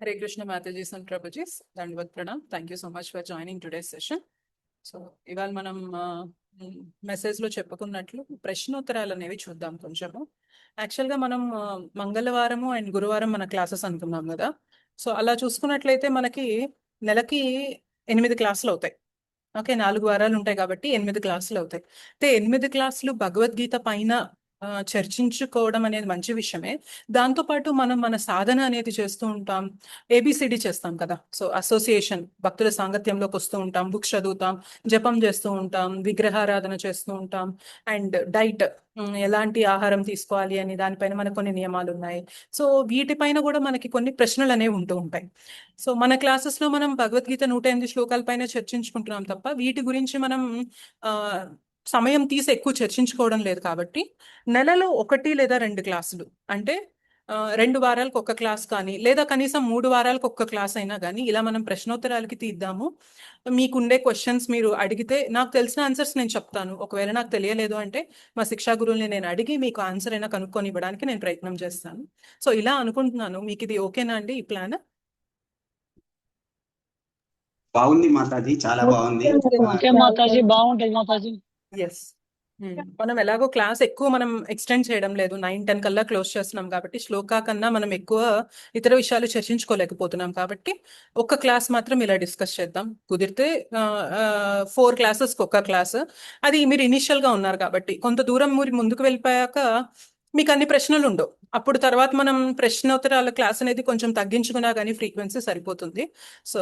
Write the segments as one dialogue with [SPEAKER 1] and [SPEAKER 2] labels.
[SPEAKER 1] Hare Krishna Mataji's and Prabhuji's. Dandavad Pranam. Thank you so much for joining today's session. So ఇవాళ మనం మెసేజ్లో చెప్పుకున్నట్లు ప్రశ్నోత్తరాలు అనేవి చూద్దాం కొంచెము. యాక్చువల్గా మనం మంగళవారము అండ్ గురువారం మన క్లాసెస్ అనుకున్నాం కదా. సో అలా చూసుకున్నట్లయితే మనకి నెలకి 8 క్లాసులు అవుతాయి. ఓకే, 4 వారాలు ఉంటాయి కాబట్టి 8 క్లాసులు అవుతాయి. అయితే 8 క్లాసులు భగవద్గీత పైన చర్చించుకోవడం అనేది మంచి విషయమే. దాంతోపాటు మనం మన సాధన అనేది చేస్తూ ఉంటాం. ఏబిసిడి చేస్తాం కదా. సో అసోసియేషన్ భక్తుల సాంగత్యంలోకి వస్తూ ఉంటాం, బుక్స్ చదువుతాం, జపం చేస్తూ ఉంటాం, విగ్రహారాధన చేస్తూ ఉంటాం. అండ్ డైట్, ఎలాంటి ఆహారం తీసుకోవాలి అని దానిపైన మనకు కొన్ని నియమాలు ఉన్నాయి. సో వీటిపైన కూడా మనకి కొన్ని ప్రశ్నలు అనేవి ఉంటూ ఉంటాయి. సో మన క్లాసెస్ లో మనం భగవద్గీత 108 శ్లోకాల పైన చర్చించుకుంటున్నాం తప్ప వీటి గురించి మనం ఆ సమయం తీసి ఎక్కువ చర్చించుకోవడం లేదు. కాబట్టి నెలలో 1 లేదా 2 క్లాసులు అంటే 2 వారాలకు ఒక క్లాస్ కానీ, లేదా కనీసం 3 వారాలకు ఒక్క క్లాస్ అయినా కానీ ఇలా మనం ప్రశ్నోత్తరాలకి తీద్దాము. మీకుండే క్వశ్చన్స్ మీరు అడిగితే నాకు తెలిసిన ఆన్సర్స్ నేను చెప్తాను. ఒకవేళ నాకు తెలియలేదు అంటే మా శిక్షా గురువుల్ని నేను అడిగి మీకు ఆన్సర్ అయినా కనుక్కొని ఇవ్వడానికి నేను ప్రయత్నం చేస్తాను. సో ఇలా అనుకుంటున్నాను. మీకు ఇది ఓకేనా అండి ఈ ప్లాన్?
[SPEAKER 2] బాగుంది మాతాజీ, చాలా బాగుంది.
[SPEAKER 3] ఓకే మాతాజీ, బాగుంటది మాతాజీ.
[SPEAKER 1] ఎస్, మనం ఎలాగో క్లాస్ ఎక్కువ మనం ఎక్స్టెండ్ చేయడం లేదు, 9-10 కల్లా క్లోజ్ చేస్తున్నాం కాబట్టి శ్లోకా కన్నా మనం ఎక్కువ ఇతర విషయాలు చర్చించుకోలేకపోతున్నాం. కాబట్టి ఒక్క క్లాస్ మాత్రం ఇలా డిస్కస్ చేద్దాం. కుదిరితే 4 క్లాసెస్కి ఒక్క క్లాస్. అది మీరు ఇనిషియల్ గా ఉన్నారు కాబట్టి కొంత దూరం మీరు ముందుకు వెళ్ళిపోయాక మీకు అన్ని ప్రశ్నలు ఉండవు. అప్పుడు తర్వాత మనం ప్రశ్నోత్తరాల క్లాస్ అనేది కొంచెం తగ్గించుకున్నా కానీ ఫ్రీక్వెన్సీ సరిపోతుంది. సో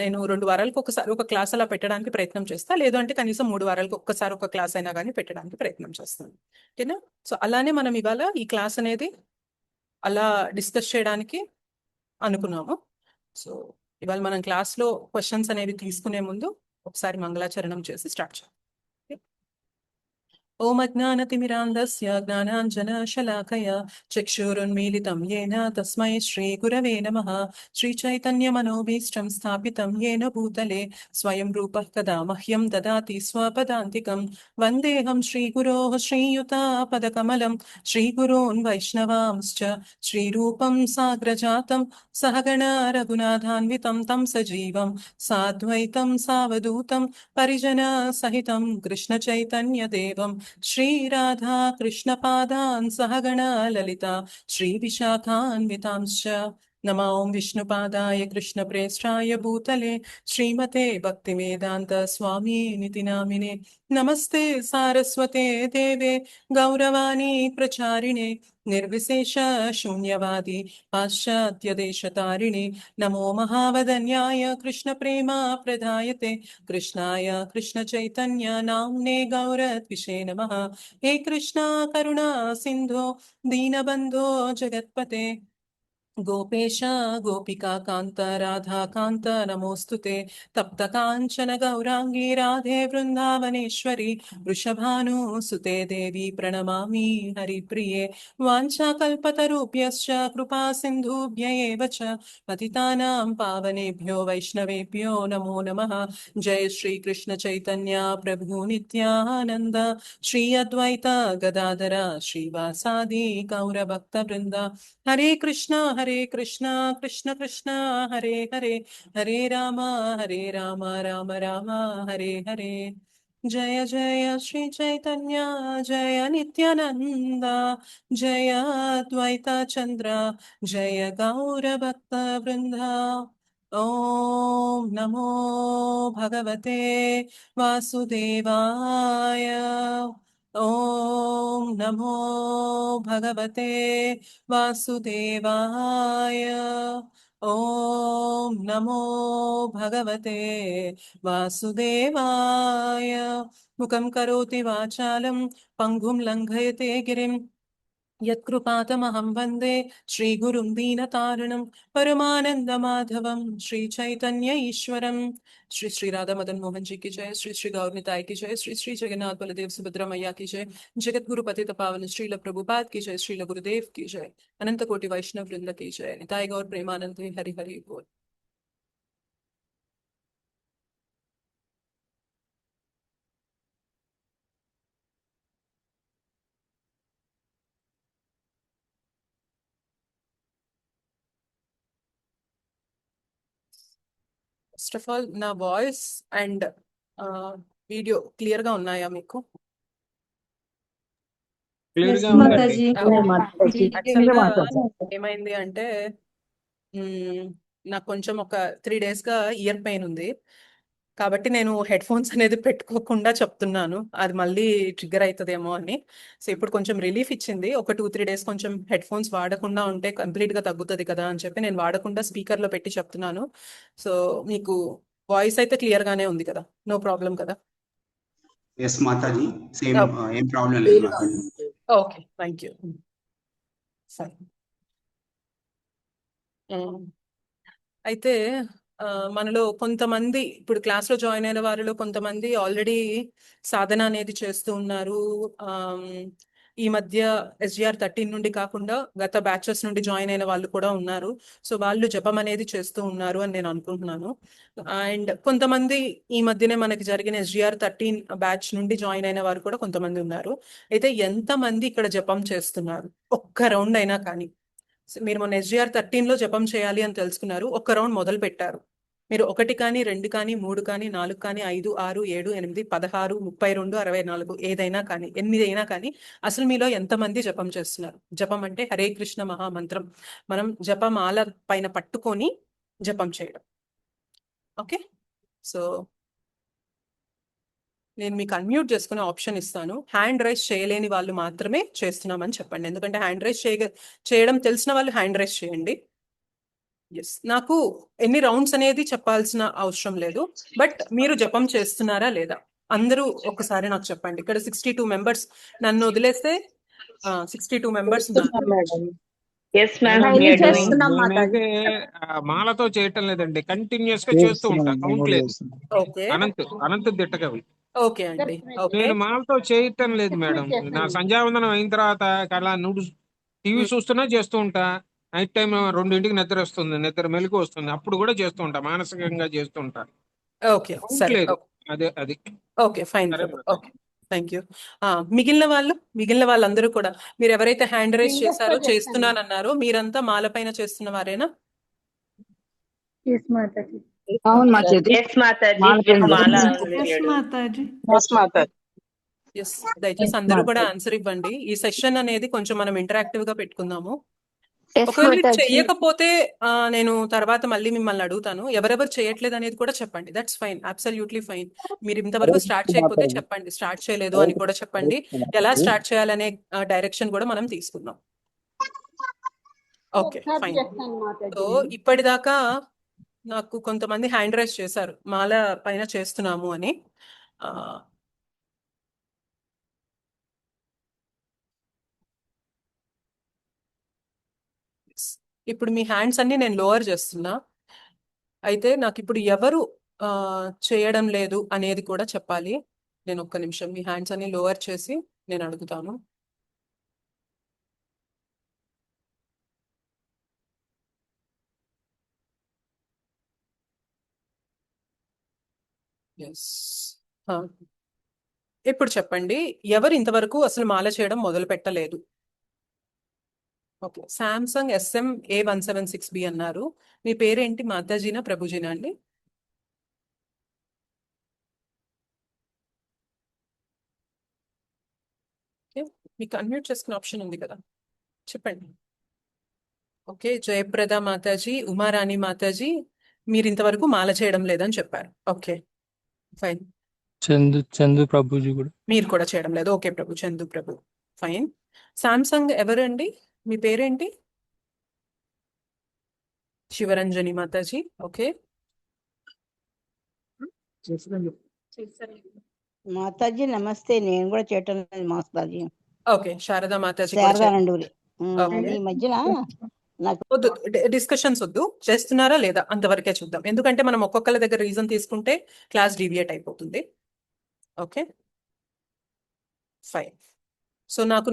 [SPEAKER 1] నేను 2 వారాలకు ఒకసారి ఒక క్లాస్ అలా పెట్టడానికి ప్రయత్నం చేస్తా. లేదు అంటే కనీసం 3 వారాలకు ఒక్కసారి ఒక క్లాస్ అయినా కానీ పెట్టడానికి ప్రయత్నం చేస్తాను. ఓకేనా? సో అలానే మనం ఇవాళ ఈ క్లాస్ అనేది అలా డిస్కస్ చేయడానికి అనుకున్నాము. సో ఇవాళ మనం క్లాస్లో క్వశ్చన్స్ అనేవి తీసుకునే ముందు ఒకసారి మంగళాచరణం చేసి స్టార్ట్ చేద్దాం. ఓం అజ్ఞానతిమిరాంధస్య జ్ఞానాంజనశలాకయ చక్షురున్మీలితం येन తస్మై శ్రీగురవే నమః. శ్రీచైతన్యమనోభీష్టం స్థాపితం येन భూతలే స్వయం రూపః కదా మహ్యం దదాతి స్వపదాంతికం. వందేహం శ్రీగురోః శ్రీయుతాపదకమలం శ్రీగురూన్ వైష్ణవాంశ్చ శ్రీరూపం సాగ్రజాతం సహగణ రఘునాథాన్వితం తం సజీవం సాద్వైతం సావధూతం పరిజన సహితం కృష్ణ చైతన్య దేవం శ్రీరాధా కృష్ణపాదాన్ సహగణ లలితా శ్రీ విశాఖాన్వితాంశ్చ. నమో ఓం విష్ణుపాదాయ కృష్ణప్రేష్ఠాయ భూతలే శ్రీమతే భక్తివేదాంత స్వామి నితి నామినే. నమస్తే సారస్వతే దేవే గౌరవాణి ప్రచారిణే నిర్విశేష శూన్యవాది పాశ్చాత్య దేశతారిణే. నమో మహావదన్యాయ కృష్ణ ప్రేమ ప్రదాయతే కృష్ణాయ కృష్ణ చైతన్య నామ్నే గౌరద్విషే నమః. హే కృష్ణ కరుణా సింధో దీనబంధో జగత్పతే గోపేశ గోపికా కాంత రాధా కాంత నమోస్తుతే. తప్త కాంచన గౌరాంగీ రాధే బృందావనేశ్వరి వృషభానుసుతే దేవి ప్రణమామి హరిప్రియే. వాంఛాకల్పతరుభ్యశ్చ కృపా సింధుభ్య ఏవ చ పతితానాం పావనేభ్యో వైష్ణవేభ్యో నమో నమః. జయ శ్రీ కృష్ణ చైతన్య ప్రభు నిత్యానంద శ్రీ అద్వైత గదాధర శ్రీవాసాది గౌరభక్త బృంద. హరే కృష్ణ కృష్ణ కృష్ణ హరే హరే హరే రామ రామ రామ హరే హరే. జయ జయ శ్రీ చైతన్య జయ నిత్యానంద జయ అద్వైత చంద్ర జయ గౌరభక్త బృంద. ఓం నమో భగవతే వాసుదేవాయ. ఓం నమో భగవతే వాసుదేవాయ. ఓం నమో భగవతే వాసుదేవాయ. ముఖం కరోతి వాచాలం పంగుం లంఘయతే గిరిం యత్కృపాతమహం వందే శ్రీగురుం దీనతారిణం పరమానందమాధవం శ్రీ చైతన్య ఈశ్వరం. श्री श्री राधा मदन मोहन जी की जय. श्री श्री गौर निताय की जय. श्री श्री जगन्नाथ बलदेव सुभद्रा मैया की जय. जगत गुरु पतित पावन श्रील प्रभुपाद की जय. श्रील गुरुदेव की जय. अनंत कोटि वैष्णव वृंद की जय. निताय गौर प्रेमानंद हरि हरि बोल. ఫస్ట్ ఆఫ్ ఆల్ నా వాయిస్ అండ్ వీడియో క్లియర్ గా ఉన్నాయా మీకు?
[SPEAKER 4] క్లియర్
[SPEAKER 5] Yes,
[SPEAKER 4] గా ఉందండి.
[SPEAKER 5] Mataji.
[SPEAKER 1] యాక్చువల్ గా ఏమైంది అంటే నాకు కొంచెం ఒక 3 days గా ఇయర్ పెయిన్ ఉంది. కాబట్టి నేను హెడ్ ఫోన్స్ అనేది పెట్టుకోకుండా చెప్తున్నాను. అది మళ్ళీ ట్రిగ్గర్ అవుతుందేమో అని. సో ఇప్పుడు కొంచెం రిలీఫ్ ఇచ్చింది. ఒక 2-3 days కొంచెం హెడ్ ఫోన్స్ వాడకుండా ఉంటే కంప్లీట్ గా తగ్గుతుంది కదా అని చెప్పి నేను వాడకుండా స్పీకర్ లో పెట్టి చెప్తున్నాను. సో మీకు వాయిస్ అయితే క్లియర్ గానే ఉంది కదా? నో ప్రాబ్లం కదా?
[SPEAKER 2] ఎస్ మాతాజీ, సేమ్ ఏం ప్రాబ్లం లేదు మాతాజీ.
[SPEAKER 1] Okay, thank you. సరే. అయితే మనలో కొంతమంది ఇప్పుడు క్లాస్లో జాయిన్ అయిన వారిలో కొంతమంది ఆల్రెడీ సాధన అనేది చేస్తూ ఉన్నారు. ఈ మధ్య SGR13 నుండి కాకుండా గత బ్యాచెస్ నుండి జాయిన్ అయిన వాళ్ళు కూడా ఉన్నారు. సో వాళ్ళు జపం అనేది చేస్తూ ఉన్నారు అని నేను అనుకుంటున్నాను. అండ్ కొంతమంది ఈ మధ్యనే మనకి జరిగిన SGR13 బ్యాచ్ నుండి జాయిన్ అయిన వారు కూడా కొంతమంది ఉన్నారు. అయితే ఎంతమంది ఇక్కడ జపం చేస్తున్నారు? ఒక్క రౌండ్ అయినా కానీ. మీరు మొన్న SGR13 లో జపం చేయాలి అని తెలుసుకున్నారు, ఒక్క రౌండ్ మొదలు పెట్టారు. మీరు 1 కానీ 2 కానీ 3 కానీ 4 కానీ 5, 6, 7, 8, 16, 32, 64 ఏదైనా కానీ 8 అయినా కానీ అసలు మీలో ఎంతమంది జపం చేస్తున్నారు? జపం అంటే హరే కృష్ణ మహామంత్రం. మనం జపమాల పైన పట్టుకొని జపం చేయడం. ఓకే, సో నేను మీకు అన్మ్యూట్ చేసుకునే ఆప్షన్ ఇస్తాను. హ్యాండ్ రైజ్ చేయలేని వాళ్ళు మాత్రమే చేస్తున్నామని చెప్పండి. ఎందుకంటే హ్యాండ్ రైజ్ చేయడం తెలిసిన వాళ్ళు హ్యాండ్ రైజ్ చేయండి. ఎస్, నాకు ఎన్ని రౌండ్స్ అనేది చెప్పాల్సిన అవసరం లేదు, బట్ మీరు జపం చేస్తున్నారా లేదా అందరూ ఒకసారి నాకు చెప్పండి. ఇక్కడ 62 members, నన్ను వదిలేస్తే 62 members ఉన్నారు.
[SPEAKER 3] Yes, ma'am.
[SPEAKER 4] Madam,
[SPEAKER 3] We are doing.
[SPEAKER 4] నేనైతే మాలతో చేయటం లేదండి, కంటిన్యూస్ గా చేస్తూ ఉంటా, కౌంట్ లేదు.
[SPEAKER 1] ఓకే
[SPEAKER 4] అనంత దిట్టకవి.
[SPEAKER 1] ఓకే అండి. ఓకే,
[SPEAKER 4] నేను మాలతో చేయటం లేదు మేడం. నా సంధ్యావందనం అయిన తర్వాత అలా టీవీ చూస్తున్నా చేస్తూ ఉంటా. నైట్ టైం 2ంటికి నిద్ర వస్తుంది, నిద్ర మెలకు వస్తుంది, అప్పుడు కూడా చేస్తూ ఉంటా, మానసికంగా చేస్తూ ఉంటా.
[SPEAKER 1] ఓకే
[SPEAKER 4] కౌంట్
[SPEAKER 1] సరే.
[SPEAKER 4] లేదు. అది
[SPEAKER 1] ఓకే ఫైన్.
[SPEAKER 4] సరే మేడం.
[SPEAKER 1] Okay, thank you. మిగిలిన వాళ్ళందరూ కూడా మీరు ఎవరైతే హ్యాండ్ రైజ్ చేశారో చేస్తున్నానన్నారో మీరంతా మాల పైన చేస్తున్న వారేనా?
[SPEAKER 5] Yes, Mataji.
[SPEAKER 3] అవును మాతాజీ. Yes, మాతాజీ. మాల.
[SPEAKER 5] Yes, Mataji.
[SPEAKER 1] ఎస్, దయచేసి అందరూ కూడా ఆన్సర్ ఇవ్వండి. ఈ సెషన్ అనేది కొంచెం మనం ఇంటరాక్టివ్ గా పెట్టుకుందాము. ఒకవేళ మీరు చెయ్యకపోతే నేను తర్వాత మళ్ళీ మిమ్మల్ని అడుగుతాను. ఎవరెవరు చేయట్లేదు అనేది కూడా చెప్పండి. That's fine, absolutely fine. మీరు ఇంతవరకు స్టార్ట్ చేయకపోతే చెప్పండి, స్టార్ట్ చేయలేదు అని కూడా చెప్పండి. ఎలా స్టార్ట్ చేయాలనే డైరెక్షన్ కూడా మనం తీసుకుందాం. Okay fine. సో ఇప్పటిదాకా నాకు కొంతమంది హ్యాండ్ రైజ్ చేశారు మాల పైన చేస్తున్నాము అని. ఇప్పుడు మీ హ్యాండ్స్ అన్ని నేను లోవర్ చేస్తున్నా. అయితే నాకు ఇప్పుడు ఎవరు చేయడం లేదు అనేది కూడా చెప్పాలి. నేను ఒక్క నిమిషం మీ హ్యాండ్స్ అన్ని లోవర్ చేసి నేను అడుగుతాను. ఎస్, ఇప్పుడు చెప్పండి, ఎవరు ఇంతవరకు అసలు మాల చేయడం మొదలు పెట్టలేదు? ఓకే, సామ్సంగ్ SM-A176B అన్నారు. మీ పేరేంటి? మాతాజీనా ప్రభుజీనా అండి? ఓకే, మీకు అన్మ్యూట్ చేసుకునే ఆప్షన్ ఉంది కదా, చెప్పండి. ఓకే, జయప్రద మాతాజీ, ఉమారాణి మాతాజీ, మీరు ఇంతవరకు మాల చేయడం లేదని చెప్పారు. Okay fine.
[SPEAKER 6] చందు ప్రభుజీ కూడా.
[SPEAKER 1] మీరు కూడా చేయడం లేదు. ఓకే ప్రభు, చందు ప్రభు, ఫైన్. సామ్సంగ్ ఎవరండి? మీ పేరేంటి? శివరంజని మాతాజీ. ఓకే,
[SPEAKER 7] మాతాజీ నమస్తే, నేను కూడా చేయటం లేదు మాతాజీ.
[SPEAKER 1] ఓకే, శారదా మాతాజీ.
[SPEAKER 7] శారదానండూరి.
[SPEAKER 1] ఓకే.
[SPEAKER 7] ఈ మధ్యన నాకు
[SPEAKER 1] వద్దు, డిస్కషన్స్ వద్దు, చేస్తున్నారా లేదా అంతవరకే చూద్దాం. ఎందుకంటే మనం ఒక్కొక్కరి దగ్గర రీజన్ తీసుకుంటే క్లాస్ డీవియేట్ అయిపోతుంది. Okay fine. సో నాకు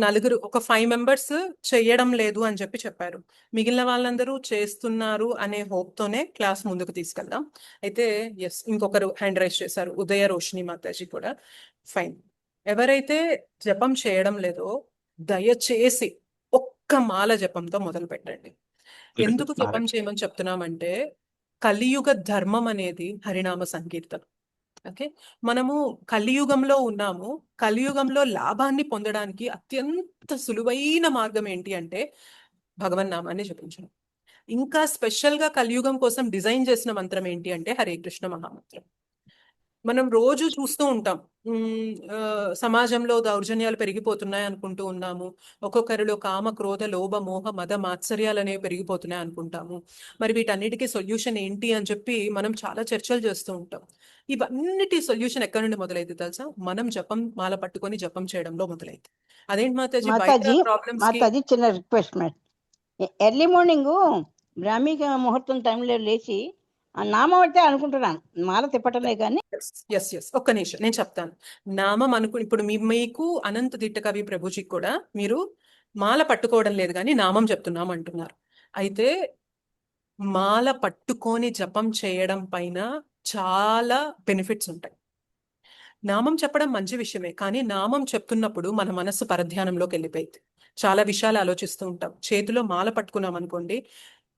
[SPEAKER 1] ఒక 5 members చేయడం లేదు అని చెప్పారు. మిగిలిన వాళ్ళందరూ చేస్తున్నారు అనే హోప్ తోనే క్లాస్ ముందుకు తీసుకెళ్దాం. అయితే ఎస్, ఇంకొకరు హ్యాండ్ రైజ్ చేశారు, ఉదయ రోషిని మాతాజీ కూడా. ఫైన్. ఎవరైతే జపం చేయడం లేదో దయచేసి ఒక్క మాల జపంతో మొదలు పెట్టండి. ఎందుకు జపం చేయమని చెప్తున్నామంటే కలియుగ ధర్మం అనేది హరినామ సంకీర్తన. ఓకే, మనము కలియుగంలో ఉన్నాము. కలియుగంలో లాభాన్ని పొందడానికి అత్యంత సులువైన మార్గం ఏంటి అంటే భగవన్నామాన్ని జపించడం. ఇంకా స్పెషల్ గా కలియుగం కోసం డిజైన్ చేసిన మంత్రం ఏంటి అంటే హరే కృష్ణ మహామంత్రం. మనం రోజు చూస్తూ ఉంటాం, సమాజంలో దౌర్జన్యాలు పెరిగిపోతున్నాయి అనుకుంటూ ఉన్నాము. ఒక్కొక్కరిలో కామ, క్రోధ, లోభ, మోహ, మద, మాత్సర్యాలు అనేవి పెరిగిపోతున్నాయి అనుకుంటాము. మరి వీటన్నిటికీ సొల్యూషన్ ఏంటి అని చెప్పి మనం చాలా చర్చలు చేస్తూ ఉంటాం. ఇవన్నిటి సొల్యూషన్ ఎక్కడి నుండి మొదలైతే తెలుసా? మనం జపం మాల పట్టుకొని జపం చేయడంలో మొదలైతే. అదేంటి మాతాజీ, బయట
[SPEAKER 7] మాతాజీ
[SPEAKER 1] ప్రాబ్లమ్స్ కి
[SPEAKER 7] మాతాజీ చిన్న రిక్వెస్ట్ మేడం. ఎర్లీ మార్నింగ్ బ్రాహ్మీ ముహూర్తం టైంలో లేచి ఆ నామం అయితే అనుకుంటున్నాను, మాల తిప్పటమే కానీ.
[SPEAKER 1] ఎస్ ఎస్, ఒక్క నిమిషం నేను చెప్తాను. నామం ఇప్పుడు మీకు అనంత దిట్ట కవి ప్రభుజీకి కూడా మీరు మాల పట్టుకోవడం లేదు కానీ నామం చెప్తున్నాం అంటున్నారు. అయితే మాల పట్టుకొని జపం చేయడం పైన చాలా బెనిఫిట్స్ ఉంటాయి. నామం చెప్పడం మంచి విషయమే, కానీ నామం చెప్తున్నప్పుడు మన మనస్సు పరధ్యానంలోకి వెళ్ళిపోయింది. చాలా విషయాలు ఆలోచిస్తూ ఉంటాం. చేతిలో మాల పట్టుకున్నాం అనుకోండి,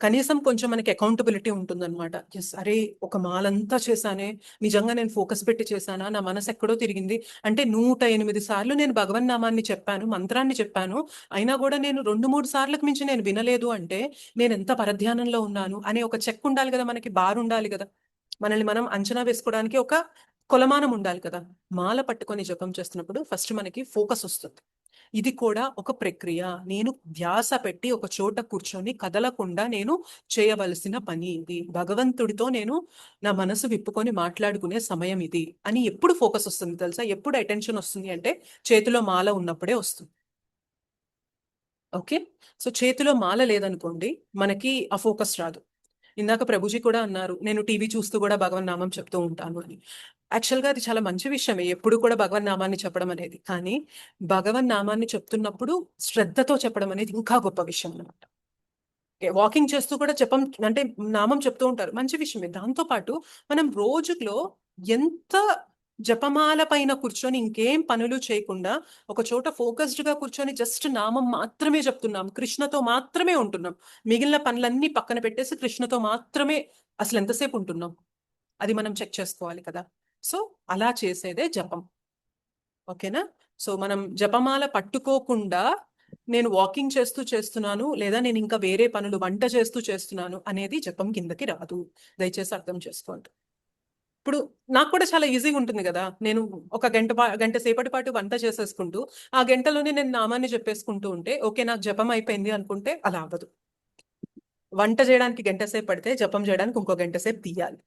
[SPEAKER 1] కనీసం కొంచెం మనకి అకౌంటబిలిటీ ఉంటుందన్నమాట. ఎస్, అరే ఒక మాలంతా చేశానే, నిజంగా నేను ఫోకస్ పెట్టి చేశానా, నా మనసు ఎక్కడో తిరిగింది అంటే 108 సార్లు నేను భగవన్నామాన్ని చెప్పాను, మంత్రాన్ని చెప్పాను, అయినా కూడా నేను 2-3 సార్లకు మించి నేను వినలేదు అంటే నేను ఎంత పరధ్యానంలో ఉన్నాను అనే ఒక చెక్ ఉండాలి కదా, మనకి బార్ ఉండాలి కదా, మనల్ని మనం అంచనా వేసుకోవడానికి ఒక కొలమానం ఉండాలి కదా. మాల పట్టుకొని జపం చేస్తున్నప్పుడు ఫస్ట్ మనకి ఫోకస్ వస్తుంది. ఇది కూడా ఒక ప్రక్రియ. నేను ధ్యాస పెట్టి ఒక చోట కూర్చొని కదలకుండా నేను చేయవలసిన పని ఇది. భగవంతుడితో నేను నా మనసు విప్పుకొని మాట్లాడుకునే సమయం ఇది అని ఎప్పుడు ఫోకస్ వస్తుంది తెలుసా? ఎప్పుడు అటెన్షన్ వస్తుంది అంటే చేతిలో మాల ఉన్నప్పుడే వస్తుంది. ఓకే, సో చేతిలో మాల లేదనుకోండి మనకి ఆ ఫోకస్ రాదు. ఇందాక ప్రభుజీ కూడా అన్నారు, నేను టీవీ చూస్తూ కూడా భగవన్ నామం చెప్తూ ఉంటాను అని. యాక్చువల్గా అది చాలా మంచి విషయమే, ఎప్పుడు కూడా భగవన్ నామాన్ని చెప్పడం అనేది. కానీ భగవన్ నామాన్ని చెప్తున్నప్పుడు శ్రద్ధతో చెప్పడం అనేది ఇంకా గొప్ప విషయం అనమాట. వాకింగ్ చేస్తూ కూడా జపం అంటే నామం చెప్తూ ఉంటారు, మంచి విషయమే. దాంతోపాటు మనం రోజులో ఎంత జపమాల పైన కూర్చొని ఇంకేం పనులు చేయకుండా ఒక చోట ఫోకస్డ్ గా కూర్చొని జస్ట్ నామం మాత్రమే చెప్తున్నాం, కృష్ణతో మాత్రమే ఉంటున్నాం, మిగిలిన పనులన్నీ పక్కన పెట్టేసి కృష్ణతో మాత్రమే అసలు ఎంతసేపు ఉంటున్నాం, అది మనం చెక్ చేసుకోవాలి కదా. సో అలా చేసేదే జపం. ఓకేనా? సో మనం జపమాల పట్టుకోకుండా నేను వాకింగ్ చేస్తూ చేస్తున్నాను, లేదా నేను ఇంకా వేరే పనులు వంట చేస్తూ చేస్తున్నాను అనేది జపం కిందకి రాదు. దయచేసి అర్థం చేసుకోండి. ఇప్పుడు నాకు కూడా చాలా ఈజీగా ఉంటుంది కదా, నేను ఒక గంట సేపటి పాటు వంట చేసేసుకుంటూ ఆ గంటలోనే నేను నామాన్ని చెప్పేసుకుంటూ ఉంటే ఓకే నాకు జపం అయిపోయింది అనుకుంటే అలా అవ్వదు. వంట చేయడానికి గంట సేపు పడితే జపం చేయడానికి ఇంకో గంట సేపు తీయాలి.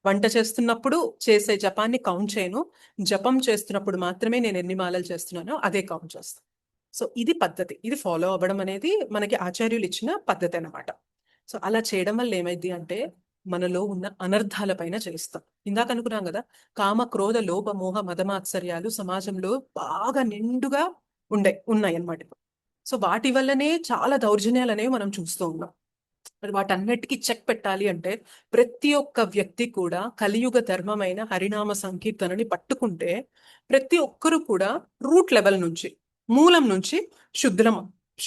[SPEAKER 1] వంట చేస్తున్నప్పుడు చేసే జపాన్ని కౌంట్ చేయను, జపం చేస్తున్నప్పుడు మాత్రమే నేను ఎన్ని మాలలు చేస్తున్నానో అదే కౌంట్ చేస్తాను. సో ఇది పద్ధతి, ఇది ఫాలో అవ్వడం అనేది మనకి ఆచార్యులు ఇచ్చిన పద్ధతి అన్నమాట. సో అలా చేయడం వల్ల ఏమైంది అంటే మనలో ఉన్న అనర్థాల పైన చేస్తాం. ఇందాక అనుకున్నాం కదా, కామ, క్రోధ, లోభ, మోహ, మదమాత్సర్యాలు సమాజంలో బాగా నిండుగా ఉన్నాయి అన్నమాట. సో వాటి వల్లనే చాలా దౌర్జన్యాలు అనేవి మనం చూస్తూ ఉన్నాం. మరి వాటన్నిటికీ చెక్ పెట్టాలి అంటే ప్రతి ఒక్క వ్యక్తి కూడా కలియుగ ధర్మమైన హరినామ సంకీర్తనని పట్టుకుంటే ప్రతి ఒక్కరు కూడా రూట్ లెవెల్ నుంచి, మూలం నుంచి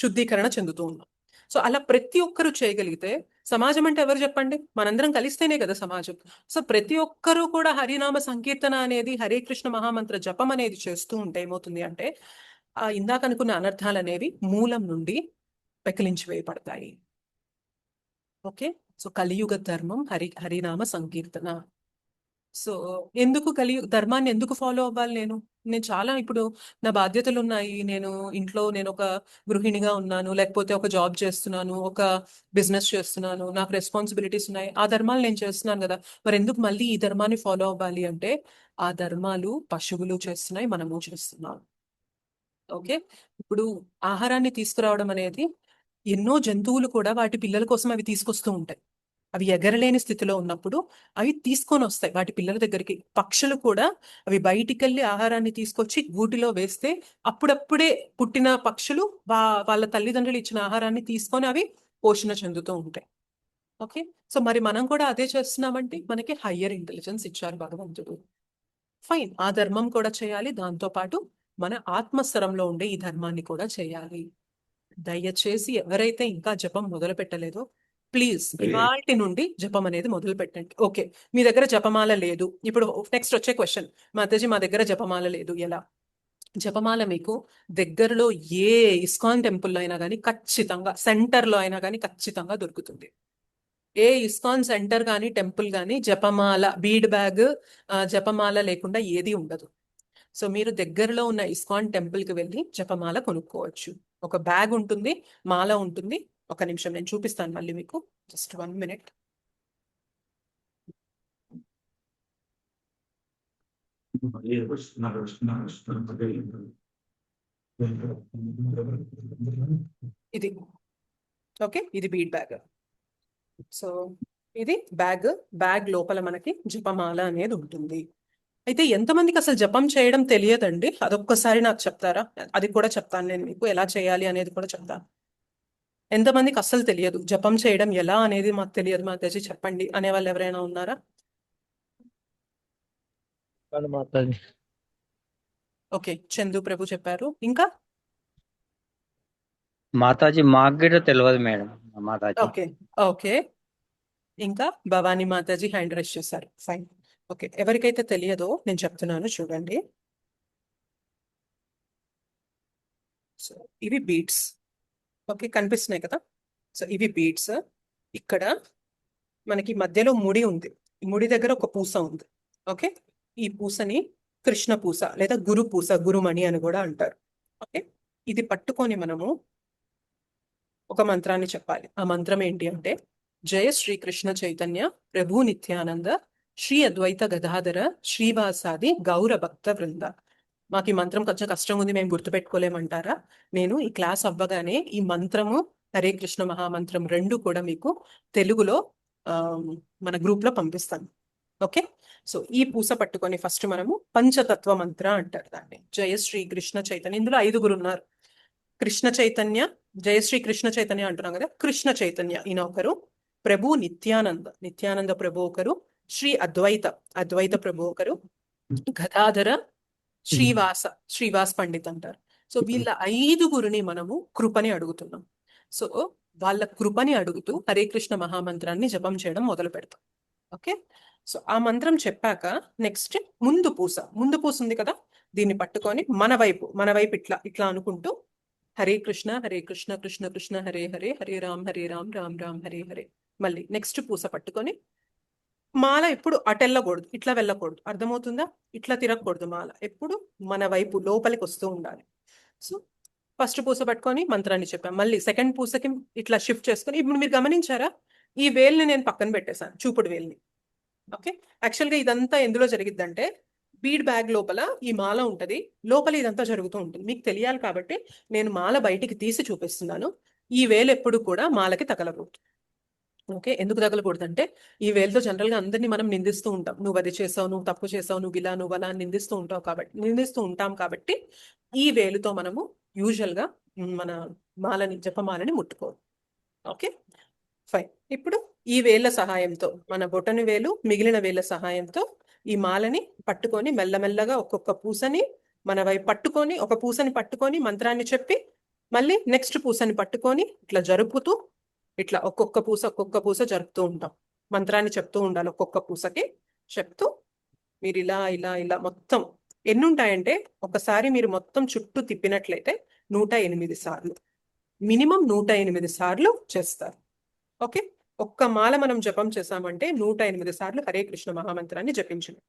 [SPEAKER 1] శుద్ధీకరణ చెందుతూ ఉన్నాం. సో అలా ప్రతి ఒక్కరు చేయగలిగితే, సమాజం అంటే ఎవరు చెప్పండి, మనందరం కలిస్తేనే కదా సమాజం. సో ప్రతి ఒక్కరూ కూడా హరినామ సంకీర్తన అనేది, హరే కృష్ణ మహామంత్ర జపం అనేది చేస్తూ ఉంటే ఏమవుతుంది అంటే ఆ ఇందాక అనుకున్న అనర్థాలు అనేవి మూలం నుండి పెకిలించి వేయబడతాయి. ఓకే, సో కలియుగ ధర్మం హరినామ సంకీర్తన. సో ఎందుకు ధర్మాన్ని ఎందుకు ఫాలో అవ్వాలి? నేను చాలా ఇప్పుడు నా బాధ్యతలు ఉన్నాయి, నేను ఇంట్లో నేను ఒక గృహిణిగా ఉన్నాను, లేకపోతే ఒక జాబ్ చేస్తున్నాను, ఒక బిజినెస్ చేస్తున్నాను, నాకు రెస్పాన్సిబిలిటీస్ ఉన్నాయి, ఆ ధర్మాలు నేను చేస్తున్నాను కదా, మరి ఎందుకు మళ్ళీ ఈ ధర్మాన్ని ఫాలో అవ్వాలి అంటే ఆ ధర్మాలు పశువులు చేస్తున్నాయి, మనము చేస్తున్నాం. ఓకే, ఇప్పుడు ఆహారాన్ని తీసుకురావడం అనేది ఎన్నో జంతువులు కూడా వాటి పిల్లల కోసం అవి తీసుకొస్తూ ఉంటాయి. అవి ఎగరలేని స్థితిలో ఉన్నప్పుడు అవి తీసుకొని వస్తాయి వాటి పిల్లల దగ్గరికి. పక్షులు కూడా అవి బయటికి వెళ్ళి ఆహారాన్ని తీసుకొచ్చి గూటిలో వేస్తే అప్పుడప్పుడే పుట్టిన పక్షులు వాళ్ళ తల్లిదండ్రులు ఇచ్చిన ఆహారాన్ని తీసుకొని అవి పోషణ చెందుతూ ఉంటాయి. ఓకే, సో మరి మనం కూడా అదే చేస్తున్నామంటే మనకి హయ్యర్ ఇంటెలిజెన్స్ ఇచ్చారు భగవంతుడు. ఫైన్, ఆ ధర్మం కూడా చేయాలి, దాంతోపాటు మన ఆత్మస్థరంలో ఉండే ఈ ధర్మాన్ని కూడా చేయాలి. దయచేసి ఎవరైతే ఇంకా జపం మొదలు పెట్టలేదో ప్లీజ్ ఇవాల్టి నుండి జపం అనేది మొదలు పెట్టండి. ఓకే, మీ దగ్గర జపమాల లేదు. ఇప్పుడు నెక్స్ట్ వచ్చే క్వశ్చన్, మాతాజీ మా దగ్గర జపమాల లేదు, ఎలా? జపమాల మీకు దగ్గరలో ఏ ఇస్కాన్ టెంపుల్లో అయినా కానీ ఖచ్చితంగా, సెంటర్లో అయినా కానీ ఖచ్చితంగా దొరుకుతుంది. ఏ ఇస్కాన్ సెంటర్ కానీ టెంపుల్ కానీ జపమాల, బీడ్ బ్యాగ్, జపమాల లేకుండా ఏది ఉండదు. సో మీరు దగ్గరలో ఉన్న ఇస్కాన్ టెంపుల్కి వెళ్ళి జపమాల కొనుక్కోవచ్చు. ఒక బ్యాగ్ ఉంటుంది, మాల ఉంటుంది. ఒక నిమిషం నేను చూపిస్తాను మళ్ళీ మీకు, జస్ట్ 1 minute. ఇది ఓకే, ఇది బీడ్ బ్యాగ్. సో ఇది బ్యాగ్ లోపల మనకి జపమాల అనేది ఉంటుంది. అయితే ఎంతమందికి అసలు జపం చేయడం తెలియదండి? అదొక్కసారి నాకు చెప్తారా? అది కూడా చెప్తాను నేను మీకు, ఎలా చేయాలి అనేది కూడా చెప్తాను. ఎంతమందికి అసలు తెలియదు జపం చేయడం ఎలా అనేది? మాకు తెలియదు మాతాజీ చెప్పండి అనే వాళ్ళు ఎవరైనా ఉన్నారా?
[SPEAKER 6] మాతాజీ.
[SPEAKER 1] ఓకే, చందు ప్రభు చెప్పారు. ఇంకా
[SPEAKER 8] మాతాజీ మాకు కూడా తెలియదు మేడం. మాతాజీ
[SPEAKER 1] ఓకే ఓకే, ఇంకా భవానీ మాతాజీ హ్యాండ్ రైస్ చేశారు. ఫైన్. ఓకే, ఎవరికైతే తెలియదో నేను చెప్తున్నాను చూడండి. సో ఇవి బీడ్స్. ఓకే, కనిపిస్తున్నాయి కదా? సో ఇవి బీడ్స్. ఇక్కడ మనకి మధ్యలో ముడి ఉంది. ఈ ముడి దగ్గర ఒక పూస ఉంది. ఓకే, ఈ పూసని కృష్ణ పూస లేదా గురు పూస, గురుమణి అని కూడా అంటారు. ఓకే, ఇది పట్టుకొని మనము ఒక మంత్రాన్ని చెప్పాలి. ఆ మంత్రం ఏంటి అంటే, జయ శ్రీ కృష్ణ చైతన్య ప్రభు నిత్యానంద శ్రీ అద్వైత గదాధర శ్రీవాసాది గౌర భక్త వృంద. మాకు ఈ మంత్రం కొంచెం కష్టంగా ఉంది, మేము గుర్తుపెట్టుకోలేమంటారా? నేను ఈ క్లాస్ అవ్వగానే ఈ మంత్రము, హరే కృష్ణ మహామంత్రం 2 కూడా మీకు తెలుగులో మన గ్రూప్ లో పంపిస్తాను. ఓకే, సో ఈ పూస పట్టుకొని ఫస్ట్ మనము పంచతత్వ మంత్ర అంటారు దాన్ని. జయ శ్రీ కృష్ణ చైతన్య, ఇందులో 5 ఉన్నారు. కృష్ణ చైతన్య, జయ శ్రీ కృష్ణ చైతన్య అంటున్నాం కదా, కృష్ణ చైతన్య ఈయన ఒకరు, ప్రభు నిత్యానంద ప్రభు ఒకరు, శ్రీ అద్వైత ప్రభు ఒకరు, గదాధర శ్రీవాస్ పండిత్ అంటారు. సో వీళ్ళ 5 మనము కృపని అడుగుతున్నాం. సో వాళ్ళ కృపని అడుగుతూ హరే కృష్ణ మహామంత్రాన్ని జపం చేయడం మొదలు పెడతాం. ఓకే, సో ఆ మంత్రం చెప్పాక నెక్స్ట్ ముందు పూస ఉంది కదా, దీన్ని పట్టుకొని మన వైపు ఇట్లా అనుకుంటూ హరే కృష్ణ కృష్ణ కృష్ణ హరే హరే, హరే రామ్ రామ్ రామ్ హరే హరే. మళ్ళీ నెక్స్ట్ పూస పట్టుకొని మాల ఎప్పుడు అటెళ్ళకూడదు, ఇట్లా వెళ్ళకూడదు. అర్థమవుతుందా? ఇట్లా తిరగకూడదు. మాల ఎప్పుడు మన వైపు లోపలికి వస్తూ ఉండాలి. సో ఫస్ట్ పూస పట్టుకొని మంత్రాన్ని చెప్పాం. మళ్ళీ సెకండ్ పూసకి ఇట్లా షిఫ్ట్ చేసుకొని, ఇప్పుడు మీరు గమనించారా, ఈ వేల్ని నేను పక్కన పెట్టేశాను, చూపుడు వేల్ని. ఓకే, యాక్చువల్గా ఇదంతా ఎందులో జరిగిద్దంటే, బీడ్ బ్యాగ్ లోపల ఈ మాల ఉంటది, లోపల ఇదంతా జరుగుతూ ఉంటుంది. మీకు తెలియాలి కాబట్టి నేను మాల బయటికి తీసి చూపిస్తున్నాను. ఈ వేలు ఎప్పుడు కూడా మాలకి తగలకూడదు. ఓకే, ఎందుకు తగలకూడదు అంటే, ఈ వేలుతో జనరల్ గా అందరినీ మనం నిందిస్తూ ఉంటాం. నువ్వు అది చేసావు, నువ్వు తప్పు చేసావు, నువ్వు అలా నిందిస్తూ ఉంటాం కాబట్టి ఈ వేలుతో మనము యూజువల్ గా మన జపమాలని ముట్టుకోవాలి. Okay, fine. ఇప్పుడు ఈ వేళ్ల సహాయంతో, మన బొటని వేలు మిగిలిన వేళ్ల సహాయంతో ఈ మాలని పట్టుకొని మెల్లమెల్లగా ఒక్కొక్క పూసని మన వైపు పట్టుకొని, ఒక పూసని పట్టుకొని మంత్రాన్ని చెప్పి, మళ్ళీ నెక్స్ట్ పూసని పట్టుకొని ఇట్లా జరుపుతూ, ఇట్లా ఒక్కొక్క పూస జరుపుతూ ఉంటాం. మంత్రాన్ని చెప్తూ ఉండాలి ఒక్కొక్క పూసకి చెప్తూ. మీరు ఇలా మొత్తం ఎన్ని ఉంటాయంటే, ఒకసారి మీరు మొత్తం చుట్టూ తిప్పినట్లయితే 108 సార్లు, మినిమం 108 సార్లు చేస్తారు. ఓకే, ఒక్క మాల మనం జపం చేసామంటే 108 సార్లు హరే కృష్ణ మహామంత్రాన్ని జపించండి.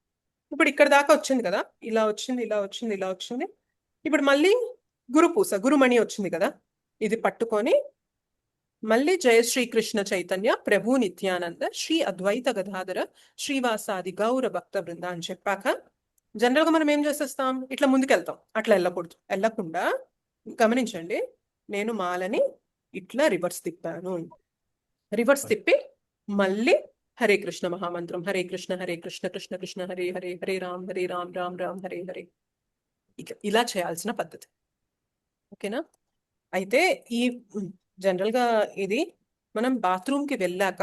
[SPEAKER 1] ఇప్పుడు ఇక్కడ దాకా వచ్చింది కదా, ఇలా వచ్చింది. ఇప్పుడు మళ్ళీ గురుమణి వచ్చింది కదా, ఇది పట్టుకొని మళ్ళీ జయ శ్రీ కృష్ణ చైతన్య ప్రభు నిత్యానంద శ్రీ అద్వైత గదాధర శ్రీవాసాది గౌర భక్త బృంద అని చెప్పాక, జనరల్ గా మనం ఏం చేసేస్తాం, ఇట్లా ముందుకెళ్తాం. అట్లా వెళ్ళకుండా గమనించండి, నేను మాలని ఇట్లా రివర్స్ తిప్పి మళ్ళీ హరే కృష్ణ మహామంత్రం, హరే కృష్ణ కృష్ణ కృష్ణ హరే హరే, హరే రామ్ రామ్ రామ్ హరే హరే. ఇలా చేయాల్సిన పద్ధతి. ఓకేనా? అయితే ఈ జనరల్ గా ఇది మనం బాత్రూమ్ కి వెళ్ళాక,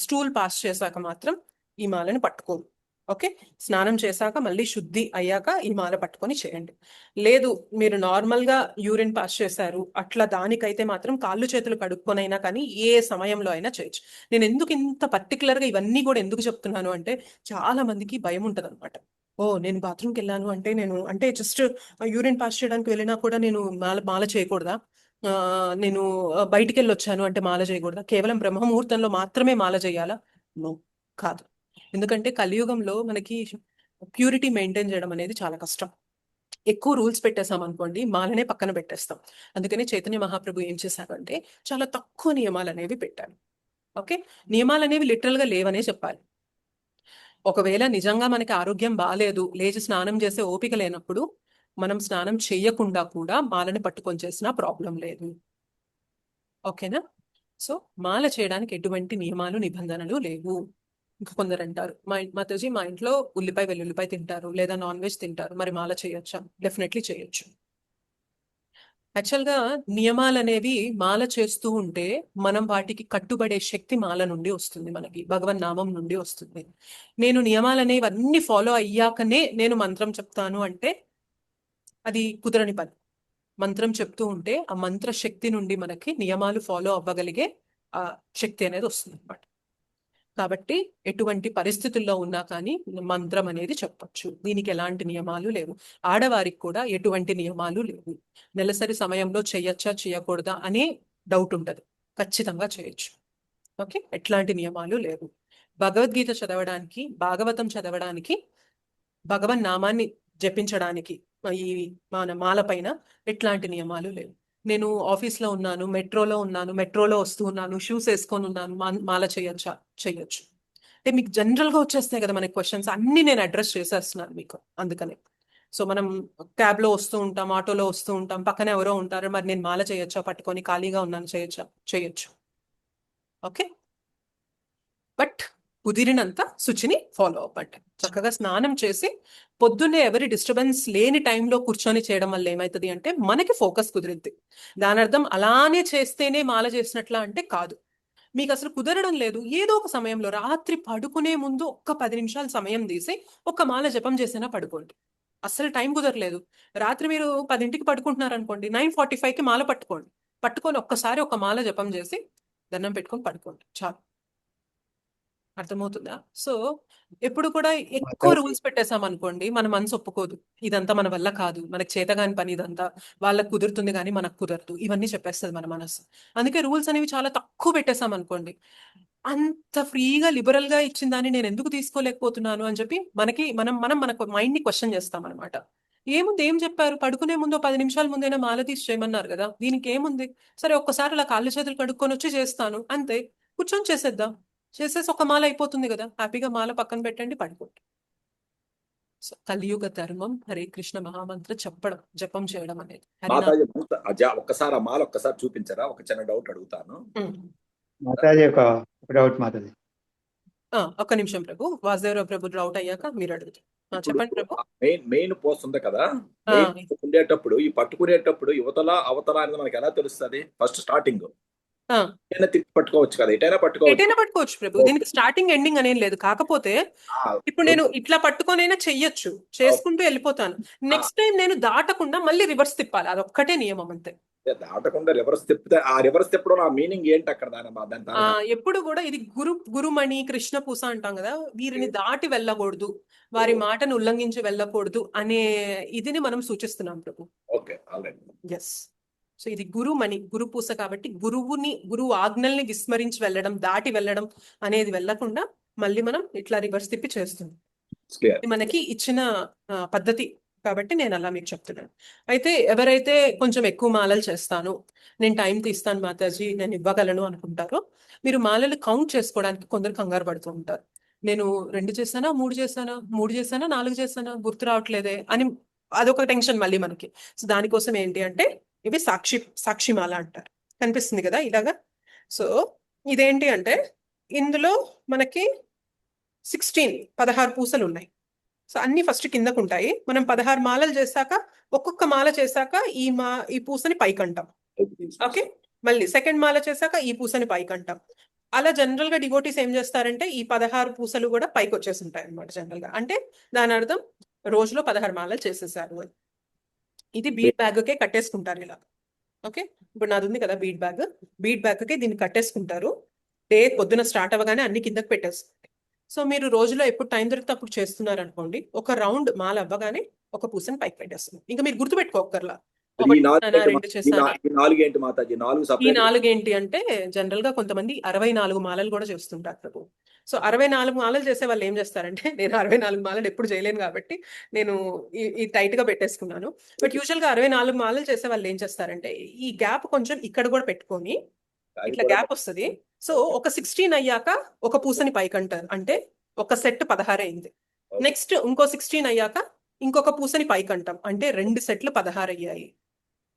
[SPEAKER 1] స్టూల్ పాస్ చేశాక మాత్రం ఈ మాలను పట్టుకోము. ఓకే, స్నానం చేశాక మళ్ళీ శుద్ధి అయ్యాక ఈ మాల పట్టుకొని చేయండి. లేదు మీరు నార్మల్ గా యూరిన్ పాస్ చేశారు అట్లా, దానికైతే మాత్రం కాళ్ళు చేతులు కడుక్కొనైనా కానీ ఏ సమయంలో అయినా చేయొచ్చు. నేను ఎందుకు ఇంత పర్టికులర్ గా ఇవన్నీ కూడా ఎందుకు చెప్తున్నాను అంటే, చాలా మందికి భయం ఉంటది అనమాట. ఓ నేను బాత్రూమ్కి వెళ్ళాను అంటే నేను అంటే జస్ట్ యూరిన్ పాస్ చేయడానికి వెళ్ళినా కూడా నేను మాల చేయకూడదా, నేను బయటికి వెళ్ళి వచ్చాను అంటే మాల చేయకూడదా, కేవలం బ్రహ్మముహూర్తంలో మాత్రమే మాల చేయాలా? నో, కాదు. ఎందుకంటే కలియుగంలో మనకి ప్యూరిటీ మెయింటైన్ చేయడం అనేది చాలా కష్టం. ఎక్కువ రూల్స్ పెట్టేసాం అనుకోండి, మాలనే పక్కన పెట్టేస్తాం. అందుకని చైతన్య మహాప్రభు ఏం చేశారంటే చాలా తక్కువ నియమాలు అనేవి పెట్టారు. ఓకే, నియమాలు అనేవి లిటరల్ గా లేవనే చెప్పాలి. ఒకవేళ నిజంగా మనకి ఆరోగ్యం బాగాలేదు, లేచి స్నానం చేసే ఓపిక లేనప్పుడు మనం స్నానం చేయకుండా కూడా మాలని పట్టుకొని చేసినా ప్రాబ్లం లేదు. ఓకేనా? సో మాల చేయడానికి ఎటువంటి నియమాలు నిబంధనలు లేవు. ఇంకా కొందరు అంటారు, మాతాజీ మా ఇంట్లో ఉల్లిపాయ వెల్లుల్లిపాయ తింటారు లేదా నాన్ వెజ్ తింటారు, మరి మాల చేయొచ్చా? డెఫినెట్లీ చేయొచ్చు. యాక్చువల్గా నియమాలు అనేవి మాల చేస్తూ ఉంటే మనం వాటికి కట్టుబడే శక్తి మాల నుండి వస్తుంది, మనకి భగవన్ నామం నుండి వస్తుంది. నేను నియమాలు అనేవి అన్ని ఫాలో అయ్యాకనే నేను మంత్రం చెప్తాను అంటే అది కుదరని పని. మంత్రం చెప్తూ ఉంటే ఆ మంత్ర శక్తి నుండి మనకి నియమాలు ఫాలో అవ్వగలిగే ఆ శక్తి అనేది వస్తుంది అన్నమాట. కాబట్టి ఎటువంటి పరిస్థితుల్లో ఉన్నా కానీ మంత్రం అనేది చెప్పొచ్చు, దీనికి ఎలాంటి నియమాలు లేవు. ఆడవారికి కూడా ఎటువంటి నియమాలు లేవు. నెలసరి సమయంలో చేయొచ్చా చేయకూడదా అనే డౌట్ ఉంటుంది, ఖచ్చితంగా చేయొచ్చు. ఓకే, ఎట్లాంటి నియమాలు లేవు. భగవద్గీత చదవడానికి, భాగవతం చదవడానికి, భగవన్ నామాన్ని జపించడానికి ఈ మన మాల పైన ఎట్లాంటి నియమాలు లేవు. నేను ఆఫీస్లో ఉన్నాను, మెట్రోలో వస్తూ ఉన్నాను, షూస్ వేసుకొని ఉన్నాను, మాల చేయొచ్చా? చేయొచ్చు. అంటే మీకు జనరల్గా వచ్చేస్తాయి కదా మనకి క్వశ్చన్స్, అన్ని నేను అడ్రస్ చేసేస్తున్నాను మీకు. అందుకనే సో మనం క్యాబ్లో వస్తూ ఉంటాం, ఆటోలో వస్తూ ఉంటాం, పక్కన ఎవరో ఉంటారు, మరి నేను మాల చేయొచ్చా? పట్టుకొని ఖాళీగా ఉన్నాను, చేయొచ్చా? చేయొచ్చు. ఓకే, బట్ కుదిరినంత శుచిని ఫాలో అవ్వండి. చక్కగా స్నానం చేసి పొద్దున్నే ఎవరి డిస్టర్బెన్స్ లేని టైంలో కూర్చొని చేయడం వల్ల ఏమవుతుంది అంటే మనకి ఫోకస్ కుదిరిద్ది. దాని అర్థం అలానే చేస్తేనే మాల చేసినట్లా అంటే కాదు. మీకు అసలు కుదరడం లేదు, ఏదో ఒక సమయంలో రాత్రి పడుకునే ముందు ఒక్క 10 నిమిషాలు సమయం తీసి ఒక మాల జపం చేసినా పడుకోండి. అసలు టైం కుదరలేదు, రాత్రి మీరు 10ంటికి పడుకుంటున్నారు అనుకోండి, 9:45కి మాల పట్టుకొని ఒక్కసారి ఒక మాల జపం చేసి దండం పెట్టుకొని పడుకోండి, చాలు. అర్థమవుతుందా? సో ఎప్పుడు కూడా ఎక్కువ రూల్స్ పెట్టేసాం అనుకోండి, మన మనసు ఒప్పుకోదు, ఇదంతా మన వల్ల కాదు, మనకు చేతగాని పని ఇదంతా, వాళ్ళకు కుదురుతుంది కానీ మనకు కుదరదు, ఇవన్నీ చెప్పేస్తుంది మన మనసు. అందుకే రూల్స్ అనేవి చాలా తక్కువ పెట్టేసాం అనుకోండి, అంత ఫ్రీగా లిబరల్ గా ఇచ్చిన దాన్ని నేను ఎందుకు తీసుకోలేకపోతున్నాను అని చెప్పి మనకు మైండ్ ని క్వశ్చన్ చేస్తాం అనమాట. ఏముంది, ఏం చెప్పారు, పడుకునే ముందు 10 నిమిషాల ముందైనా మాల తీసి చేయమన్నారు కదా, దీనికి ఏముంది, సరే ఒక్కసారి అలా కాళ్ళు చేతులు కడుక్కొని వచ్చి చేస్తాను అంతే, కూర్చొని చేసేద్దాం, చేసేసి ఒక మాల అయిపోతుంది కదా, హ్యాపీగా మాల పక్కన పెట్టండి, పడుకోండి. కలియుగ ధర్మం హరే కృష్ణ మహామంత్ర చెప్పడం, జపం చేయడం అనేది.
[SPEAKER 9] ఒక్కసారి ఆ మాల ఒక్కసారి చూపించరా? ఒక చిన్న డౌట్ అడుగుతాను
[SPEAKER 10] మాతాజీ. ఒక డౌట్ మాతాజీ.
[SPEAKER 1] ఒక్క నిమిషం ప్రభు, వాసుదేవరావు ప్రభు డౌట్ అయ్యాక మీరు అడుగుతారు. చెప్పండి ప్రభు.
[SPEAKER 9] మెయిన్ పోస్ట్ ఉంది కదా, ఉండేటప్పుడు ఈ పట్టుకునేటప్పుడు యువతల అవతల అనేది మనకి ఎలా తెలుస్తుంది? ఫస్ట్ స్టార్టింగ్ పట్టుకోవచ్చు కదా, ఎటైనా
[SPEAKER 1] పట్టుకోవచ్చు ప్రభు, దీనికి స్టార్టింగ్ ఎండింగ్ అనేది లేదు. కాకపోతే ఇప్పుడు నేను ఇట్లా పట్టుకొనైనా చెయ్యొచ్చు, చేసుకుంటూ వెళ్ళిపోతాను. నెక్స్ట్ టైం నేను దాటకుండా మళ్ళీ రివర్స్ తిప్పాలి, అదొక్కటే నియమం అంతే.
[SPEAKER 9] దాటకుండా రివర్స్ తిప్పితే ఆ రివర్స్ తిప్పడం ఆ మీనింగ్ ఏంటి అక్కడ?
[SPEAKER 1] ఎప్పుడు కూడా ఇది గురుమణి కృష్ణ పూస అంటాం కదా, వీరిని దాటి వెళ్ళకూడదు, వారి మాటను ఉల్లంఘించి వెళ్ళకూడదు అనే ఇదిని మనం సూచిస్తున్నాం ప్రభు.
[SPEAKER 9] Okay,
[SPEAKER 1] yes. సో ఇది గురుమణి, గురు పూస కాబట్టి గురువు ఆజ్ఞల్ని విస్మరించి వెళ్ళడం, దాటి వెళ్ళడం అనేది వెళ్ళకుండా మళ్ళీ మనం ఇట్లా రివర్స్ తిప్పి చేస్తున్నాం. మనకి ఇచ్చిన పద్ధతి కాబట్టి నేను అలా మీకు చెప్తున్నాను. అయితే ఎవరైతే కొంచెం ఎక్కువ మాలలు చేస్తాను, నేను టైం తీస్తాను మాతాజీ, నేను ఇవ్వగలను అనుకుంటారో, మీరు మాలలు కౌంట్ చేసుకోవడానికి కొందరు కంగారు పడుతూ ఉంటారు. నేను 2 చేశానా, 3 చేశానా, 3 చేశానా, 4 చేశానా, గుర్తు రావట్లేదే అని అదొక టెన్షన్ మళ్ళీ మనకి. సో దానికోసం ఏంటి అంటే, ఇవి సాక్షి మాల అంటారు, కనిపిస్తుంది కదా ఇలాగా. సో ఇదేంటి అంటే ఇందులో మనకి 16 పూసలు ఉన్నాయి. సో అన్ని ఫస్ట్ కిందకు ఉంటాయి. మనం 16 మాలలు చేశాక, ఒక్కొక్క మాల చేశాక ఈ పూసని పైకంటాం. ఓకే, మళ్ళీ సెకండ్ మాల చేశాక ఈ పూసని పైకంటాం,
[SPEAKER 11] అలా జనరల్ గా డివోటీస్ ఏం చేస్తారంటే ఈ 16 పూసలు కూడా పైకి వచ్చేసి ఉంటాయి అనమాట జనరల్ గా. అంటే దాని అర్థం రోజులో 16 మాలలు చేసేసారు అని. ఇది బీడ్ బ్యాగ్ కే కట్టేసుకుంటారు ఇలా. ఓకే, ఇప్పుడు నాది ఉంది కదా బీడ్ బ్యాగ్ కి దీన్ని కట్టేసుకుంటారు. డే పొద్దున స్టార్ట్ అవ్వగానే అన్ని కిందకి పెట్టేస్తారు. సో మీరు రోజులో ఎప్పుడు టైం దొరికితే అప్పుడు చేస్తున్నారు అనుకోండి, ఒక రౌండ్ మాల అవ్వగానే ఒక పూసని పైకి పెట్టేస్తుంది. ఇంకా మీరు గుర్తుపెట్టుకోకర్లా
[SPEAKER 9] ఈ నాలుగు ఏంటి
[SPEAKER 11] రెండు చేస్తాను.
[SPEAKER 9] ఈ నాలుగు ఏంటి మాతాజీ? నాలుగు
[SPEAKER 11] ఈ
[SPEAKER 9] separate.
[SPEAKER 11] 4 ఏంటి అంటే జనరల్ గా కొంతమంది 64 మాలలు కూడా చేస్తుంటారు ప్రభు. సో 64 మాలలు చేసే వాళ్ళు ఏం చేస్తారంటే, నేను 64 మాలలు ఎప్పుడు చేయలేను కాబట్టి నేను ఈ టైట్ గా పెట్టేసుకున్నాను. బట్ యూజువల్ గా 64 మాలలు చేసే వాళ్ళు ఏం చేస్తారంటే ఈ గ్యాప్ కొంచెం ఇక్కడ కూడా పెట్టుకొని ఇట్లా గ్యాప్ వస్తుంది. సో ఒక 16 అయ్యాక ఒక పూసని పైకి అంటారు. అంటే ఒక సెట్ 16 అయింది. నెక్స్ట్ ఇంకో 16 అయ్యాక ఇంకొక పూసని పైకి అంటాం. అంటే 2 సెట్లు 16 అయ్యాయి.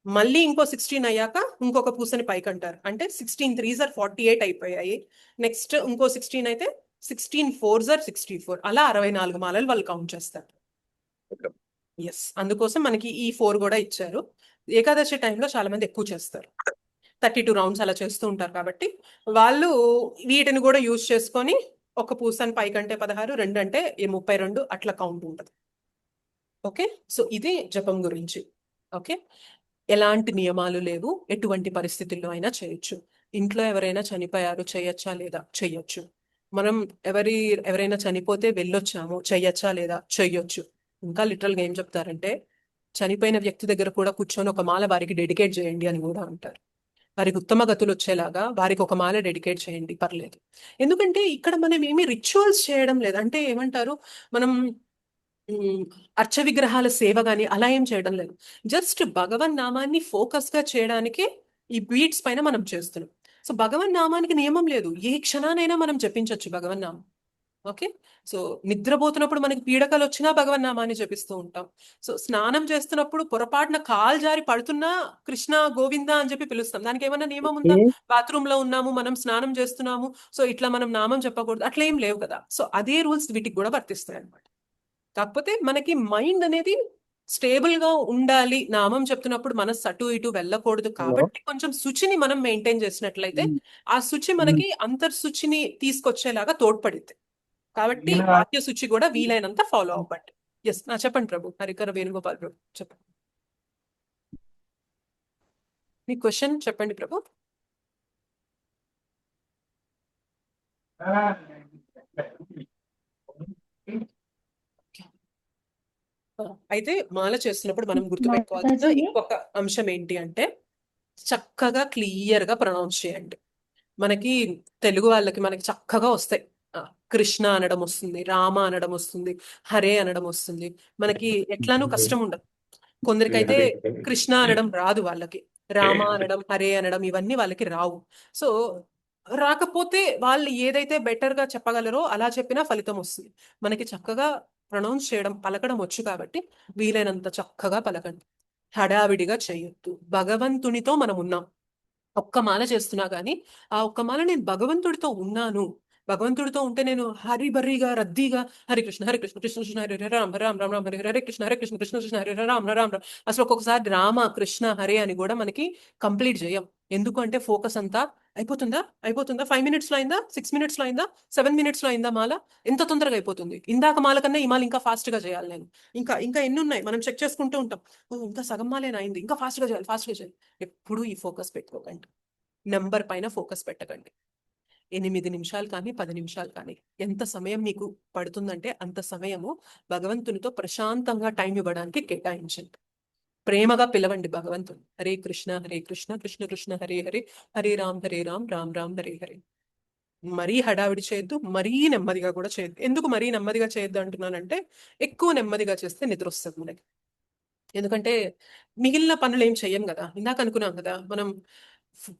[SPEAKER 11] మళ్ళీ ఇంకో 16 అయ్యాక ఇంకొక పూసని పైకి అంటారు. అంటే 16 3s are 48 అయిపోయాయి. నెక్స్ట్ ఇంకో 16 అయితే 16 4s are 64. అలా 64 మాలలు వాళ్ళు కౌంట్ చేస్తారు. ఎస్, అందుకోసం మనకి ఈ 4 కూడా ఇచ్చారు. ఏకాదశి టైంలో చాలా మంది ఎక్కువ చేస్తారు, 32 రౌండ్స్ అలా చేస్తూ ఉంటారు. కాబట్టి వాళ్ళు వీటిని కూడా యూజ్ చేసుకొని ఒక పూసని పైకంటే 16, 2 అంటే 32 అట్లా కౌంట్ ఉంటుంది. ఓకే, సో ఇది జపం గురించి. ఓకే, ఎలాంటి నియమాలు లేవు, ఎటువంటి పరిస్థితుల్లో అయినా చేయొచ్చు. ఇంట్లో ఎవరైనా చనిపోయారు, చేయొచ్చా లేదా? చెయ్యొచ్చు. మనం ఎవరైనా చనిపోతే వెళ్ళొచ్చాము, చెయ్యొచ్చా లేదా? చెయ్యొచ్చు. ఇంకా లిటరల్గా ఏం చెప్తారంటే, చనిపోయిన వ్యక్తి దగ్గర కూడా కూర్చొని ఒక మాల వారికి డెడికేట్ చేయండి అని కూడా అంటారు. వారికి ఉత్తమ గతులు వచ్చేలాగా వారికి ఒక మాల డెడికేట్ చేయండి, పర్లేదు. ఎందుకంటే ఇక్కడ మనం ఏమి రిచువల్స్ చేయడం లేదు. అంటే ఏమంటారు, మనం అర్చ విగ్రహాల సేవ గాని అలా ఏం చేయడం లేదు. జస్ట్ భగవన్ నామాన్ని ఫోకస్ గా చేయడానికి ఈ బీట్స్ పైన మనం చేస్తున్నాం. సో భగవన్ నామానికి నియమం లేదు, ఏ క్షణానైనా మనం జపించవచ్చు భగవన్ నామం. ఓకే, సో నిద్రపోతున్నప్పుడు మనకి పీడకలు వచ్చినా భగవన్ నామాన్ని జపిస్తూ ఉంటాం. సో స్నానం చేస్తున్నప్పుడు పొరపాటున కాలు జారి పడుతున్నా కృష్ణ గోవింద అని చెప్పి పిలుస్తాం. దానికి ఏమైనా నియమం ఉందా? బాత్రూమ్ లో ఉన్నాము, మనం స్నానం చేస్తున్నాము, సో ఇట్లా మనం నామం చెప్పకూడదు, అట్లా ఏం లేవు కదా. సో అదే రూల్స్ వీటికి కూడా వర్తిస్తాయి అన్నమాట. కాకపోతే మనకి మైండ్ అనేది స్టేబుల్ గా ఉండాలి, నామం చెప్తున్నప్పుడు మనసు అటు ఇటు వెళ్ళకూడదు. కాబట్టి కొంచెం శుచిని మనం మెయింటైన్ చేసినట్లయితే ఆ శుచి మనకి అంతర్శుచిని తీసుకొచ్చేలాగా తోడ్పడింది. కాబట్టి వాక్య శుచి కూడా వీలైనంత ఫాలో అవ్వండి. ఎస్, చెప్పండి ప్రభు. హరికర వేణుగోపాల్ ప్రభు చెప్పండి, మీ క్వశ్చన్ చెప్పండి ప్రభు. అయితే మాల చేస్తున్నప్పుడు మనం గుర్తుపెట్టుకోవాల్సిన ఇంకొక అంశం ఏంటి అంటే, చక్కగా క్లియర్ గా ప్రొనౌన్స్ చేయండి. మనకి తెలుగు వాళ్ళకి మనకి చక్కగా వస్తాయి. కృష్ణ అనడం వస్తుంది, రామ అనడం వస్తుంది, హరే అనడం వస్తుంది. మనకి ఎట్లానూ కష్టం ఉండదు. కొందరికైతే కృష్ణ అనడం రాదు, వాళ్ళకి రామ అనడం, హరే అనడం ఇవన్నీ వాళ్ళకి రావు. సో రాకపోతే వాళ్ళు ఏదైతే బెటర్ గా చెప్పగలరో అలా చెప్పినా ఫలితం వస్తుంది. మనకి చక్కగా ప్రొనౌన్స్ చేయడం, పలకడం వచ్చు కాబట్టి వీలైనంత చక్కగా పలకండి. హడావిడిగా చేయొద్దు. భగవంతునితో మనం ఉన్నాం. ఒక్క మాల చేస్తున్నా గానీ ఆ ఒక్క మాల నేను భగవంతుడితో ఉన్నాను, భగవంతుడితో ఉంటే నేను హరిబరిగా రద్దీగా హరి కృష్ణ కృష్ణ కృష్ణ హరి హరే రామ రామ రామ రామ హరి హరే కృష్ణ కృష్ణ కృష్ణ హరి హరే రామ రామ రామ. అసలు ఒక్కొక్కసారి రామ కృష్ణ హరే అని కూడా మనకి కంప్లీట్ చేయం. ఎందుకు అంటే ఫోకస్ అంతా అయిపోతుందా 5 minutes లో అయిందా, 6 minutes లో అయిందా, 7 minutes లో అయిందా మాల, ఎంత తొందరగా అయిపోతుంది. ఇందాక మాల కన్నా ఈ మాల ఇంకా ఫాస్ట్ గా చేయాలి నేను, ఇంకా ఎన్ని ఉన్నాయి మనం చెక్ చేసుకుంటూ ఉంటాం. ఇంకా సగం మాలేనా అయింది, ఇంకా ఫాస్ట్ గా చేయాలి. ఎప్పుడు ఈ ఫోకస్ పెట్టుకోకండి, నెంబర్ పైన ఫోకస్ పెట్టకండి. 8 నిమిషాలు కానీ 10 నిమిషాలు కానీ ఎంత సమయం మీకు పడుతుందంటే అంత సమయము భగవంతునితో ప్రశాంతంగా టైం ఇవ్వడానికి కేటాయించండి. ప్రేమగా పిలవండి భగవంతుని. హరే కృష్ణ కృష్ణ కృష్ణ హరే హరే, హరే రామ్ రామ్ రామ్ హరే హరే. మరీ హడావిడి చేయొద్దు, మరీ నెమ్మదిగా కూడా చేయొద్దు. ఎందుకు మరీ నెమ్మదిగా చేయొద్దు అంటున్నానంటే, ఎక్కువ నెమ్మదిగా చేస్తే నిద్ర వస్తుంది మనకి. ఎందుకంటే మిగిలిన పనులు ఏం చెయ్యం కదా. ఇందాక అనుకున్నాం కదా, మనం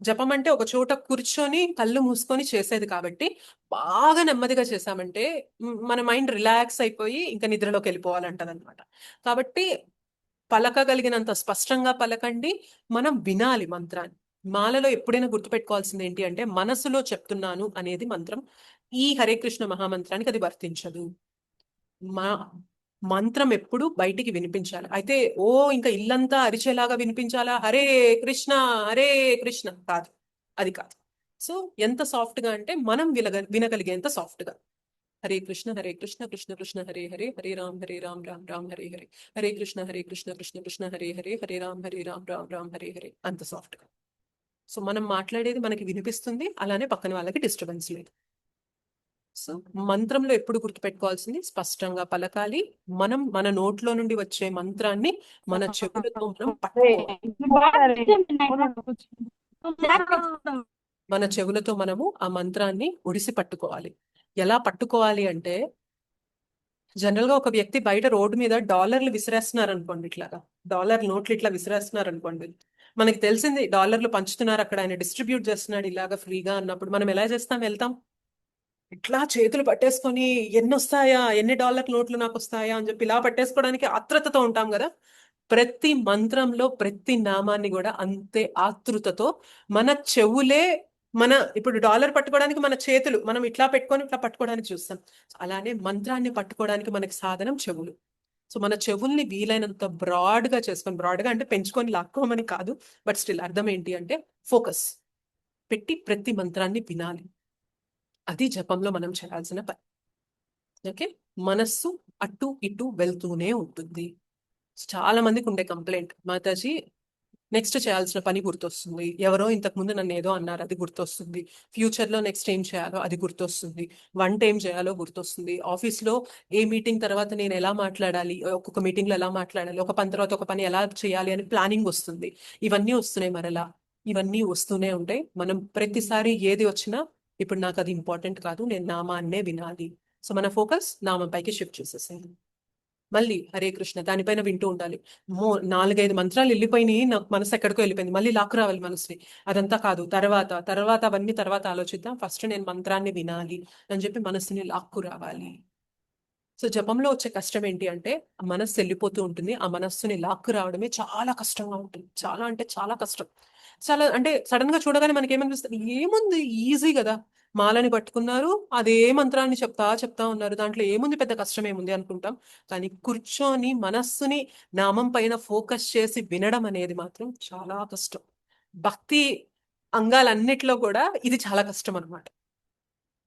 [SPEAKER 11] జపం అంటే ఒక చోట కూర్చొని కళ్ళు మూసుకొని చేసేది. కాబట్టి బాగా నెమ్మదిగా చేసామంటే మన మైండ్ రిలాక్స్ అయిపోయి ఇంకా నిద్రలోకి వెళ్ళిపోవాలంటది అనమాట. కాబట్టి పలకగలిగినంత స్పష్టంగా పలకండి, మనం వినాలి మంత్రాన్ని. మాలలో ఎప్పుడైనా గుర్తుపెట్టుకోవాల్సింది ఏంటి అంటే, మనసులో చెప్తున్నాను అనేది మంత్రం. ఈ హరే కృష్ణ మహామంత్రానికి అది వర్తించదు. మంత్రం ఎప్పుడు బయటికి వినిపించాలి. అయితే ఇంకా ఇల్లంతా అరిచేలాగా వినిపించాలా హరే కృష్ణ కాదు, అది కాదు. సో ఎంత సాఫ్ట్ గా అంటే మనం వినగలిగేంత సాఫ్ట్ గా. హరే కృష్ణ కృష్ణ కృష్ణ హరే హరే, హరే రామ్ రామ్ రామ్ హరే హరే, హరే కృష్ణ కృష్ణ కృష్ణ హరే హరే, హరే రామ్ రామ్ రామ్ హరే హరే. అంత సాఫ్ట్ గా. సో మనం మాట్లాడేది మనకి వినిపిస్తుంది, అలానే పక్కన వాళ్ళకి డిస్టర్బెన్స్ లేదు. సో మంత్రంలో ఎప్పుడు గుర్తుపెట్టుకోవాల్సింది స్పష్టంగా పలకాలి. మనం మన నోట్లో నుండి వచ్చే మంత్రాన్ని మన చెవులతో మనం మన చెవులతో మనము ఆ మంత్రాన్ని ఒడిసి పట్టుకోవాలి. ఎలా పట్టుకోవాలి అంటే, జనరల్ గా ఒక వ్యక్తి బయట రోడ్డు మీద డాలర్లు విసిరేస్తున్నారు అనుకోండి, ఇట్లాగా డాలర్ నోట్లు ఇట్లా విసిరేస్తున్నారు అనుకోండి, మనకి తెలిసింది డాలర్లు పంచుతున్నారు అక్కడ, ఆయన డిస్ట్రిబ్యూట్ చేస్తున్నాడు ఇలాగా ఫ్రీగా అన్నప్పుడు మనం ఎలా చేస్తాం? వెళ్తాం ఇట్లా చేతులు పట్టేసుకొని ఎన్ని వస్తాయా, ఎన్ని డాలర్ నోట్లు నాకు వస్తాయా అని చెప్పి ఇలా పట్టేసుకోవడానికి ఆత్రుతతో ఉంటాం కదా. ప్రతి మంత్రంలో ప్రతి నామాన్ని కూడా అంతే ఆతృతతో మన చెవులే, మన ఇప్పుడు డాలర్ పట్టుకోవడానికి మన చేతులు మనం ఇట్లా పెట్టుకొని ఇట్లా పట్టుకోవడానికి చూస్తాం. అలానే మంత్రాన్ని పట్టుకోవడానికి మనకి సాధనం చెవులు. సో మన చెవుల్ని వీలైనంత బ్రాడ్ గా చేసుకొని, బ్రాడ్ గా అంటే పెంచుకొని లాక్కోమని కాదు, బట్ స్టిల్ అర్థం ఏంటి అంటే ఫోకస్ పెట్టి ప్రతి మంత్రాన్ని వినాలి. అది జపంలో మనం చేయాల్సిన పని. ఓకే, మనస్సు అటు ఇటు వెళ్తూనే ఉంటుంది. చాలా మందికి ఉండే కంప్లైంట్, మాతాజీ నెక్స్ట్ చేయాల్సిన పని గుర్తొస్తుంది, ఎవరో ఇంతకు ముందు నన్ను ఏదో అన్నారు అది గుర్తొస్తుంది, ఫ్యూచర్ లో నెక్స్ట్ ఏం చేయాలో అది గుర్తొస్తుంది, వంట ఏం చేయాలో గుర్తొస్తుంది, ఆఫీస్ లో ఏ మీటింగ్ తర్వాత నేను ఎలా మాట్లాడాలి, ఒక్కొక్క మీటింగ్ లో ఎలా మాట్లాడాలి, ఒక పని తర్వాత ఒక పని ఎలా చేయాలి అని ప్లానింగ్ వస్తుంది. ఇవన్నీ వస్తున్నాయి మరలా, ఇవన్నీ వస్తూనే ఉంటాయి. మనం ప్రతిసారి ఏది వచ్చినా ఇప్పుడు నాకు అది ఇంపార్టెంట్ కాదు, నేను నామాన్నే వినాలి. సో మన ఫోకస్ నామంపైకి షిఫ్ట్ చేసేసేయాలి. మళ్ళీ హరే కృష్ణ దానిపైన వింటూ ఉండాలి. 4-5 మంత్రాలు వెళ్ళిపోయినాయి, నాకు మనసు ఎక్కడికో వెళ్ళిపోయింది, మళ్ళీ లాక్కు రావాలి మనసుని. అదంతా కాదు, తర్వాత అవన్నీ తర్వాత ఆలోచిద్దాం, ఫస్ట్ నేను మంత్రాన్ని వినాలి అని చెప్పి మనసుని లాక్కు రావాలి. సో జపంలో వచ్చే కష్టం ఏంటి అంటే మనస్సు వెళ్ళిపోతూ ఉంటుంది, ఆ మనస్సుని లాక్కు రావడమే చాలా కష్టంగా ఉంటుంది. చాలా అంటే చాలా కష్టం. చాలా అంటే సడన్ గా చూడగానే మనకి ఏమనిపిస్తుంది, ఏముంది ఈజీ కదా, మాలని పట్టుకున్నారు, అదే మంత్రాన్ని చెప్తా ఉన్నారు, దాంట్లో ఏముంది, పెద్ద కష్టం ఏముంది అనుకుంటాం. కానీ కూర్చొని మనస్సుని నామం పైన ఫోకస్ చేసి వినడం అనేది మాత్రం చాలా కష్టం. భక్తి అంగాలన్నిట్లో కూడా ఇది చాలా కష్టం అనమాట.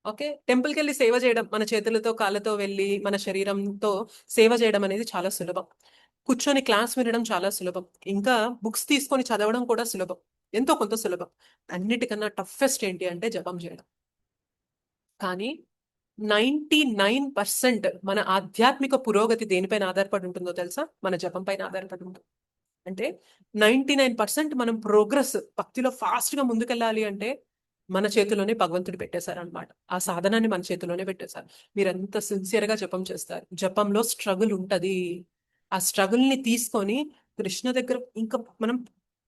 [SPEAKER 11] ఓకే, టెంపుల్కి వెళ్ళి సేవ చేయడం, మన చేతులతో కాళ్ళతో వెళ్ళి మన శరీరంతో సేవ చేయడం అనేది చాలా సులభం. కూర్చొని క్లాస్ వినడం చాలా సులభం. ఇంకా బుక్స్ తీసుకొని చదవడం కూడా సులభం, ఎంతో కొంత సులభం. అన్నిటికన్నా టఫెస్ట్ ఏంటి అంటే జపం చేయడం. కానీ 99% మన ఆధ్యాత్మిక పురోగతి దేనిపైన ఆధారపడి ఉంటుందో తెలుసా? మన జపం పైన ఆధారపడి ఉంటుంది. అంటే 99% మనం ప్రోగ్రెస్ భక్తిలో ఫాస్ట్ గా ముందుకెళ్ళాలి అంటే మన చేతిలోనే భగవంతుడు పెట్టేశారనమాట. ఆ సాధనాన్ని మన చేతిలోనే పెట్టేశారు. మీరెంత సిన్సియర్ గా జపం చేస్తారు, జపంలో స్ట్రగుల్ ఉంటది. ఆ స్ట్రగుల్ ని తీసుకొని కృష్ణ దగ్గర ఇంకా మనం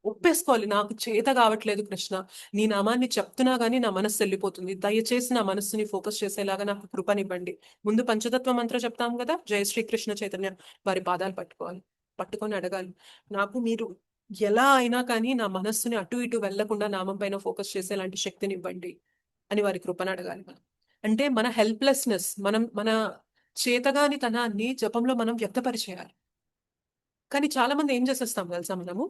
[SPEAKER 11] ఒప్పేసుకోవాలి, నాకు చేత కావట్లేదు కృష్ణ, నీ నామాన్ని చెప్తున్నా గానీ నా మనస్సు వెళ్ళిపోతుంది, దయచేసి నా మనస్సుని ఫోకస్ చేసేలాగా నాకు కృపనివ్వండి. ముందు పంచతత్వ మంత్ర చెప్తాం కదా, జయ శ్రీ కృష్ణ చైతన్య, వారి పాదాలు పట్టుకొని అడగాలి, నాకు మీరు ఎలా అయినా కానీ నా మనస్సుని అటు ఇటు వెళ్లకుండా నామం పైన ఫోకస్ చేసేలాంటి శక్తిని ఇవ్వండి అని వారి కృపను అడగాలి. మనం అంటే మన హెల్ప్లెస్నెస్, మన చేతగాని తనాన్ని జపంలో మనం వ్యక్తపరిచేయాలి. కానీ చాలా మంది ఏం చేసేస్తాం తెలుసా, మనము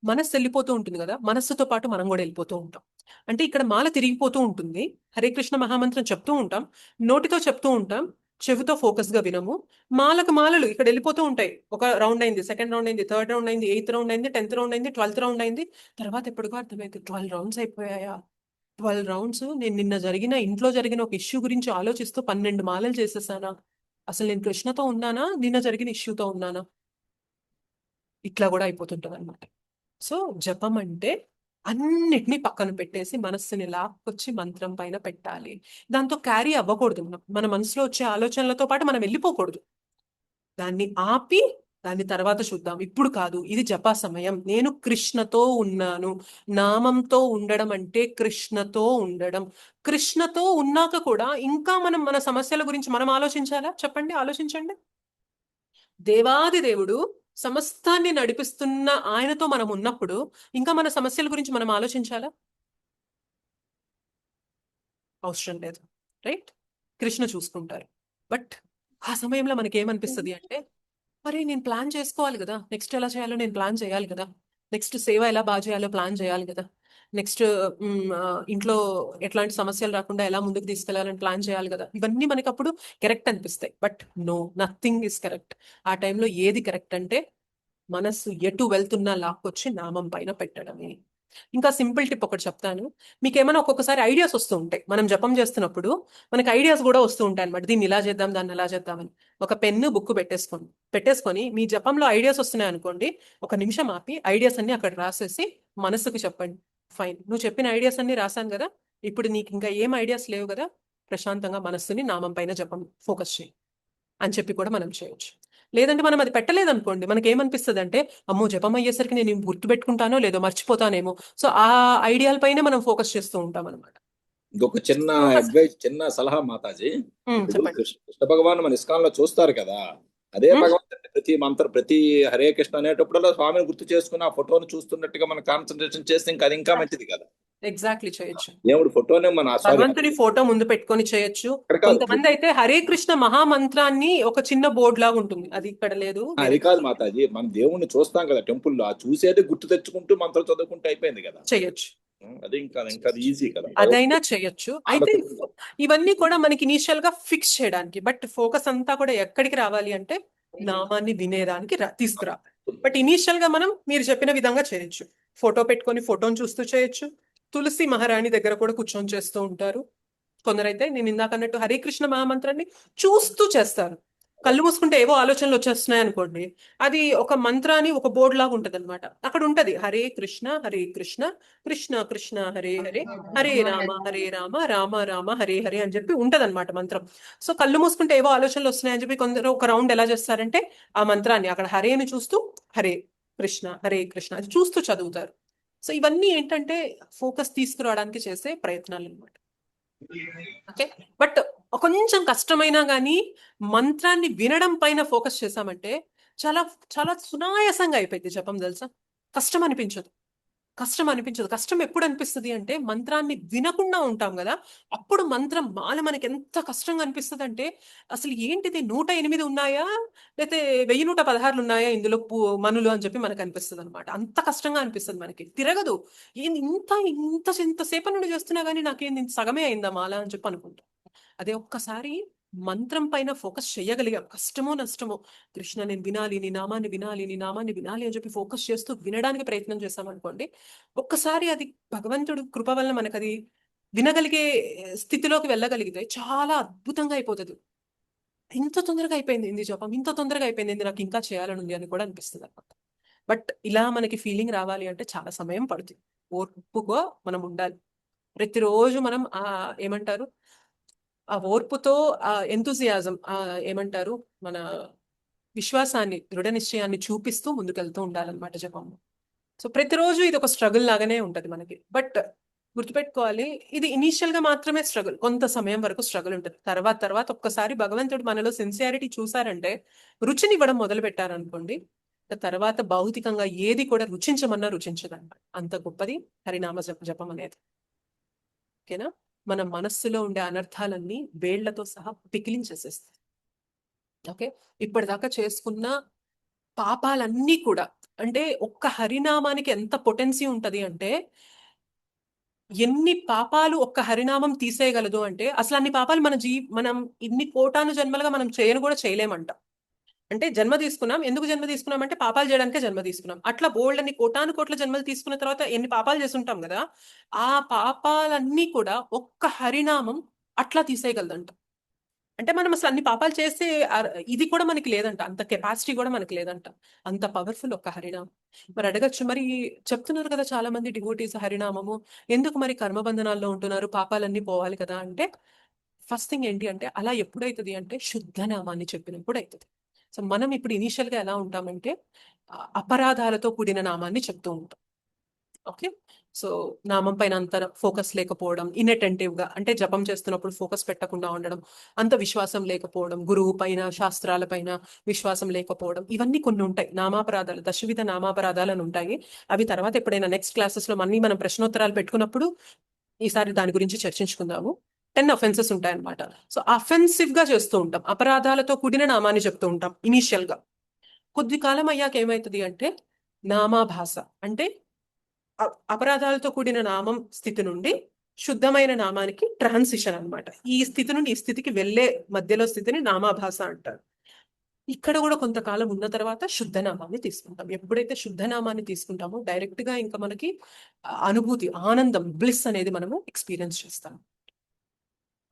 [SPEAKER 11] మనస్సు వెళ్ళిపోతూ ఉంటుంది కదా, మనస్సుతో పాటు మనం కూడా వెళ్ళిపోతూ ఉంటాం. అంటే ఇక్కడ మాల తిరిగిపోతూ ఉంటుంది, హరే కృష్ణ మహామంత్రం చెప్తూ ఉంటాం, నోటితో చెప్తూ ఉంటాం, చెవితో ఫోకస్ గా వినము, మాలలు ఇక్కడ వెళ్ళిపోతూ ఉంటాయి. ఒక రౌండ్ అయింది, సెకండ్ రౌండ్ అయింది, థర్డ్ రౌండ్ అయింది, 8th రౌండ్ అయింది, 10th రౌండ్ అయింది, 12th రౌండ్ అయింది. తర్వాత ఎప్పటికో అర్థమైంది 12 రౌండ్స్ అయిపోయాయా. 12 రౌండ్స్ నేను నిన్న ఇంట్లో జరిగిన ఒక ఇష్యూ గురించి ఆలోచిస్తూ 12 మాలలు చేసేసానా? అసలు నేను కృష్ణతో ఉన్నానా, నిన్న జరిగిన ఇష్యూతో ఉన్నానా? ఇట్లా కూడా అయిపోతుంటది అనమాట. సో జపం అంటే అన్నిటినీ పక్కన పెట్టేసి మనస్సుని లాక్కొచ్చి మంత్రం పైన పెట్టాలి. దాంతో క్యారీ అవ్వకూడదు, మన మనసులో వచ్చే ఆలోచనలతో పాటు మనం వెళ్ళిపోకూడదు. దాన్ని ఆపి దాన్ని తర్వాత చూద్దాం, ఇప్పుడు కాదు, ఇది జప సమయం, నేను కృష్ణతో ఉన్నాను. నామంతో ఉండడం అంటే కృష్ణతో ఉండడం. కృష్ణతో ఉన్నాక కూడా ఇంకా మనం మన సమస్యల గురించి మనం ఆలోచించాలా? చెప్పండి, ఆలోచించండి. దేవాది దేవుడు సమస్తాన్ని నడిపిస్తున్న ఆయనతో మనం ఉన్నప్పుడు ఇంకా మన సమస్యల గురించి మనం ఆలోచించాలా? అవసరం లేదు, రైట్? కృష్ణ చూసుకుంటారు. బట్ ఆ సమయంలో మనకేమనిపిస్తుంది అంటే, మరి నేను ప్లాన్ చేసుకోవాలి కదా, నెక్స్ట్ ఎలా చేయాలో నేను ప్లాన్ చేయాలి కదా, నెక్స్ట్ సేవ ఎలా బాగా చేయాలో ప్లాన్ చేయాలి కదా, నెక్స్ట్ ఇంట్లో ఎట్లాంటి సమస్యలు రాకుండా ఎలా ముందుకు తీసుకెళ్లాలని ప్లాన్ చేయాలి కదా. ఇవన్నీ మనకి అప్పుడు కరెక్ట్ అనిపిస్తాయి. But no, nothing is correct. ఆ టైంలో ఏది కరెక్ట్ అంటే మనస్సు ఎటు వెళ్తున్నా లాక్కొచ్చి నామం పైన పెట్టడమే. ఇంకా సింపుల్ టిప్ ఒకటి చెప్తాను. మీకేమైనా ఒక్కొక్కసారి ఐడియాస్ వస్తూ ఉంటాయి. మనం జపం చేస్తున్నప్పుడు మనకి ఐడియాస్ కూడా వస్తూ ఉంటాయి అనమాట. దీన్ని ఇలా చేద్దాం, దాన్ని ఎలా చేద్దామని. ఒక పెన్ను బుక్ పెట్టేసుకొని మీ జపంలో ఐడియాస్ వస్తున్నాయి అనుకోండి, ఒక నిమిషం ఆపి ఐడియాస్ అన్ని అక్కడ రాసేసి మనసుకు చెప్పండి, ఫైన్, నువ్వు చెప్పిన ఐడియాస్ అన్ని రాశాను కదా, ఇప్పుడు నీకు ఇంకా ఏం ఐడియాస్ లేవు కదా, ప్రశాంతంగా మనస్సుని నామం పైన జపం ఫోకస్ చేయి అని చెప్పి కూడా మనం చేయొచ్చు. లేదంటే మనం అది పెట్టలేదనుకోండి, మనకి ఏమనిపిస్తుంది అంటే, అమ్మో జపం అయ్యేసరికి నేను గుర్తు పెట్టుకుంటానో లేదో, మర్చిపోతానేమో. సో ఆ ఐడియాల పైనే మనం ఫోకస్ చేస్తూ ఉంటాం అనమాట.
[SPEAKER 9] ఇంకొక చిన్న అడ్వైస్, చిన్న సలహా మాతాజీ.
[SPEAKER 11] చెప్పండి.
[SPEAKER 9] కృష్ణ భగవాన్ మన ఇస్కాన్ లో చూస్తారు కదా, అదే భగవంతుడి ప్రతి హరే కృష్ణ అనేటప్పుడల్లా స్వామిని గుర్తు చేసుకుని ఆ ఫోటోను చూస్తున్నట్టుగా మనం కాన్సన్ట్రేషన్ చేస్తే ఇంకా అది ఇంకా మంచిది కదా.
[SPEAKER 11] ఎగ్జాక్ట్లీ చేయొచ్చు.
[SPEAKER 9] దేవుడి ఫోటోనే మన
[SPEAKER 11] భగవంతుని ఫోటో ముందు పెట్టుకొని చేయొచ్చు. కొంతమంది అయితే హరే కృష్ణ మహామంత్రాన్ని ఒక చిన్న బోర్డు లాగా ఉంటుంది, అది ఇక్కడ లేదు.
[SPEAKER 9] అది కాదు మాతాజీ, మనం దేవుణ్ణి చూస్తాం కదా టెంపుల్లో, ఆ చూసేది గుర్తు తెచ్చుకుంటూ మంత్రం చదువుకుంటూ అయిపోయింది కదా.
[SPEAKER 11] చేయొచ్చు.
[SPEAKER 9] అది ఇంకా ఈజీ కదా,
[SPEAKER 11] అదైనా చేయొచ్చు. అయితే ఇవన్నీ కూడా మనకి ఇనీషియల్ గా ఫిక్స్ చేయడానికి, బట్ ఫోకస్ అంతా కూడా ఎక్కడికి రావాలి అంటే నామాన్ని వినేదానికి తీసుకురావాలి. బట్ ఇనీషియల్ గా మనం మీరు చెప్పిన విధంగా చేయొచ్చు. ఫోటో పెట్టుకొని ఫోటోని చూస్తూ చేయొచ్చు. తులసి మహారాణి దగ్గర కూడా కూర్చొని చేస్తూ ఉంటారు. కొందరైతే నేను ఇందాక అన్నట్టు హరే కృష్ణ మహామంత్రాన్ని చూస్తూ చేస్తారు. కళ్ళు మూసుకుంటే ఏవో ఆలోచనలు వచ్చేస్తున్నాయి అనుకోండి, అది ఒక మంత్రాన్ని ఒక బోర్డు లాగా ఉంటది అనమాట. అక్కడ ఉంటది హరే కృష్ణ కృష్ణ కృష్ణ హరే హరే, హరే రామ రామ రామ హరే హరే అని చెప్పి ఉంటది అనమాట మంత్రం. సో కళ్ళు మూసుకుంటే ఏవో ఆలోచనలు వస్తున్నాయని చెప్పి కొందరు ఒక రౌండ్ ఎలా చేస్తారంటే ఆ మంత్రాన్ని అక్కడ హరేని చూస్తూ హరే కృష్ణ అది చూస్తూ చదువుతారు. సో ఇవన్నీ ఏంటంటే ఫోకస్ తీసుకురావడానికి చేసే ప్రయత్నాలు అనమాట. ఓకే, బట్ కొంచెం కష్టమైనా కానీ మంత్రాన్ని వినడం పైన ఫోకస్ చేసామంటే చాలా చాలా సునాయాసంగా అయిపోయింది జపం. తెలుసా, కష్టం అనిపించదు. కష్టం ఎప్పుడు అనిపిస్తుంది అంటే మంత్రాన్ని వినకుండా ఉంటాం కదా, అప్పుడు మంత్రం మాల మనకి ఎంత కష్టంగా అనిపిస్తుంది అంటే, అసలు ఏంటిది 108 ఉన్నాయా లేకపోతే 1116 ఉన్నాయా ఇందులో మనులు అని చెప్పి మనకు అనిపిస్తుంది అనమాట. అంత కష్టంగా అనిపిస్తుంది, మనకి తిరగదు. ఏంది ఇంతసేపటి నుండి చేస్తున్నా కానీ నాకేంది సగమే అయిందా మాల అని చెప్పి అనుకుంటా. అదే ఒక్కసారి మంత్రం పైన ఫోకస్ చేయగలిగాం, కష్టమో నష్టమో, కృష్ణ నేను వినాలి, నీ నామాన్ని వినాలి అని చెప్పి ఫోకస్ చేస్తూ వినడానికి ప్రయత్నం చేస్తామనుకోండి, ఒక్కసారి అది భగవంతుడు కృప వల్ల మనకు అది వినగలిగే స్థితిలోకి వెళ్ళగలిగితే చాలా అద్భుతంగా అయిపోతుంది. ఇంత తొందరగా అయిపోయింది జపం, ఇంత తొందరగా అయిపోయింది, నాకు ఇంకా చేయాలని ఉంది అని కూడా అనిపిస్తుంది అనమాట. బట్ ఇలా మనకి ఫీలింగ్ రావాలి అంటే చాలా సమయం పడుతుంది, ఓర్పుగా మనం ఉండాలి. ప్రతిరోజు మనం ఏమంటారు ఆ ఓర్పుతో ఆ ఎంతూజియాజం ఏమంటారు మన విశ్వాసాన్ని, దృఢ నిశ్చయాన్ని చూపిస్తూ ముందుకెళ్తూ ఉండాలన్నమాట జపంలో. సో ప్రతిరోజు ఇది ఒక స్ట్రగుల్ లాగానే ఉంటది మనకి. బట్ గుర్తుపెట్టుకోవాలి, ఇది ఇనీషియల్ గా మాత్రమే స్ట్రగుల్, కొంత సమయం వరకు స్ట్రగుల్ ఉంటుంది. తర్వాత ఒక్కసారి భగవంతుడు మనలో సిన్సియారిటీ చూసారంటే, రుచిని ఇవ్వడం మొదలు పెట్టారనుకోండి, తర్వాత భౌతికంగా ఏది కూడా రుచించమన్నా రుచించదన్నమాట. అంత గొప్పది హరినామ జపం అనేది. ఓకేనా, మన మనస్సులో ఉండే అనర్థాలన్నీ వేళ్లతో సహా పికిలించేసేస్తాయి. ఓకే, ఇప్పటిదాకా చేసుకున్న పాపాలన్నీ కూడా, అంటే ఒక్క హరినామానికి ఎంత పొటెన్సీ ఉంటది అంటే, ఎన్ని పాపాలు ఒక్క హరినామం తీసేయగలదు అంటే, అసలు అన్ని పాపాలు మనం ఇన్ని కోటాను జన్మలుగా మనం కూడా చేయలేమంట. అంటే జన్మ తీసుకున్నాం, ఎందుకు జన్మ తీసుకున్నాం అంటే పాపాలు చేయడానికే జన్మ తీసుకున్నాం. అట్లా బోల్డ్ అన్ని కోట్ల జన్మలు తీసుకున్న తర్వాత ఎన్ని పాపాలు చేస్తుంటాం కదా, ఆ పాపాలన్నీ కూడా ఒక్క హరినామం అట్లా తీసేయగలదంట. అంటే మనం అసలు అన్ని పాపాలు చేసే ఇది కూడా మనకి లేదంట, అంత కెపాసిటీ కూడా మనకి లేదంట. అంత పవర్ఫుల్ ఒక్క హరినామం. మరి అడగచ్చు, మరి చెప్తున్నారు కదా చాలా మంది డివోటీస్ హరినామము, ఎందుకు మరి కర్మబంధనాల్లో ఉంటున్నారు, పాపాలన్నీ పోవాలి కదా అంటే, ఫస్ట్ థింగ్ ఏంటి అంటే, అలా ఎప్పుడైతుంది అంటే శుద్ధ నామాన్ని చెప్పినప్పుడు అవుతుంది. సో మనం ఇప్పుడు ఇనీషియల్ గా ఎలా ఉంటామంటే అపరాధాలతో కూడిన నామాన్ని చెప్తూ ఉంటాం. ఓకే, సో నామం పైన అంత ఫోకస్ లేకపోవడం, ఇన్అటెంటివ్ గా, అంటే జపం చేస్తున్నప్పుడు ఫోకస్ పెట్టకుండా ఉండడం, అంత విశ్వాసం లేకపోవడం, గురువు పైన శాస్త్రాల పైన విశ్వాసం లేకపోవడం, ఇవన్నీ కొన్ని ఉంటాయి. నామాపరాధాలు, దశవిధ నామాపరాధాలు అని ఉంటాయి. అవి తర్వాత ఎప్పుడైనా నెక్స్ట్ క్లాసెస్ లో మళ్ళీ మనం ప్రశ్నోత్తరాలు పెట్టుకున్నప్పుడు ఈసారి దాని గురించి చర్చించుకుందాము. 10 offenses ఉంటాయన్నమాట. సో అఫెన్సివ్ గా చేస్తూ ఉంటాం, అపరాధాలతో కూడిన నామాన్ని చెప్తూ ఉంటాం ఇనీషియల్ గా. కొద్ది కాలం అయ్యాక ఏమవుతుంది అంటే నామాభాస, అంటే అపరాధాలతో కూడిన నామం స్థితి నుండి శుద్ధమైన నామానికి ట్రాన్సిషన్ అన్నమాట. ఈ స్థితి నుండి ఈ స్థితికి వెళ్ళే మధ్యలో స్థితిని నామాభాస అంటారు. ఇక్కడ కూడా కొంతకాలం ఉన్న తర్వాత శుద్ధ నామాన్ని తీసుకుంటాం. ఎప్పుడైతే శుద్ధ నామాన్ని తీసుకుంటామో డైరెక్ట్ గా ఇంకా మనకి అనుభూతి, ఆనందం, బ్లిస్ అనేది మనము ఎక్స్పీరియన్స్ చేస్తాం.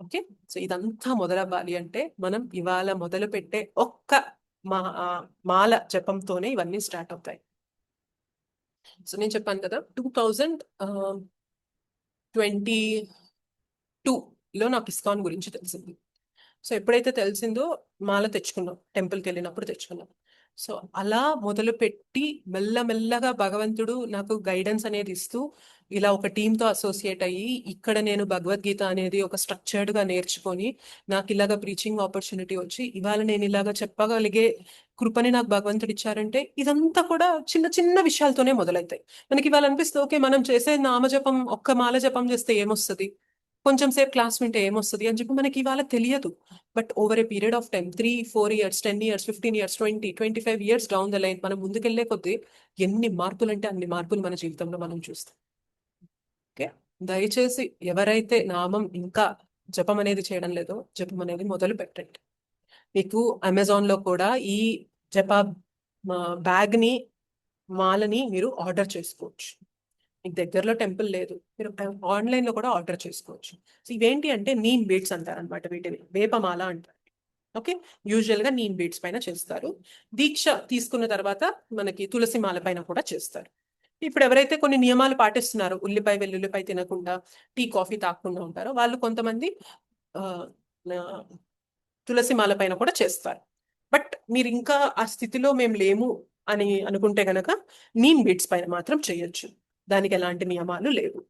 [SPEAKER 11] ఓకే, సో ఇదంతా మొదలవ్వాలి అంటే మనం ఇవాళ మొదలు పెట్టే ఒక్క మాల జపంతోనే ఇవన్నీ స్టార్ట్ అవుతాయి. సో నేను చెప్పాను కదా 2022లో నాకు ఇస్కాన్ గురించి తెలిసింది. సో ఎప్పుడైతే తెలిసిందో మాల తెచ్చుకున్నాం, టెంపుల్కి వెళ్ళినప్పుడు తెచ్చుకున్నాం. సో అలా మొదలుపెట్టి మెల్లమెల్లగా భగవంతుడు నాకు గైడెన్స్ అనేది ఇస్తూ ఇలా ఒక టీంతో అసోసియేట్ అయ్యి ఇక్కడ నేను భగవద్గీత అనేది ఒక స్ట్రక్చర్డ్గా నేర్చుకొని నాకు ఇలాగా ప్రీచింగ్ ఆపర్చునిటీ వచ్చి ఇవాళ నేను ఇలాగా చెప్పగలిగే కృపని నాకు భగవంతుడు ఇచ్చారంటే ఇదంతా కూడా చిన్న చిన్న విషయాలతోనే మొదలవుతాయి. మనకి ఇవాళ అనిపిస్తుంది ఓకే మనం చేసే నామజపం, ఒక్క మాల జపం చేస్తే ఏమొస్తుంది, కొంచెం సేపు క్లాస్ వింటే ఏమొస్తుంది అని చెప్పి మనకి ఇవాళ తెలియదు. But over a period of time 3-4 years, 10 years, 15 years, 20-25 years down the line మనం ముందుకెళ్లే కొద్దీ ఎన్ని మార్పులు అంటే అన్ని మార్పులు మన జీవితంలో మనం చూస్తాం. ఓకే, దయచేసి ఎవరైతే నామం ఇంకా జపం అనేది చేయడం లేదో జపం అనేది మొదలు పెట్టండి. మీకు అమెజాన్లో కూడా ఈ జప బ్యాగ్ని, మాలని మీరు ఆర్డర్ చేసుకోవచ్చు. మీకు దగ్గరలో టెంపుల్ లేదు, మీరు ఆన్లైన్లో కూడా ఆర్డర్ చేసుకోవచ్చు. సో ఇవేంటి అంటే నీమ్ బీడ్స్ అంటారు అనమాట, వీటిని వేపమాల అంటారు. ఓకే, యూజువల్గా నీమ్ బీడ్స్ పైన చేస్తారు. దీక్ష తీసుకున్న తర్వాత మనకి తులసి మాల పైన కూడా చేస్తారు. ఇప్పుడు ఎవరైతే కొన్ని నియమాలు పాటిస్తున్నారో, ఉల్లిపాయ వెల్లుల్లిపాయ తినకుండా, టీ కాఫీ తాగకుండా ఉంటారో వాళ్ళు కొంతమంది తులసి మాల పైన కూడా చేస్తారు. బట్ మీరు ఇంకా ఆ స్థితిలో మేము లేము అని అనుకుంటే గనక నీమ్ బీడ్స్ పైన మాత్రం చేయొచ్చు. దానికి ఎలాంటి నియమాలు లేవు.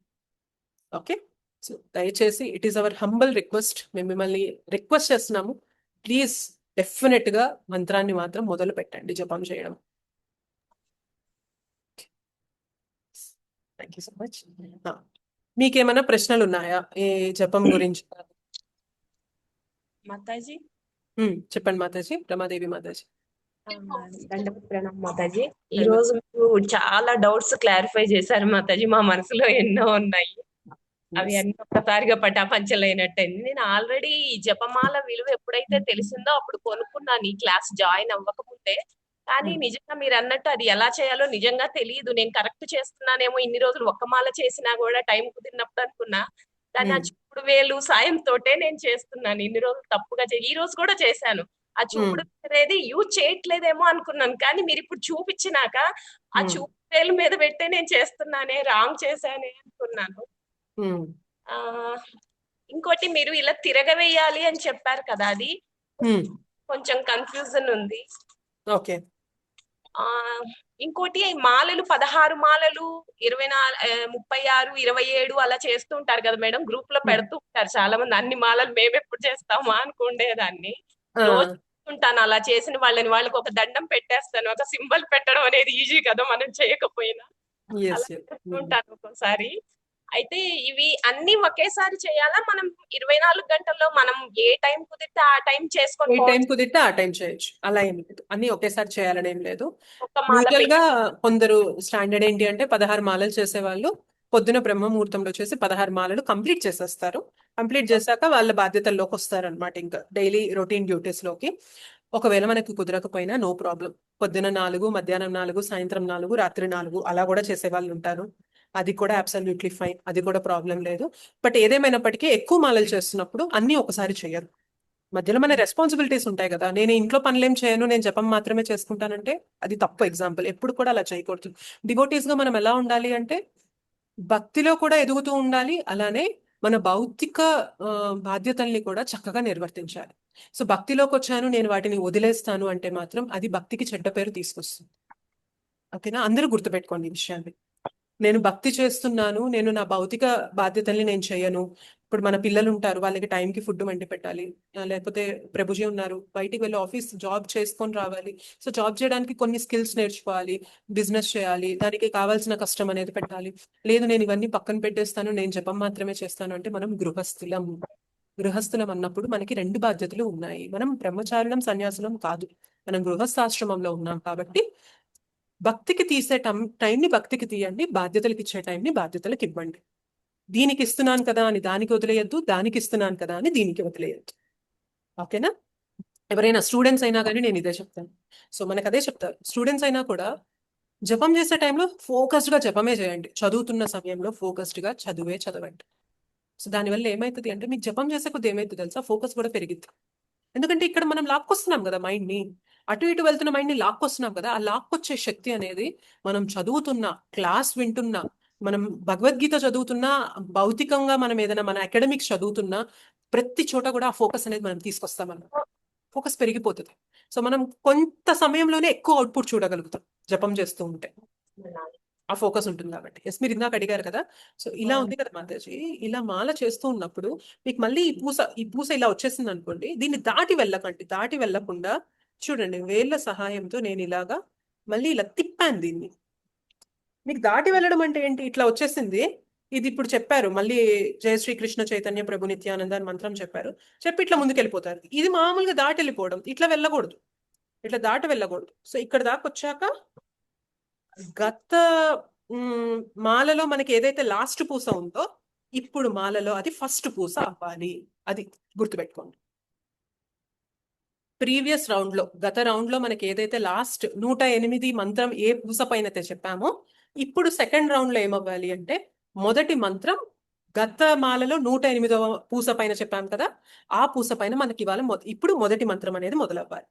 [SPEAKER 11] ఓకే, సో దయచేసి it is our humble request, మేము మిమ్మల్ని రిక్వెస్ట్ చేస్తున్నాము, ప్లీజ్ డెఫినెట్ గా మంత్రాన్ని మాత్రం మొదలు పెట్టండి జపం చేయడం. Thank you so much. మీకేమైనా ప్రశ్నలు ఉన్నాయా ఈ జపం గురించి?
[SPEAKER 12] మాతాజీ
[SPEAKER 11] చెప్పండి మాతాజీ. రమాదేవి మాతాజీ.
[SPEAKER 12] దండవత్ ప్రణామ్ మాతాజీ. ఈ రోజు మీరు చాలా డౌట్స్ క్లారిఫై చేశారు మాతాజీ. మా మనసులో ఎన్నో ఉన్నాయి, అవి అన్ని ఒక్కసారిగా పటాపంచలైనట్టయింది. నేను ఆల్రెడీ ఈ జపమాల విలువ ఎప్పుడైతే తెలిసిందో అప్పుడు కొనుక్కున్నాను ఈ క్లాస్ జాయిన్ అవ్వకముందే. కానీ నిజంగా మీరు అన్నట్టు అది ఎలా చేయాలో నిజంగా తెలియదు. నేను కరెక్ట్ చేస్తున్నానేమో, ఇన్ని రోజులు ఒక్క మాల చేసినా కూడా టైం కుదిరినప్పుడు అనుకున్నా, కానీ ఆ చూపుడు వేలు సాయంతోటే నేను చేస్తున్నాను. ఇన్ని రోజులు తప్పుగా ఈ రోజు కూడా చేశాను. ఆ చూపుడు అనేది యూజ్ చేయట్లేదేమో అనుకున్నాను, కానీ మీరు ఇప్పుడు చూపించినాక ఆ చూపుడు వేలు మీద పెట్టే నేను చేస్తున్నానే, రాంగ్ చేశానే అనుకున్నాను. ఇంకోటి మీరు ఇలా తిరగవేయాలి అని చెప్పారు కదా, అది కొంచెం కన్ఫ్యూజన్ ఉంది.
[SPEAKER 11] ఓకే,
[SPEAKER 12] ఇంకోటి మాలలు 16 మాలలు 24, 36, 27 అలా చేస్తూ ఉంటారు కదా మేడం, గ్రూప్ లో పెడుతూ ఉంటారు చాలా మంది. అన్ని మాలలు మేము ఎప్పుడు చేస్తామా అనుకుండేదాన్ని. రోజు ఉంటాను అలా చేసిన వాళ్ళకి ఒక దండం పెట్టేస్తాను. ఒక సింబల్ పెట్టడం అనేది ఈజీ కదా మనం చేయకపోయినా, అలా చెప్తుంటాను ఒక్కోసారి. అయితే ఇవి అన్ని ఒకేసారి చేయాలా? మనం 24 గంటల్లో మనం ఏ టైం కుదిరితే ఆ టైం చేసుకొని,
[SPEAKER 11] ఏ టైం కుదిరితే ఆ టైం చేయొచ్చు, అలా ఏం లేదు. అన్ని ఒకేసారి చేయాలని ఏం లేదు. యూజువల్ గా కొందరు స్టాండర్డ్ ఏంటి అంటే 16 మాలలు చేసేవాళ్ళు పొద్దున బ్రహ్మముహూర్తంలో చేసి 16 మాలలు కంప్లీట్ చేసేస్తారు. కంప్లీట్ చేశాక వాళ్ళ బాధ్యతల్లోకి వస్తారు అనమాట, ఇంకా డైలీ రొటీన్ డ్యూటీస్ లోకి. ఒకవేళ మనకి కుదరకపోయినా నో ప్రాబ్లం, పొద్దున 4, మధ్యాహ్నం 4, సాయంత్రం 4, రాత్రి 4 అలా కూడా చేసే వాళ్ళు ఉంటారు. అది కూడా అబ్సల్యూట్లీ ఫైన్, అది కూడా ప్రాబ్లం లేదు. బట్ ఏదేమైనప్పటికీ ఎక్కువ మాలలు చేస్తున్నప్పుడు అన్ని ఒకసారి చేయరు. మధ్యలో మన రెస్పాన్సిబిలిటీస్ ఉంటాయి కదా. నేను ఇంట్లో పనులేం చేయను, నేను జపం మాత్రమే చేసుకుంటానంటే అది తప్పు ఎగ్జాంపుల్. ఎప్పుడు కూడా అలా చేయకూడదు. డివోటీస్ గా మనం ఎలా ఉండాలి అంటే భక్తిలో కూడా ఎదుగుతూ ఉండాలి, అలానే మన భౌతిక బాధ్యతల్ని కూడా చక్కగా నిర్వర్తించాలి. సో భక్తిలోకి వచ్చాను, నేను వాటిని వదిలేస్తాను అంటే మాత్రం అది భక్తికి చెడ్డ పేరు తీసుకొస్తుంది. ఓకేనా, అందరూ గుర్తుపెట్టుకోండి ఈ విషయాన్ని. నేను భక్తి చేస్తున్నాను, నేను నా భౌతిక బాధ్యతల్ని నేను చేయను. ఇప్పుడు మన పిల్లలు ఉంటారు, వాళ్ళకి టైంకి ఫుడ్ వండి పెట్టాలి, లేకపోతే ప్రభుజీ ఉన్నారు, బయటికి వెళ్ళి ఆఫీస్ జాబ్ చేసుకొని రావాలి. సో జాబ్ చేయడానికి కొన్ని స్కిల్స్ నేర్చుకోవాలి, బిజినెస్ చేయాలి, దానికి కావాల్సిన కష్టం అనేది పెట్టాలి. లేదు నేను ఇవన్నీ పక్కన పెట్టేస్తాను, నేను జపం మాత్రమే చేస్తాను అంటే మనం గృహస్థులం అన్నప్పుడు మనకి 2 బాధ్యతలు ఉన్నాయి. మనం బ్రహ్మచారులం, సన్యాసులం కాదు, మనం గృహస్థాశ్రమంలో ఉన్నాం. కాబట్టి భక్తికి తీసే టైంని భక్తికి తీయండి, బాధ్యతలకు ఇచ్చే టైంని బాధ్యతలకు ఇవ్వండి. దీనికి ఇస్తున్నాను కదా అని దానికి వదిలేయద్దు, దానికి ఇస్తున్నాను కదా అని దీనికి వదిలేయద్దు. ఓకేనా? ఎవరైనా స్టూడెంట్స్ అయినా కానీ నేను ఇదే చెప్తాను. సో మనకు అదే చెప్తారు, స్టూడెంట్స్ అయినా కూడా జపం చేసే టైంలో ఫోకస్డ్గా జపమే చేయండి. చదువుతున్న సమయంలో ఫోకస్డ్గా చదువే చదవండి. సో దానివల్ల ఏమవుతుంది అంటే మీకు జపం చేసే కొద్ది ఏమవుతుంది తెలుసా, ఫోకస్ కూడా పెరిగిద్ది. ఎందుకంటే ఇక్కడ మనం లాక్కొస్తున్నాం కదా మైండ్ని, అటు ఇటు వెళ్తున్న మైండ్ని లాక్కొస్తున్నాం కదా. ఆ లాక్కొచ్చే శక్తి అనేది మనం చదువుతున్నా, క్లాస్ వింటున్నా, మనం భగవద్గీత చదువుతున్నా, భౌతికంగా మనం ఏదైనా మన అకాడమిక్స్ చదువుతున్నా, ప్రతి చోట కూడా ఆ ఫోకస్ అనేది మనం తీసుకొస్తామన్నమాట. ఫోకస్ పెరిగిపోతుంది. సో మనం కొంత సమయంలోనే ఎక్కువ అవుట్పుట్ చూడగలుగుతాం జపం చేస్తూ ఉంటే. ఆ ఫోకస్ ఉంటుంది కాబట్టి. ఎస్, మీరు ఇందాక అడిగారు కదా. సో ఇలా ఉంది కదా మాతాజీ, ఇలా మాల చేస్తూ ఉన్నప్పుడు మీకు మళ్ళీ ఈ పూస ఇలా వచ్చేసింది అనుకోండి, దీన్ని దాటి వెళ్ళకండి. దాటి వెళ్ళకుండా చూడండి, వేళ్ళ సహాయంతో నేను ఇలాగా మళ్ళీ ఇలా తిప్పాను దీన్ని. మీకు దాటి వెళ్ళడం అంటే ఏంటి, ఇట్లా వచ్చేసింది. ఇది ఇప్పుడు చెప్పారు మళ్ళీ, జయ శ్రీకృష్ణ చైతన్య ప్రభు నిత్యానంద అని మంత్రం చెప్పారు, చెప్పి ఇట్లా ముందుకెళ్ళిపోతారు. ఇది మామూలుగా దాటి వెళ్ళిపోవడం, ఇట్లా వెళ్ళకూడదు, ఇట్లా దాటి వెళ్ళకూడదు. సో ఇక్కడ దాకా వచ్చాక గత మాలలో మనకి ఏదైతే లాస్ట్ పూస ఉందో, ఇప్పుడు మాలలో అది ఫస్ట్ పూస అవ్వాలి. అది గుర్తుపెట్టుకోండి. ప్రీవియస్ రౌండ్ లో, గత రౌండ్ లో మనకి ఏదైతే లాస్ట్ 108 మంత్రం ఏ పూస పైన అయితే చెప్పామో, ఇప్పుడు సెకండ్ రౌండ్ లో ఏమవ్వాలి అంటే, మొదటి మంత్రం గత మాలలో 108వ పూస పైన చెప్పాం కదా, ఆ పూస పైన మనకి ఇవాళ ఇప్పుడు మొదటి మంత్రం అనేది మొదలవ్వాలి.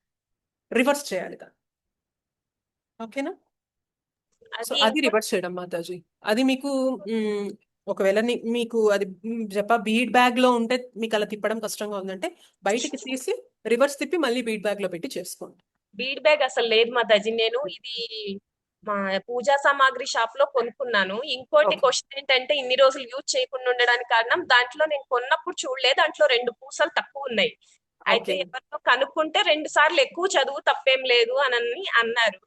[SPEAKER 11] రివర్స్ చేయాలి దాన్ని. ఓకేనా? సో అది రివర్స్ చేయడం మాతాజీ. అది మీకు ఒకవేళ మీకు అది బీడ్ బ్యాగ్ లో ఉంటే మీకు అలా తిప్పడం కష్టంగా ఉందంటే, బయటికి తీసి రివర్స్ తిప్పి మళ్ళీ బీడ్ బ్యాగ్ లో పెట్టి చేసుకోండి.
[SPEAKER 12] బీడ్ బ్యాగ్ అసలు లేదు మాతాజీ. నేను ఇది మా పూజా సామాగ్రి షాప్ లో కొనుక్కున్నాను. ఇంకోటి క్వశ్చన్ ఏంటంటే, ఇన్ని రోజులు యూజ్ చేయకుండా ఉండడానికి కారణం, దాంట్లో నేను కొన్నప్పుడు చూడలేదు, దాంట్లో 2 పూసలు తక్కువ ఉన్నాయి. అయితే ఎవరితో కనుక్కుంటే 2 సార్లు ఎక్కువ చదువు తప్పేం లేదు అని అన్నారు.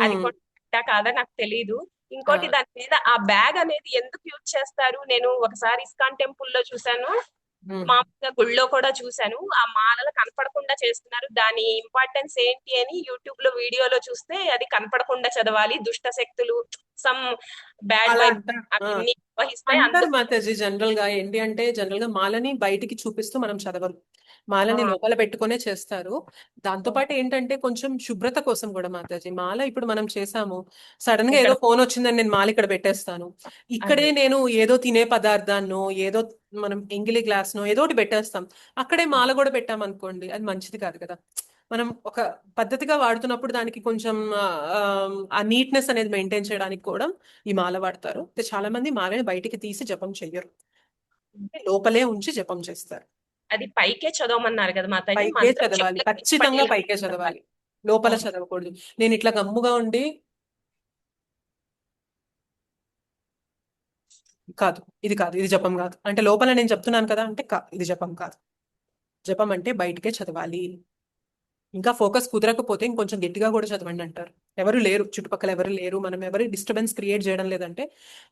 [SPEAKER 12] అది కొట్టా కాదా నాకు తెలీదు. ఇంకోటి దాని మీద ఆ బ్యాగ్ అనేది ఎందుకు యూజ్ చేస్తారు, నేను ఒకసారి ఇస్కాన్ టెంపుల్ లో చూసాను, మామూలుగా గుళ్ళో కూడా చూసాను. ఆ మాలలు కనపడకుండా చేస్తున్నారు, దాని ఇంపార్టెన్స్ ఏంటి అని యూట్యూబ్ లో వీడియోలో చూస్తే, అది కనపడకుండా చదవాలి, దుష్ట శక్తులు సమ్ బ్యాడ్
[SPEAKER 11] అంటారు మాతాజీ. జనరల్ గా ఏంటి అంటే, జనరల్ గా మాలని బయటికి చూపిస్తూ మనం చదవరు, మాలని లోపల పెట్టుకునే చేస్తారు. దాంతో పాటు ఏంటంటే కొంచెం శుభ్రత కోసం కూడా మాతాజీ, మాల ఇప్పుడు మనం చేసాము, సడన్ గా ఏదో ఫోన్ వచ్చిందని నేను మాల ఇక్కడ పెట్టేస్తాను, ఇక్కడే నేను ఏదో తినే పదార్థాన్నో, ఏదో మనం ఎంగిలి గ్లాస్ నో ఏదో ఒకటి పెట్టేస్తాం, అక్కడే మాల కూడా పెట్టామనుకోండి, అది మంచిది కాదు కదా. మనం ఒక పద్ధతిగా వాడుతున్నప్పుడు దానికి కొంచెం ఆ నీట్నెస్ అనేది మెయింటైన్ చేయడానికి కూడా ఈ మాల వాడతారు. చాలా మంది మాలని బయటికి తీసి జపం చెయ్యరు, లోపలే ఉంచి జపం చేస్తారు.
[SPEAKER 12] అది పైకే చదవమన్నారు కదా మాతాజీ.
[SPEAKER 11] పైకే చదవాలి, ఖచ్చితంగా పైకే చదవాలి, లోపల చదవకూడదు. నేను ఇట్లా గమ్ముగా ఉండి కాదు, ఇది జపం కాదు అంటే, లోపల నేను చెప్తున్నాను కదా అంటే ఇది జపం కాదు. జపం అంటే బయటికే చదవాలి. ఇంకా ఫోకస్ కుదరకపోతే ఇంకొంచెం గట్టిగా కూడా చదవండి అంటారు. ఎవరు లేరు, చుట్టుపక్కల ఎవరు లేరు, మనం ఎవరు డిస్టర్బెన్స్ క్రియేట్ చేయడం లేదంటే,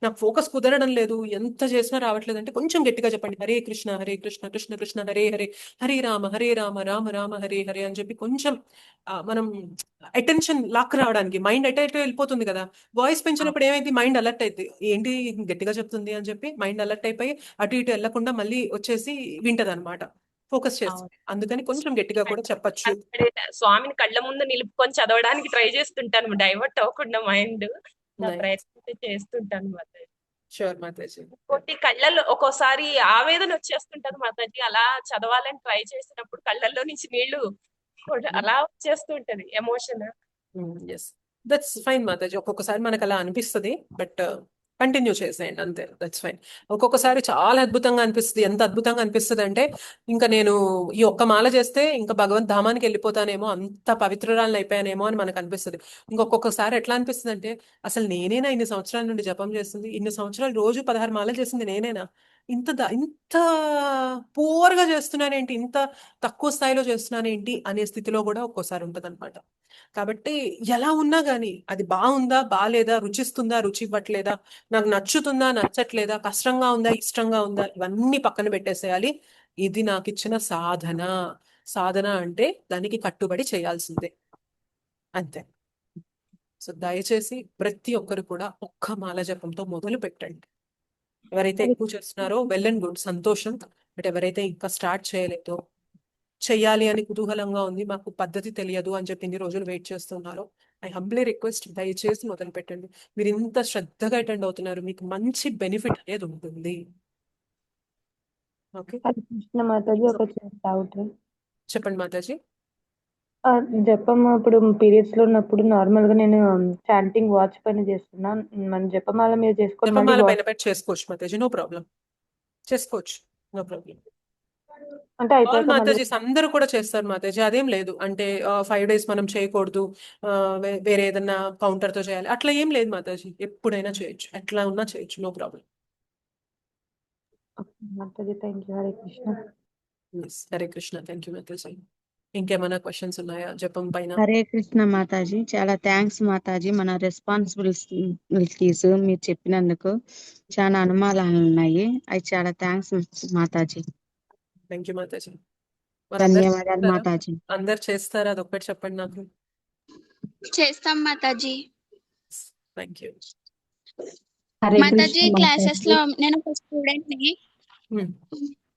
[SPEAKER 11] నాకు ఫోకస్ కుదరడం లేదు, ఎంత చేసినా రావట్లేదు అంటే, కొంచెం గట్టిగా చెప్పండి, హరే కృష్ణ కృష్ణ కృష్ణ హరే హరే, హరే రామ రామ రామ హరే హరే అని చెప్పి కొంచెం మనం అటెన్షన్ లాక్ రావడానికి. మైండ్ ఎటు వెళ్ళిపోతుంది కదా, వాయిస్ పెంచినప్పుడు ఏమైంది, మైండ్ అలర్ట్ అయింది, ఏంటి గట్టిగా చెప్తుంది అని చెప్పి మైండ్ అలర్ట్ అయిపోయి అటు ఇటు వెళ్లకుండా మళ్ళీ వచ్చేసి వింటది అనమాట, ఫోకస్ చేస్తుంది. అందుకని కొంచెం గట్టిగా కూడా చెప్పచ్చు.
[SPEAKER 12] స్వామిని కళ్ళ ముందు నిలుపుకొని చదవడానికి ట్రై చేస్తుంటాను, డైవర్ట్ అవ్వకుండా మైండ్, ప్రయత్నం చేస్తుంటాను మాతాజీ.
[SPEAKER 11] షూర్ మాతాజీ.
[SPEAKER 12] ఇంకోటి కళ్ళల్లో ఒక్కోసారి ఆవేదన వచ్చేస్తుంటది మాతాజీ, అలా చదవాలని ట్రై చేసినప్పుడు కళ్ళల్లో నుంచి నీళ్లు అలా వచ్చేస్తుంటది, ఎమోషన్.
[SPEAKER 11] ఎస్, దట్స్ ఫైన్ మాతాజీ. ఒక్కొక్కసారి మనకు అలా అనిపిస్తుంది, బట్ కంటిన్యూ చేసేయండి అంతే, దట్స్ ఫైన్. ఒక్కొక్కసారి చాలా అద్భుతంగా అనిపిస్తుంది. ఎంత అద్భుతంగా అనిపిస్తుంది అంటే, ఇంకా నేను ఈ ఒక్క మాల చేస్తే ఇంకా భగవంత్ ధామానికి వెళ్ళిపోతానేమో, అంత పవిత్రురాలను అయిపోయానేమో అని మనకు అనిపిస్తుంది. ఇంకొకసారి ఎట్లా అనిపిస్తుంది అంటే, అసలు నేనేనా ఇన్ని సంవత్సరాల నుండి జపం చేస్తుంది, ఇన్ని సంవత్సరాలు రోజు 16 మాలలు చేసింది నేనేనా, ఇంత పూర్గా చేస్తున్నానేంటి, ఇంత తక్కువ స్థాయిలో చేస్తున్నానేంటి అనే స్థితిలో కూడా ఒక్కోసారి ఉంటుంది అనమాట. కాబట్టి ఎలా ఉన్నా గానీ, అది బాగుందా బాలేదా, రుచిస్తుందా రుచి ఇవ్వట్లేదా, నాకు నచ్చుతుందా నచ్చట్లేదా, కష్టంగా ఉందా ఇష్టంగా ఉందా, ఇవన్నీ పక్కన పెట్టేసేయాలి. ఇది నాకు ఇచ్చిన సాధన. సాధన అంటే దానికి కట్టుబడి చేయాల్సిందే, అంతే. సో దయచేసి ప్రతి ఒక్కరు కూడా ఒక్క మాల జపంతో మొదలు పెట్టండి. ఎవరైతే ఎక్కువ చేస్తున్నారో వెల్ అండ్ గుడ్, సంతోషం. బట్ ఎవరైతే ఇంకా స్టార్ట్ చేయలేదో, చెయ్యాలి అని కుతూహలంగా ఉంది, మాకు పద్ధతి తెలియదు అని చెప్పి ఇన్ని రోజులు వెయిట్ చేస్తున్నారో, ఐ హంబ్లీ రిక్వెస్ట్, దయచేసి మొదలు పెట్టండి. మీరు ఇంత శ్రద్ధగా అటెండ్ అవుతున్నారు, మీకు మంచి బెనిఫిట్ అనేది ఉంటుంది. ఓకే,
[SPEAKER 5] హరే కృష్ణ మాతాజీ, ఒక చిన్న డౌట్.
[SPEAKER 11] చెప్పండి మాతాజీ.
[SPEAKER 5] జపం ఇప్పుడు పీరియడ్స్ లో ఉన్నప్పుడు నార్మల్ గా నేను చాంటింగ్ వాచ్ పైన చేస్తున్నా. మన జపమాల మీద చేసుకొని మళ్ళీ
[SPEAKER 11] జపమాల
[SPEAKER 5] watch-
[SPEAKER 11] పైన పెట్టి చేసుకోవచ్చు మాతాజీ, నో ప్రాబ్లం, చేసుకోవచ్చు, నో ప్రాబ్లం.
[SPEAKER 5] అంటే
[SPEAKER 11] ఆల్
[SPEAKER 5] అయిపోయాక మళ్ళీ
[SPEAKER 11] మాతాజీస్ అందరూ కూడా చేస్తారు మాతాజీ, అదేం లేదు. అంటే 5 days మనం చేయకూడదు, వేరే ఏదన్నా కౌంటర్ తో చేయాలి అట్లా ఏం లేదు మాతాజీ, ఎప్పుడైనా చేయొచ్చు, ఎట్లా ఉన్నా చేయొచ్చు, నో ప్రాబ్లం.
[SPEAKER 5] మాతాజీ, థ్యాంక్ యూ. హరే కృష్ణ.
[SPEAKER 11] హరే కృష్ణ, థ్యాంక్ యూ మాతాజీ. ఇంకేమైనా క్వశ్చన్స్ ఉన్నాయా జపం పైన?
[SPEAKER 13] హరే కృష్ణ మాతాజీ, చాలా థ్యాంక్స్ మాతాజీ. మన రెస్పాన్సిబిలిటీస్ మీరు చెప్పినందుకు చాలా అనుమానాలు ఉన్నాయి. అవి చాలా thanks Mataji.
[SPEAKER 11] Thank you Mataji. మరి అందరు
[SPEAKER 13] ధన్యవాదాలు
[SPEAKER 11] చేస్తారా?
[SPEAKER 13] మాతాజీ.
[SPEAKER 11] అందరు చేస్తారా? అదొక్కటి చెప్పండి నాకు.
[SPEAKER 14] చేస్తాం Mataji.
[SPEAKER 11] Thank you.
[SPEAKER 13] Hare
[SPEAKER 14] Mataji,
[SPEAKER 13] Krishna
[SPEAKER 14] classes
[SPEAKER 13] Mataji.
[SPEAKER 14] లో నేను ఒక స్టూడెంట్ ని.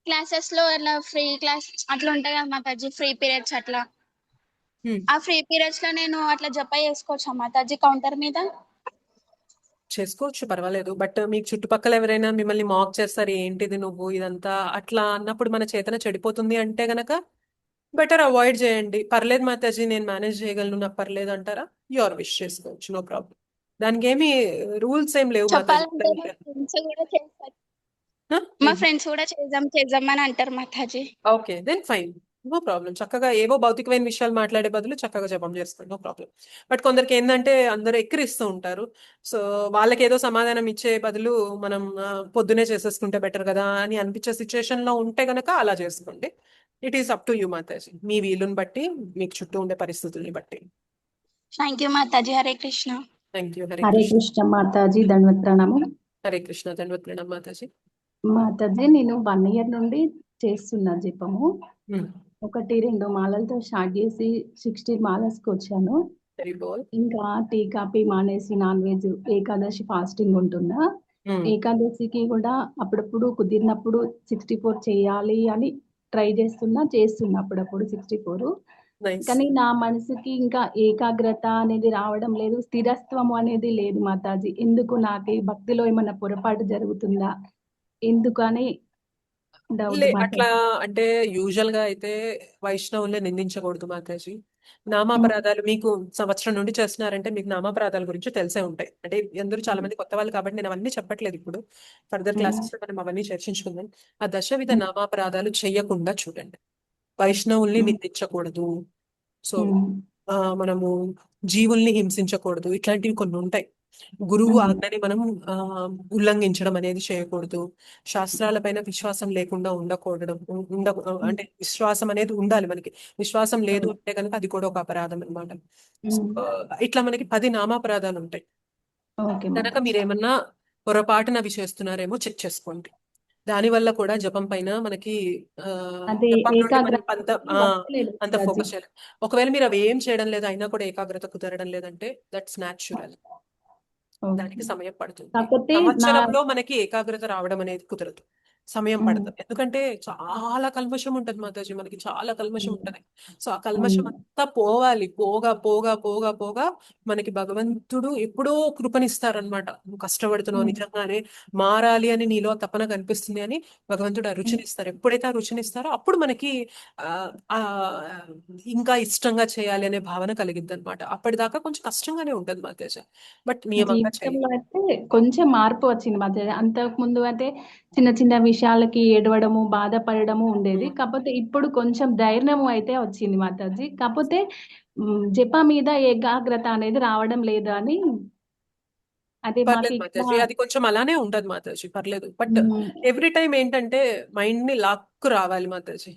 [SPEAKER 14] క్లాసెస్ లో అట్లా ఫ్రీ క్లాస్ అట్లా ఉంటాయి కదా మాతాజీ, ఫ్రీ పీరియడ్స్ అట్లా. ఆ ఫ్రీ పీరియడ్స్ లో నేను అట్లా జప చేసుకోవచ్చా మాతాజీ కౌంటర్ మీద?
[SPEAKER 11] చేసుకోవచ్చు, పర్వాలేదు. బట్ మీకు చుట్టుపక్కల ఎవరైనా మిమ్మల్ని మాక్ చేస్తారు, ఏంటిది నువ్వు ఇదంతా అట్లా అన్నప్పుడు మన చేతన చెడిపోతుంది అంటే గనక బెటర్ అవాయిడ్ చేయండి. పర్లేదు మాతాజీ, నేను మేనేజ్ చేయగలను, నాకు పర్లేదు అంటారా, యువర్ విష్ చేసుకోవచ్చు, నో ప్రాబ్లం. దానికి ఏమి రూల్స్ ఏం లేవు మాతాజీ.
[SPEAKER 14] చెప్పాలంటే మా ఫ్రెండ్స్ కూడా చేస్తారు, మా ఫ్రెండ్స్ కూడా చేద్దాం అని అంటారు మాతాజీ.
[SPEAKER 11] Okay, then fine, no problem. చక్కగా ఏవో భౌతికమైన విషయాలు మాట్లాడే బదులు చక్కగా జపం చేసుకోండి, నో ప్రాబ్లం. బట్ కొందరికి ఏంటంటే అందరూ ఎక్కిరిస్తూ ఉంటారు. సో వాళ్ళకి ఏదో సమాధానం ఇచ్చే బదులు మనం పొద్దునే చేసేసుకుంటే బెటర్ కదా అని అనిపించే సిచ్యుయేషన్ లో ఉంటే గనక అలా చేసుకోండి. It is up to you మాతాజీ, మీ వీలుని బట్టి, మీకు చుట్టూ ఉండే పరిస్థితుల్ని బట్టి.
[SPEAKER 14] థ్యాంక్ యూ మాతాజీ. హరే కృష్ణ.
[SPEAKER 11] Thank you. హరే
[SPEAKER 15] హరే
[SPEAKER 11] కృష్ణ.
[SPEAKER 15] కృష్ణ మాతాజీ, దండవత్ ప్రణామం.
[SPEAKER 11] హరే కృష్ణ, దండవత్ ప్రణామం మాతాజీ.
[SPEAKER 15] మాతాజీ, నేను 1 year నుండి చేస్తున్నా జపము. 1-2 మాలలతో స్టార్ట్ చేసి 16 మాలస్కి వచ్చాను. ఇంకా టీ కాఫీ మానేసి నాన్ వెజ్ ఏకాదశి ఫాస్టింగ్ ఉంటున్నా. ఏకాదశికి కూడా అప్పుడప్పుడు కుదిరినప్పుడు 64 చేయాలి అని ట్రై చేస్తున్నా అప్పుడప్పుడు 64. కానీ నా మనసుకి ఇంకా ఏకాగ్రత అనేది రావడం లేదు, స్థిరత్వం అనేది లేదు మాతాజీ. ఎందుకు నాకు ఈ భక్తిలో ఏమన్నా పొరపాటు జరుగుతుందా, ఎందుకు అని డౌట్
[SPEAKER 11] అట్లా అంటే యూజువల్ గా అయితే వైష్ణవుల్ని నిందించకూడదు మాతాజీ. నామాపరాధాలు మీకు సంవత్సరం నుండి చేస్తున్నారంటే మీకు నామాపరాధాల గురించి తెలిసే ఉంటాయి. అంటే అందరూ చాలా మంది కొత్త వాళ్ళు కాబట్టి నేను అవన్నీ చెప్పట్లేదు. ఇప్పుడు ఫర్దర్ క్లాసెస్ లో మనం అవన్నీ చర్చించుకుందాం. ఆ దశవిధ నామాపరాధాలు చెయ్యకుండా చూడండి. వైష్ణవుల్ని నిందించకూడదు. సో మనము జీవుల్ని హింసించకూడదు. ఇట్లాంటివి కొన్ని ఉంటాయి. గురువు ఆజ్ఞని మనం ఉల్లంఘించడం అనేది చేయకూడదు. శాస్త్రాలపైన విశ్వాసం లేకుండా అంటే విశ్వాసం అనేది ఉండాలి మనకి. విశ్వాసం లేదు అంటే కనుక అది కూడా ఒక అపరాధం అనమాట. ఇట్లా మనకి 10 నామాపరాధాలు ఉంటాయి. కనుక మీరేమన్నా పొరపాటున అవి చేస్తున్నారేమో చెక్ చేసుకోండి. దాని వల్ల కూడా జపం పైన మనకి అంత ఫోకస్ చేయాలి. ఒకవేళ మీరు అవి ఏం చేయడం లేదు అయినా కూడా ఏకాగ్రత కుదరడం లేదంటే దట్స్ న్యాచురల్. దానికి సమయం పడుతుంది. సంవత్సరంలో మనకి ఏకాగ్రత రావడం అనేది కుదరదు, సమయం పడుతుంది. ఎందుకంటే చాలా కల్మషం ఉంటది మాతాజీ, మనకి చాలా కల్మషం ఉంటది. సో ఆ కల్మషం అంతా పోవాలి. పోగా పోగా పోగా పోగా మనకి భగవంతుడు ఎప్పుడో కృపనిస్తారనమాట. నువ్వు కష్టపడుతున్నావు, నిజంగానే మారాలి అని నీలో తపన కనిపిస్తుంది అని భగవంతుడు ఆ రుచినిస్తారు. ఎప్పుడైతే ఆ రుచినిస్తారో అప్పుడు మనకి ఇంకా ఇష్టంగా చేయాలి అనే భావన కలిగిద్ది అనమాట. అప్పటిదాకా కొంచెం కష్టంగానే ఉంటది మాతాజీ, బట్ నియమంగా
[SPEAKER 15] జీవితంలో అయితే కొంచెం మార్పు వచ్చింది మాతాజీ. అంతకు ముందు అయితే చిన్న చిన్న విషయాలకి ఏడవడము, బాధపడము ఉండేది. కాకపోతే ఇప్పుడు కొంచెం ధైర్యం అయితే వచ్చింది మాతాజీ. కాకపోతే జప మీద ఏకాగ్రత అనేది రావడం లేదు అని. అదే
[SPEAKER 11] పర్లేదు మాతాజీ, అది కొంచెం అలానే ఉంటది మాతాజీ, పర్లేదు. బట్ ఎవ్రీ టైం ఏంటంటే మైండ్ ని లాక్కు రావాలి మాతాజీ.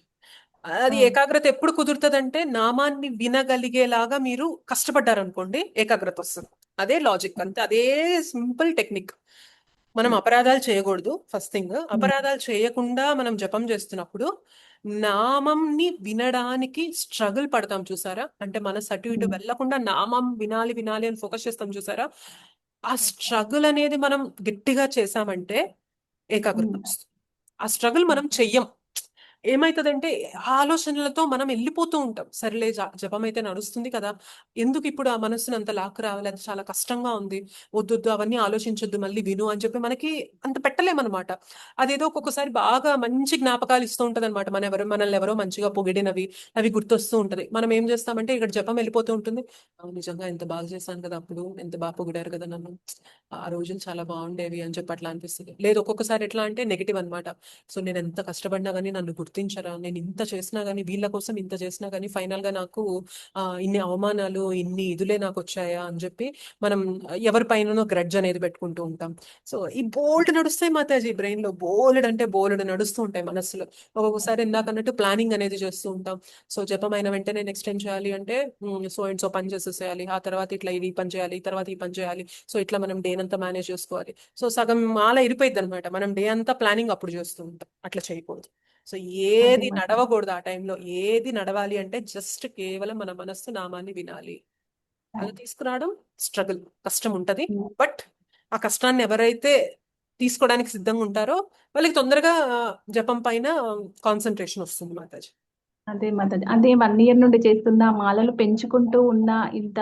[SPEAKER 11] అది ఏకాగ్రత ఎప్పుడు కుదురుతుందంటే నామాన్ని వినగలిగేలాగా మీరు కష్టపడ్డారనుకోండి, ఏకాగ్రత వస్తుంది. అదే లాజిక్, అంతే. అదే సింపుల్ టెక్నిక్. మనం అపరాధాలు చేయకూడదు. ఫస్ట్ థింగ్, అపరాధాలు చేయకుండా మనం జపం చేస్తున్నప్పుడు నామంని వినడానికి స్ట్రగుల్ పడతాం చూసారా, అంటే మనసు అటు ఇటు వెళ్లకుండా నామం వినాలి వినాలి అని ఫోకస్ చేస్తాం చూసారా, ఆ స్ట్రగుల్ అనేది మనం గట్టిగా చేసామంటే ఏకాగ్రత వస్తుంది. ఆ స్ట్రగుల్ మనం చెయ్యం. ఏమైతుందంటే ఆలోచనలతో మనం వెళ్ళిపోతూ ఉంటాం. సరేలే జపం అయితే నడుస్తుంది కదా, ఎందుకు ఇప్పుడు ఆ మనస్సును అంత లాక్కు రావాలి, అది చాలా కష్టంగా ఉంది, వద్దొద్దు అవన్నీ ఆలోచించొద్దు, మళ్ళీ విను అని చెప్పి మనకి అంత పెట్టలేమన్నమాట. అదేదో ఒక్కొక్కసారి బాగా మంచి జ్ఞాపకాలు ఇస్తూ ఉంటది అనమాట. మనల్ని ఎవరో మంచిగా పొగిడినవి అవి గుర్తొస్తూ ఉంటది. మనం ఏం చేస్తామంటే ఇక్కడ జపం వెళ్ళిపోతూ ఉంటుంది. నిజంగా ఎంత బాగా చేశాను కదా, అప్పుడు ఎంత బాగా పొగిడారు కదా నన్ను, ఆ రోజులు చాలా బాగుండేవి అని చెప్పి అట్లా అనిపిస్తుంది. లేదు ఒక్కొక్కసారి ఎట్లా అంటే నెగిటివ్ అనమాట. సో నేను ఎంత కష్టపడినా కానీ నన్ను గుర్తించరా, నేను ఇంత చేసినా కానీ, వీళ్ళ కోసం ఇంత చేసినా కానీ ఫైనల్ గా నాకు ఇన్ని అవమానాలు ఇన్ని ఇదులే నాకు వచ్చాయా అని చెప్పి మనం ఎవరి పైననో గ్రడ్జ్ అనేది పెట్టుకుంటూ ఉంటాం. సో ఈ బోల్డ్ నడుస్తాయి మాతాజీ, బ్రెయిన్ లో బోల్డ్ అంటే బోల్డ్ నడుస్తూ ఉంటాయి మనసులో. ఒక్కొక్కసారి ఇందాక అన్నట్టు ప్లానింగ్ అనేది చేస్తూ ఉంటాం. సో జపమైన వెంటనే నెక్స్ట్ ఏం చేయాలి అంటే సో అండ్ సో పని చేసేసేయాలి, ఆ తర్వాత ఇట్లా ఈ పని చేయాలి, తర్వాత ఈ పని చేయాలి. సో ఇట్లా మనం డే అంతా మేనేజ్ చేసుకోవాలి. సో సగం మాల ఇరిపోయింది అనమాట. మనం డే అంతా ప్లానింగ్ అప్పుడు చేస్తూ ఉంటాం. అట్లా చేయకూడదు. సో ఏది నడవకూడదు ఆ టైంలో. ఏది నడవాలి అంటే జస్ట్ కేవలం మన మనస్సు నామాన్ని వినాలి. అలా తీసుకురావడం స్ట్రగుల్, కష్టం ఉంటది. బట్ ఆ కష్టాన్ని ఎవరైతే తీసుకోవడానికి సిద్ధంగా ఉంటారో వాళ్ళకి తొందరగా జపం పైన కాన్సన్ట్రేషన్ వస్తుంది మాతాజీ.
[SPEAKER 15] అదే మాతాజీ, అదే 1 year నుండి చేస్తున్నా, మాలలు పెంచుకుంటూ ఉన్నా, ఇంత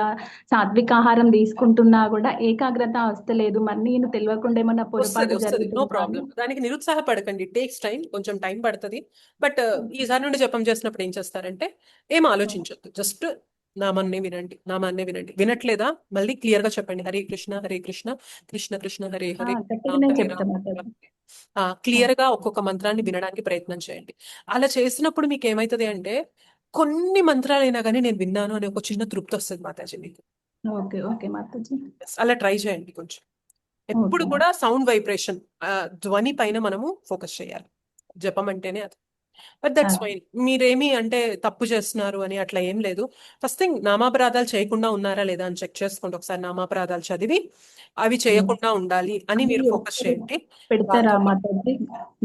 [SPEAKER 15] సాత్విక ఆహారం తీసుకుంటున్నా కూడా ఏకాగ్రత వస్తలేదు. మరి నేను తెలియకుండా ఏమన్నా పొరపాటు
[SPEAKER 11] వస్తుంది, నో
[SPEAKER 15] జరుగుతుందా
[SPEAKER 11] ప్రాబ్లం.
[SPEAKER 15] అని?
[SPEAKER 11] దానికి నిరుత్సాహపడకండి. టేక్స్ టైం, కొంచెం టైం పడుతుంది. బట్ ఈసారి నుండి జపం చేసినప్పుడు ఏం చేస్తారంటే ఏం ఆలోచించొద్దు, జస్ట్ నామాన్నే వినండి, నామాన్నే వినండి. వినట్లేదా మళ్ళీ క్లియర్ గా చెప్పండి, హరే కృష్ణ కృష్ణ కృష్ణ హరే హరే
[SPEAKER 15] గట్టిగానే
[SPEAKER 11] హరే
[SPEAKER 15] చెప్తా
[SPEAKER 11] రామ.
[SPEAKER 15] మాతాజీ.
[SPEAKER 11] క్లియర్ గా ఒక్కొక్క మంత్రాన్ని వినడానికి ప్రయత్నం చేయండి. అలా చేసినప్పుడు మీకు ఏమైతుంది అంటే కొన్ని మంత్రాలైనా కానీ నేను విన్నాను అనే ఒక చిన్న తృప్తి వస్తుంది మాతాజీ మీకు.
[SPEAKER 15] Okay okay Mataji.
[SPEAKER 11] అలా ట్రై చేయండి కొంచెం. ఎప్పుడు
[SPEAKER 15] ఓకే.
[SPEAKER 11] కూడా సౌండ్ వైబ్రేషన్, ధ్వని పైన మనము ఫోకస్ చేయాలి. జపం అంటేనే అది. But that's fine. మీరేమి అంటే తప్పు చేస్తున్నారు అని అట్లా ఏం లేదు. ఫస్ట్ థింగ్ నామాపరాధాలు చేయకుండా ఉన్నారా లేదా అని చెక్ చేసుకోండి ఒకసారి. నామాపరాధాలు చదివి అవి చేయకుండా ఉండాలి అని మీరు ఫోకస్ చేయండి.
[SPEAKER 15] పెడతారా మాతాజీ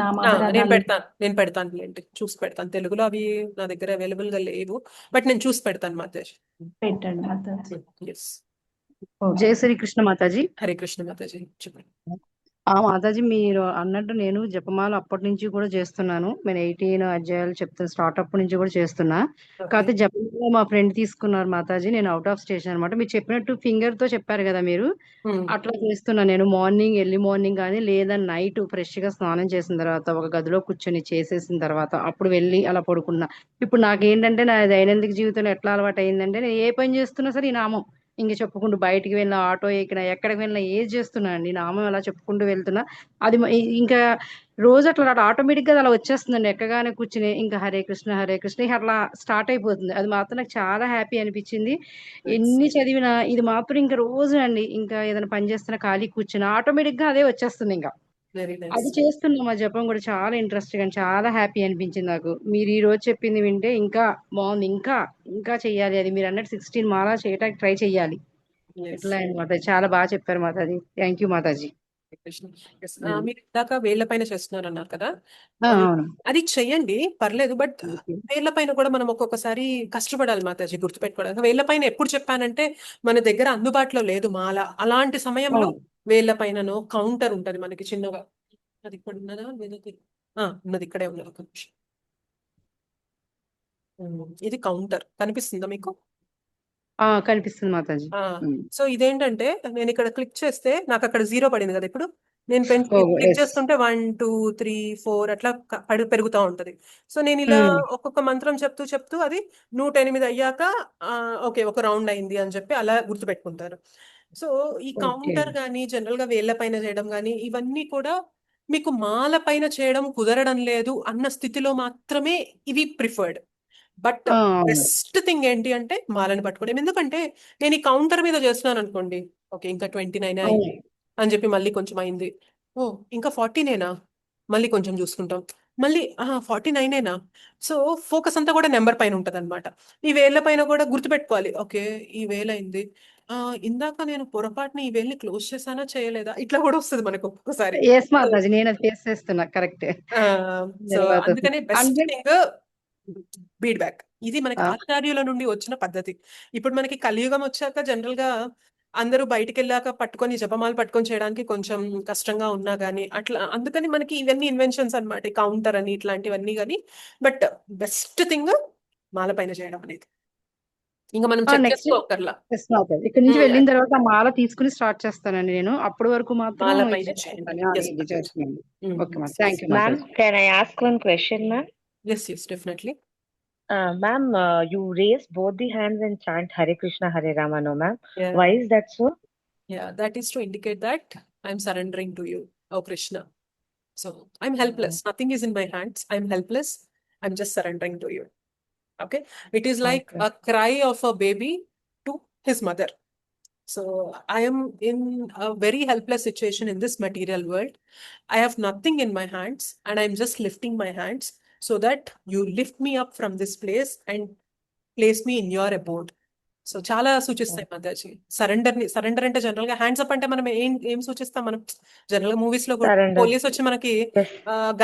[SPEAKER 15] నామాపరాధాలు?
[SPEAKER 11] నేను పెడతాను లేండి, చూసి పెడతాను. తెలుగులో అవి నా దగ్గర అవైలబుల్ గా లేవు, బట్ నేను చూసి పెడతాను మాతాజీ.
[SPEAKER 15] పెట్టండి మాతాజీ.
[SPEAKER 11] ఎస్.
[SPEAKER 16] జై శ్రీకృష్ణ మాతాజీ.
[SPEAKER 11] హరే కృష్ణ మాతాజీ, చెప్పండి.
[SPEAKER 16] మాతాజీ మీరు అన్నట్టు నేను జపమాల అప్పటి నుంచి కూడా చేస్తున్నాను. నేను 18 అధ్యాయాలు చెప్తాను, స్టార్ట్ అప్పటి నుంచి కూడా చేస్తున్నా. కాకపోతే జపమాల మా ఫ్రెండ్ తీసుకున్నారు మాతాజీ, నేను అవుట్ ఆఫ్ స్టేషన్ అనమాట. మీరు చెప్పినట్టు ఫింగర్ తో చెప్పారు కదా మీరు, అట్లా చేస్తున్నా నేను. మార్నింగ్ ఎర్లీ మార్నింగ్ కానీ లేదా నైట్ ఫ్రెష్ గా స్నానం చేసిన తర్వాత ఒక గదిలో కూర్చొని చేసేసిన తర్వాత అప్పుడు వెళ్ళి అలా పడుకున్నా. ఇప్పుడు నాకేంటంటే నా దైనందిక జీవితంలో ఎట్లా అలవాటు అయిందంటే నేను ఏ పని చేస్తున్నా సరే ఈ నామం ఇంక చెప్పుకుంటూ, బయటికి వెళ్ళినా, ఆటో ఎక్కినా, ఎక్కడికి వెళ్ళినా, ఏది చేస్తున్నా అండి నామం అలా చెప్పుకుంటూ వెళ్తున్నా. అది ఇంకా రోజు అట్లా ఆటోమేటిక్ గా అలా వచ్చేస్తుందండి. ఎక్కగానే కూర్చుని ఇంకా హరే కృష్ణ అట్లా స్టార్ట్ అయిపోతుంది. అది మాత్రం నాకు చాలా హ్యాపీ అనిపించింది. ఎన్ని చదివినా ఇది మాత్రం ఇంకా రోజు అండి, ఇంకా ఏదైనా పని చేస్తున్నా ఖాళీ కూర్చుని ఆటోమేటిక్ గా అదే వచ్చేస్తుంది. ఇంకా అది చేస్తున్నాం. ఆ జపం కూడా చాలా ఇంట్రెస్ట్ గా, చాలా హ్యాపీ అనిపించింది నాకు. మీరు ఈ రోజు చెప్పింది వింటే ఇంకా బాగుంది. ఇంకా చెయ్యాలి. అది మీరు అన్నట్టు 16 మాలా చేయడానికి ట్రై చెయ్యాలి. ఇట్లా అనమాట. చాలా బాగా చెప్పారు మాతాజీ. Thank you Mataji.
[SPEAKER 11] మీరు ఇందాక వేళ్ల పైన చేస్తున్నారు అన్నారు కదా,
[SPEAKER 16] అవును.
[SPEAKER 11] అది చెయ్యండి పర్లేదు. బట్ వేళ్ల పైన కూడా మనం ఒక్కొక్కసారి కష్టపడాలి మాతాజీ, గుర్తుపెట్టుకోవడానికి. వేళ్ల పైన ఎప్పుడు చెప్పానంటే మన దగ్గర అందుబాటులో లేదు మాల. అలాంటి సమయంలో వేళ్ల పైననో కౌంటర్ ఉంటది మనకి చిన్నగా. అది ఇక్కడ ఉన్నదా లేదా? ఉన్నది, ఇక్కడే ఉన్నది. ఒక నిమిషం. ఇది కౌంటర్ కనిపిస్తుందా మీకు?
[SPEAKER 16] కనిపిస్తుంది మాతాజీ.
[SPEAKER 11] సో ఇదేంటంటే నేను ఇక్కడ క్లిక్ చేస్తే నాకు అక్కడ 0 పడింది కదా. ఇప్పుడు నేను క్లిక్ చేస్తుంటే 1 2 3 4 అట్లా పెరుగుతూ ఉంటది. సో నేను ఇలా ఒక్కొక్క మంత్రం చెప్తూ అది 108 అయ్యాక ఓకే ఒక రౌండ్ అయింది అని చెప్పి అలా గుర్తుపెట్టుకుంటారు. సో ఈ కౌంటర్ గానీ జనరల్ గా వేళ్ల పైన చేయడం గానీ ఇవన్నీ కూడా మీకు మాల పైన చేయడం కుదరడం లేదు అన్న స్థితిలో మాత్రమే ఇవి ప్రిఫర్డ్. బట్ బెస్ట్ థింగ్ ఏంటి అంటే మాలను పట్టుకోవడం. ఎందుకంటే నేను ఈ కౌంటర్ మీద చేస్తున్నాను అనుకోండి, ఓకే ఇంకా 29 అయింది అని చెప్పి మళ్ళీ కొంచెం అయింది, ఇంకా 40నేనా, మళ్ళీ కొంచెం చూసుకుంటాం, మళ్ళీ 49నేనా. సో ఫోకస్ అంతా కూడా నెంబర్ పైన ఉంటది అనమాట. ఈ వేళ్ల పైన కూడా గుర్తుపెట్టుకోవాలి, ఓకే ఈ వేలైంది, ఇందాక నేను పొరపాటున ఈ వేల్ని క్లోజ్ చేశానా చేయలేదా, ఇట్లా కూడా వస్తుంది మనకు ఒక్కొక్కసారి.
[SPEAKER 16] నేను ఫేస్ చేస్తున్నా. కరెక్ట్.
[SPEAKER 11] సో అందుకనే బెస్ట్ థింగ్ ఫీడ్బ్యాక్. ఇది మనకి ఆచార్యుల నుండి వచ్చిన పద్ధతి. ఇప్పుడు మనకి కలియుగం వచ్చాక జనరల్ గా అందరూ బయటికి వెళ్ళాక పట్టుకొని జపమాల పట్టుకొని చేయడానికి కొంచెం కష్టంగా ఉన్నా గానీ అట్లా, అందుకని మనకి ఇవన్నీ ఇన్వెన్షన్స్ అన్నమాట, కౌంటర్ అని ఇట్లాంటివన్నీ కానీ. బట్ బెస్ట్ థింగ్ మాల పైన చేయడం అనేది. ఇంకా మనం చెక్
[SPEAKER 16] నెక్స్ట్
[SPEAKER 11] చేసుకోకర్లా,
[SPEAKER 16] ఇక్కడ నుంచి వెళ్ళిన తర్వాత ఆ మాల తీసుకుని స్టార్ట్ చేస్తానండి నేను. అప్పటి వరకు మాత్రం
[SPEAKER 11] మాల
[SPEAKER 16] ఇది
[SPEAKER 11] పైన
[SPEAKER 16] చేస్తాను.
[SPEAKER 11] చేయండి. Yes,
[SPEAKER 16] ఇది
[SPEAKER 11] Mataji.
[SPEAKER 16] చేస్తున్నాను. Okay ma'am,
[SPEAKER 11] Yes,
[SPEAKER 16] thank you
[SPEAKER 3] Ma'am,
[SPEAKER 16] Mataji.
[SPEAKER 3] can I ask one question, ma'am?
[SPEAKER 11] yes, definitely.
[SPEAKER 3] Ma'am, you raise both the hands and chant Hare Krishna, Hare Rama, no, ma'am?
[SPEAKER 11] Yeah.
[SPEAKER 3] Why is that so?
[SPEAKER 11] Yeah, that is to indicate that I'm surrendering to you, oh Krishna. So I'm helpless. Nothing is in my hands. I'm helpless. I'm just surrendering to you. Okay. It is like
[SPEAKER 3] Okay.
[SPEAKER 11] a cry of a baby to his mother. So I am in a very helpless situation in this material world. I have nothing in my hands and I'm just lifting my hands so that you lift me up from this place and place me in your abode. So చాలా సూచిస్తాయి Mataji surrender అంటే general గా hands up అంటే మనం ఏం సూచిస్తాం, మనం general గా movies లో కూడా
[SPEAKER 3] Surrender.
[SPEAKER 11] పోలీస్ వచ్చి మనకి
[SPEAKER 3] Yes.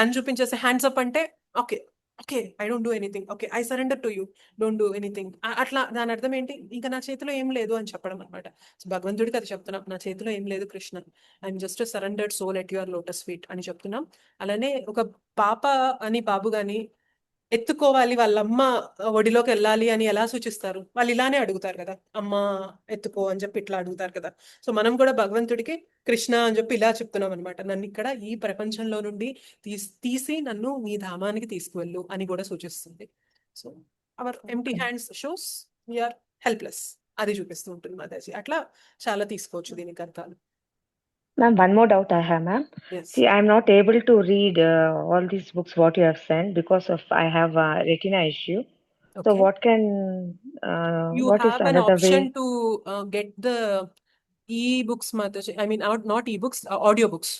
[SPEAKER 11] గన్ చూపించేసి హ్యాండ్స్ అప్ అంటే okay okay I don't do anything, okay I surrender to you, don't do anything. అట్లా దాని అర్థం ఏంటి, ఇంకా నా చేతిలో ఏం లేదు అని చెప్పడం అనమాట. సో భగవంతుడికి అది చెప్తున్నాం, నా చేతిలో ఏం లేదు Krishna, I'm just surrendered soul at your lotus feet అని చెప్తున్నాం. అలానే ఒక పాప అని బాబు గాని ఎత్తుకోవాలి, వాళ్ళ అమ్మ ఒడిలోకి వెళ్ళాలి అని ఎలా సూచిస్తారు, వాళ్ళు ఇలానే అడుగుతారు కదా, అమ్మ ఎత్తుకో అని చెప్పి ఇట్లా అడుగుతారు కదా. సో మనం కూడా భగవంతుడికి కృష్ణ అని చెప్పి ఇలా చెప్తున్నాం అనమాట, నన్ను ఇక్కడ ఈ ప్రపంచంలో నుండి తీసి నన్ను మీ ధామానికి తీసుకువెళ్ళు అని కూడా సూచిస్తుంది. So our empty hands shows we're helpless, అది చూపిస్తూ ఉంటుంది మాతాజీ. అట్లా చాలా తీసుకోవచ్చు దీనికి అర్థాలు.
[SPEAKER 3] Ma'am, one more doubt I have, ma'am.
[SPEAKER 11] Yes.
[SPEAKER 3] See, I'm not able to read all these books what you have sent because of I have a retina issue. So
[SPEAKER 11] Okay.
[SPEAKER 3] what can
[SPEAKER 11] You
[SPEAKER 3] what is
[SPEAKER 11] have an
[SPEAKER 3] another way?
[SPEAKER 11] option to get the e-books, Mataji. I mean, not e-books, audiobooks.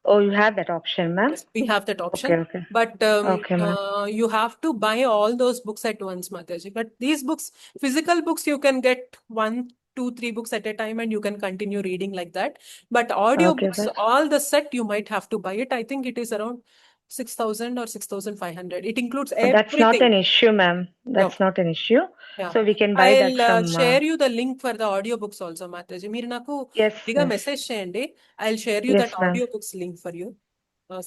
[SPEAKER 3] Oh, you have that option, ma'am?
[SPEAKER 11] Yes, we have that option.
[SPEAKER 3] Okay, okay.
[SPEAKER 11] But
[SPEAKER 3] Okay, ma'am.
[SPEAKER 11] you have to buy all those books at once, Mataji. But these books, physical books, you can get 1, 2, 3 books at a time and you can continue reading like that. But audio
[SPEAKER 3] Okay,
[SPEAKER 11] books,
[SPEAKER 3] sir.
[SPEAKER 11] all the set, you might have to buy it. I think it is around 6,000 or 6,500. It includes
[SPEAKER 3] That's not
[SPEAKER 11] everything.
[SPEAKER 3] an issue, ma'am. That's not an issue.
[SPEAKER 11] Yeah.
[SPEAKER 3] So we can buy that
[SPEAKER 11] I'll
[SPEAKER 3] from.
[SPEAKER 11] share you the link for the audio books also, Mataji. మీరు నాకు
[SPEAKER 3] Yes,
[SPEAKER 11] ఇదిగా
[SPEAKER 3] yes.
[SPEAKER 11] Message చేయండి. I'll share you
[SPEAKER 3] Yes,
[SPEAKER 11] that
[SPEAKER 3] ma'am.
[SPEAKER 11] audio books link for you.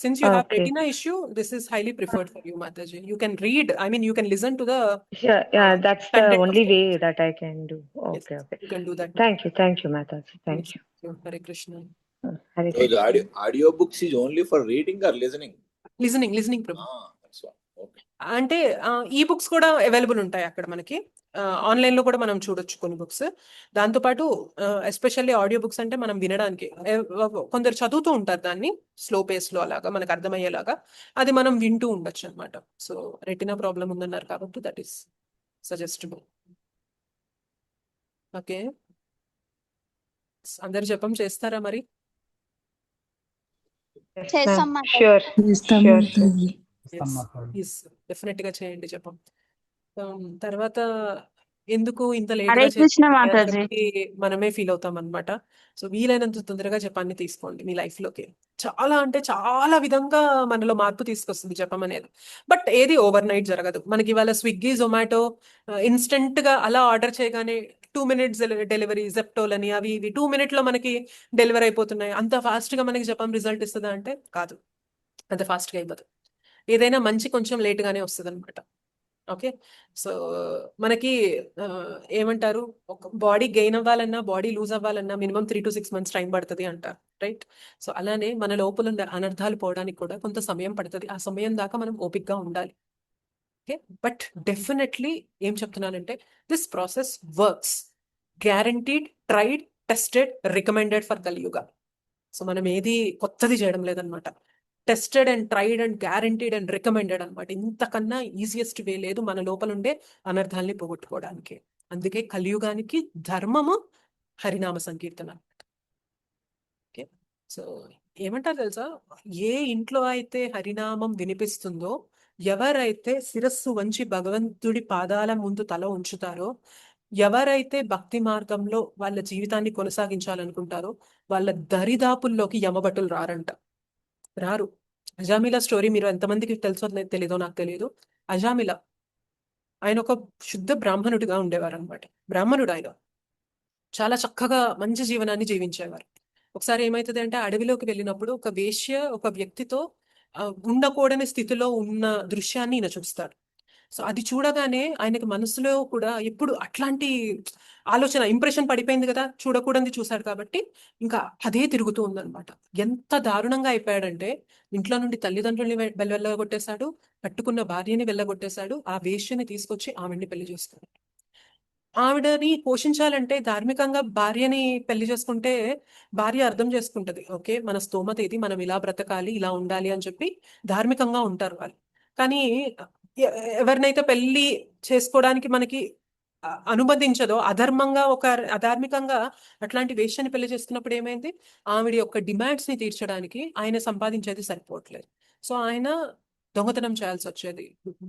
[SPEAKER 11] Since you have
[SPEAKER 3] Okay.
[SPEAKER 11] retina issue, this is highly preferred for you, Mataji. You can read, I mean, you can listen to the
[SPEAKER 3] Yeah, that's the
[SPEAKER 11] content of
[SPEAKER 3] only
[SPEAKER 11] the
[SPEAKER 3] way
[SPEAKER 11] books.
[SPEAKER 3] that I can do.
[SPEAKER 11] Yes,
[SPEAKER 3] Okay, okay.
[SPEAKER 11] you can do that.
[SPEAKER 3] Thank you, Mataji. Thank you.
[SPEAKER 11] Hare Krishna.
[SPEAKER 3] Hare
[SPEAKER 9] So the
[SPEAKER 3] Krishna.
[SPEAKER 9] audio books is only for reading or listening?
[SPEAKER 11] Listening, Prabhu.
[SPEAKER 9] That's one. Okay.
[SPEAKER 11] అంటే ఈ books కూడా available ఉంటాయి అక్కడ మనకి, online లో కూడా మనం చూడొచ్చు కొన్ని బుక్స్. దాంతోపాటు ఎస్పెషల్లీ ఆడియో బుక్స్ అంటే మనం వినడానికి, కొందరు చదువుతూ ఉంటారు దాన్ని స్లో పేస్ లో అలాగా మనకు అర్థమయ్యేలాగా, అది మనం వింటూ ఉండొచ్చు అనమాట. సో రెటినా ప్రాబ్లం ఉందన్నారు కాబట్టి దట్ ఈస్ సజెస్టబుల్. ఓకే, అందరు జపం చేస్తారా మరి?
[SPEAKER 14] చేస్తాం మాతాజీ.
[SPEAKER 3] Sure.
[SPEAKER 11] డెఫినెట్ గా చేయండి జపం. తర్వాత ఎందుకు ఇంత లేట్
[SPEAKER 13] హరే
[SPEAKER 11] గా
[SPEAKER 13] కృష్ణ
[SPEAKER 11] చేయాలి అని
[SPEAKER 13] మాతాజీ.
[SPEAKER 11] చెప్పి మనమే ఫీల్ అవుతాం అనమాట. సో వీలైనంత తొందరగా జపాన్ని తీసుకోండి మీ లైఫ్ లోకి. చాలా అంటే చాలా విధంగా మనలో మార్పు తీసుకొస్తుంది జపం అనేది. బట్ ఏది ఓవర్ నైట్ జరగదు. మనకి ఇవాళ స్విగ్గీ, జొమాటో ఇన్స్టెంట్ గా అలా ఆర్డర్ చేయగానే 2 minutes డెలివరీ, జెప్టోల్ అని అవి ఇవి 2 minutes లో మనకి డెలివరీ అయిపోతున్నాయి. అంత ఫాస్ట్ గా మనకి జపం రిజల్ట్ ఇస్తుందా అంటే కాదు, అంత ఫాస్ట్ గా అయిపోదు. ఏదైనా మంచి కొంచెం లేట్ గానే వస్తుంది అనమాట. ఓకే, సో మనకి ఏమంటారు, ఒక బాడీ గెయిన్ అవ్వాలన్నా బాడీ లూజ్ అవ్వాలన్నా మినిమం 3 to 6 months టైం పడుతుంది అంటారు, రైట్? సో అలానే మన లోపల ఉన్న అనర్థాలు పోవడానికి కూడా కొంత సమయం పడుతుంది. ఆ సమయం దాకా మనం ఓపిక్గా ఉండాలి. ఓకే, బట్ డెఫినెట్లీ ఏం చెప్తున్నానంటే this process works, guaranteed, tried, tested, recommended for కలియుగ. సో మనం ఏది కొత్తది చేయడం లేదనమాట. Tested and tried and guaranteed and recommended అనమాట. ఇంతకన్నా ఈజియెస్ట్ వే లేదు మన లోపల ఉండే అనర్థాలని పోగొట్టుకోవడానికి. అందుకే కలియుగానికి ధర్మము హరినామ సంకీర్తన. ఓకే, సో ఏమంటారు తెలుసా, ఏ ఇంట్లో అయితే హరినామం వినిపిస్తుందో, ఎవరైతే శిరస్సు వంచి భగవంతుడి పాదాల ముందు తల ఉంచుతారో, ఎవరైతే భక్తి మార్గంలో వాళ్ళ జీవితాన్ని కొనసాగించాలనుకుంటారో, వాళ్ళ దరిదాపుల్లోకి యమభటులు రారు. అజామిలా స్టోరీ మీరు ఎంతమందికి తెలుసో తెలీదో నాకు తెలియదు. అజామిలా ఆయన ఒక శుద్ధ బ్రాహ్మణుడిగా ఉండేవారు అనమాట. బ్రాహ్మణుడు ఆయన చాలా చక్కగా మంచి జీవనాన్ని జీవించేవారు. ఒకసారి ఏమైతుంది అంటే అడవిలోకి వెళ్ళినప్పుడు ఒక వేశ్య ఒక వ్యక్తితో ఉండకూడని స్థితిలో ఉన్న దృశ్యాన్ని ఈయన చూస్తాడు. సో అది చూడగానే ఆయనకి మనసులో కూడా ఎప్పుడు అట్లాంటి ఆలోచన ఇంప్రెషన్ పడిపోయింది కదా, చూడకూడదు చూశాడు కాబట్టి ఇంకా అదే తిరుగుతూ ఉందన్నమాట. ఎంత దారుణంగా అయిపోయాడంటే ఇంట్లో నుండి తల్లిదండ్రుల్ని వెళ్ళగొట్టేశాడు, కట్టుకున్న భార్యని వెళ్ళగొట్టేశాడు, ఆ వేశ్యని తీసుకొచ్చి ఆవిడ్ని పెళ్లి చేసుకున్నాడు. ఆవిడని పోషించాలంటే ధార్మికంగా భార్యని పెళ్లి చేసుకుంటే భార్య అర్థం చేసుకుంటది, ఓకే మన స్తోమత ఇది, మనం ఇలా బ్రతకాలి, ఇలా ఉండాలి అని చెప్పి ధార్మికంగా ఉంటారు వాళ్ళు. కానీ ఎవరినైతే పెళ్లి చేసుకోవడానికి మనకి అనుమతించదో అధర్మంగా అధార్మికంగా అట్లాంటి వేశ్యని పెళ్లి చేసుకున్నప్పుడు ఏమైంది, ఆవిడ యొక్క డిమాండ్స్ ని తీర్చడానికి ఆయన సంపాదించేది సరిపోవట్లేదు. సో ఆయన దొంగతనం చేయాల్సి వచ్చేది,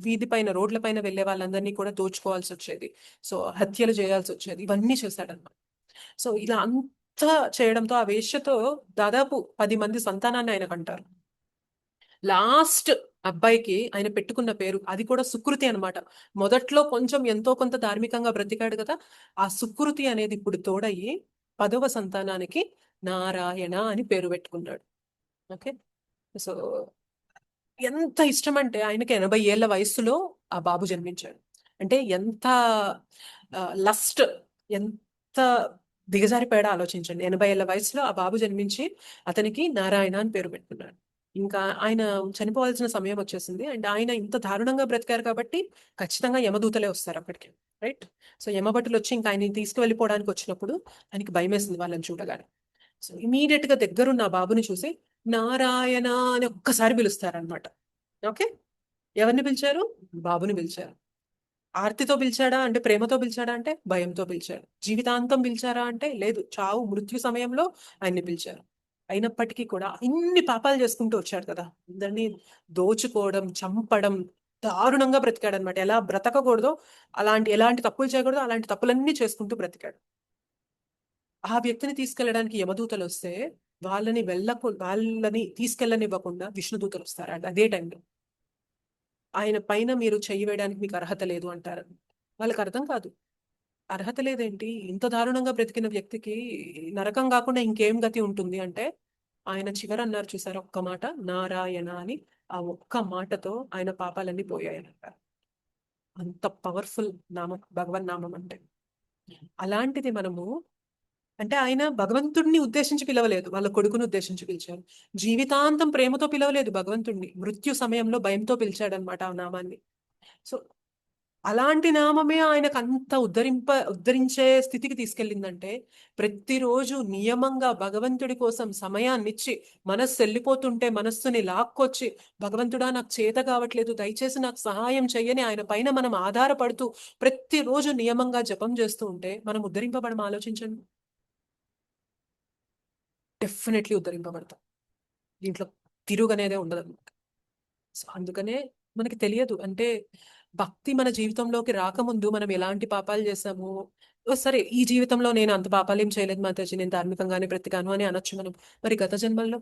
[SPEAKER 11] వీధి పైన రోడ్ల పైన వెళ్లే వాళ్ళందరినీ కూడా దోచుకోవాల్సి వచ్చేది, సో హత్యలు చేయాల్సి వచ్చేది, ఇవన్నీ చేశాడన్నమాట. సో ఇలా అంతా చేయడంతో ఆ వేశ్యతో దాదాపు 10 మంది సంతానాన్ని ఆయన కంటారు. లాస్ట్ అబ్బాయికి ఆయన పెట్టుకున్న పేరు అది కూడా సుకృతి అనమాట. మొదట్లో కొంచెం ఎంతో కొంత ధార్మికంగా బ్రతికాడు కదా, ఆ సుకృతి అనేది ఇప్పుడు తోడయ్యి 10వ సంతానానికి నారాయణ అని పేరు పెట్టుకున్నాడు. ఓకే, సో ఎంత ఇష్టం అంటే ఆయనకి 80 ఏళ్ల వయసులో ఆ బాబు జన్మించాడు. అంటే ఎంత లస్ట్, ఎంత దిగజారిపోయాడో ఆలోచించండి. 80 ఏళ్ల వయసులో ఆ బాబు జన్మించి అతనికి నారాయణ అని పేరు పెట్టుకున్నాడు. ఇంకా ఆయన చనిపోవాల్సిన సమయం వచ్చేసింది అండ్ ఆయన ఇంత దారుణంగా బ్రతికారు కాబట్టి ఖచ్చితంగా యమదూతలే వస్తారు అక్కడికి, రైట్? సో యమభటులు వచ్చి ఇంకా ఆయన తీసుకువెళ్ళిపోవడానికి వచ్చినప్పుడు ఆయనకి భయం వేసింది వాళ్ళని చూడగానే. సో ఇమీడియట్ గా దగ్గరున్న ఆ బాబుని చూసి నారాయణ అని ఒక్కసారి పిలుస్తారనమాట. ఓకే, ఎవరిని పిలిచారు? బాబుని పిలిచారు. ఆర్తితో పిలిచాడా అంటే ప్రేమతో పిలిచాడా అంటే భయంతో పిలిచాడు. జీవితాంతం పిలిచారా అంటే లేదు, చావు మృత్యు సమయంలో ఆయన్ని పిలిచారు. అయినప్పటికీ కూడా ఇన్ని పాపాలు చేసుకుంటూ వచ్చాడు కదా, అందరినీ దోచుకోవడం, చంపడం, దారుణంగా బ్రతికాడు అనమాట. ఎలా బ్రతకకూడదో ఎలాంటి తప్పులు చేయకూడదో అలాంటి తప్పులన్నీ చేసుకుంటూ బ్రతికాడు. ఆ వ్యక్తిని తీసుకెళ్ళడానికి యమదూతలు వస్తే వాళ్ళని తీసుకెళ్ళనివ్వకుండా విష్ణుదూతలు వస్తారు అదే టైంలో. ఆయన పైన మీరు చెయ్యి వేయడానికి మీకు అర్హత లేదు అంటారు. వాళ్ళకి అర్థం కాదు, అర్హత లేదేంటి, ఇంత దారుణంగా బ్రతికిన వ్యక్తికి నరకం కాకుండా ఇంకేం గతి ఉంటుంది అంటే ఆయన చివర అన్నారు చూసారు ఒక్క మాట నారాయణ అని, ఆ ఒక్క మాటతో ఆయన పాపాలన్నీ పోయాయనంటారు. అంత పవర్ఫుల్ నామం భగవన్ నామం అంటే. అలాంటిది మనము అంటే ఆయన భగవంతుడిని ఉద్దేశించి పిలవలేదు, వాళ్ళ కొడుకుని ఉద్దేశించి పిలిచారు. జీవితాంతం ప్రేమతో పిలవలేదు భగవంతుడిని, మృత్యు సమయంలో భయంతో పిలిచాడనమాట ఆ నామాన్ని. సో అలాంటి నామమే ఆయనకు అంత ఉద్ధరించే స్థితికి తీసుకెళ్ళిందంటే ప్రతిరోజు నియమంగా భగవంతుడి కోసం సమయాన్నిచ్చి మనస్సు వెళ్ళిపోతుంటే మనస్సుని లాక్కొచ్చి భగవంతుడా నాకు చేత కావట్లేదు దయచేసి నాకు సహాయం చెయ్యని ఆయన పైన మనం ఆధారపడుతూ ప్రతిరోజు నియమంగా జపం చేస్తూ ఉంటే మనం ఉద్ధరింపబడం ఆలోచించండి. డెఫినెట్లీ ఉద్ధరింపబడతాం, దీంట్లో తిరుగనేదే ఉండదు అనమాట. సో అందుకనే మనకి తెలియదు అంటే భక్తి మన జీవితంలోకి రాకముందు మనం ఎలాంటి పాపాలు చేసాము, సరే ఈ జీవితంలో నేను అంత పాపాలు ఏం చేయలేదు మాతాజీ, నేను ధార్మికంగానే బ్రతికాను అని అనొచ్చు మనం. మరి గత జన్మల్లో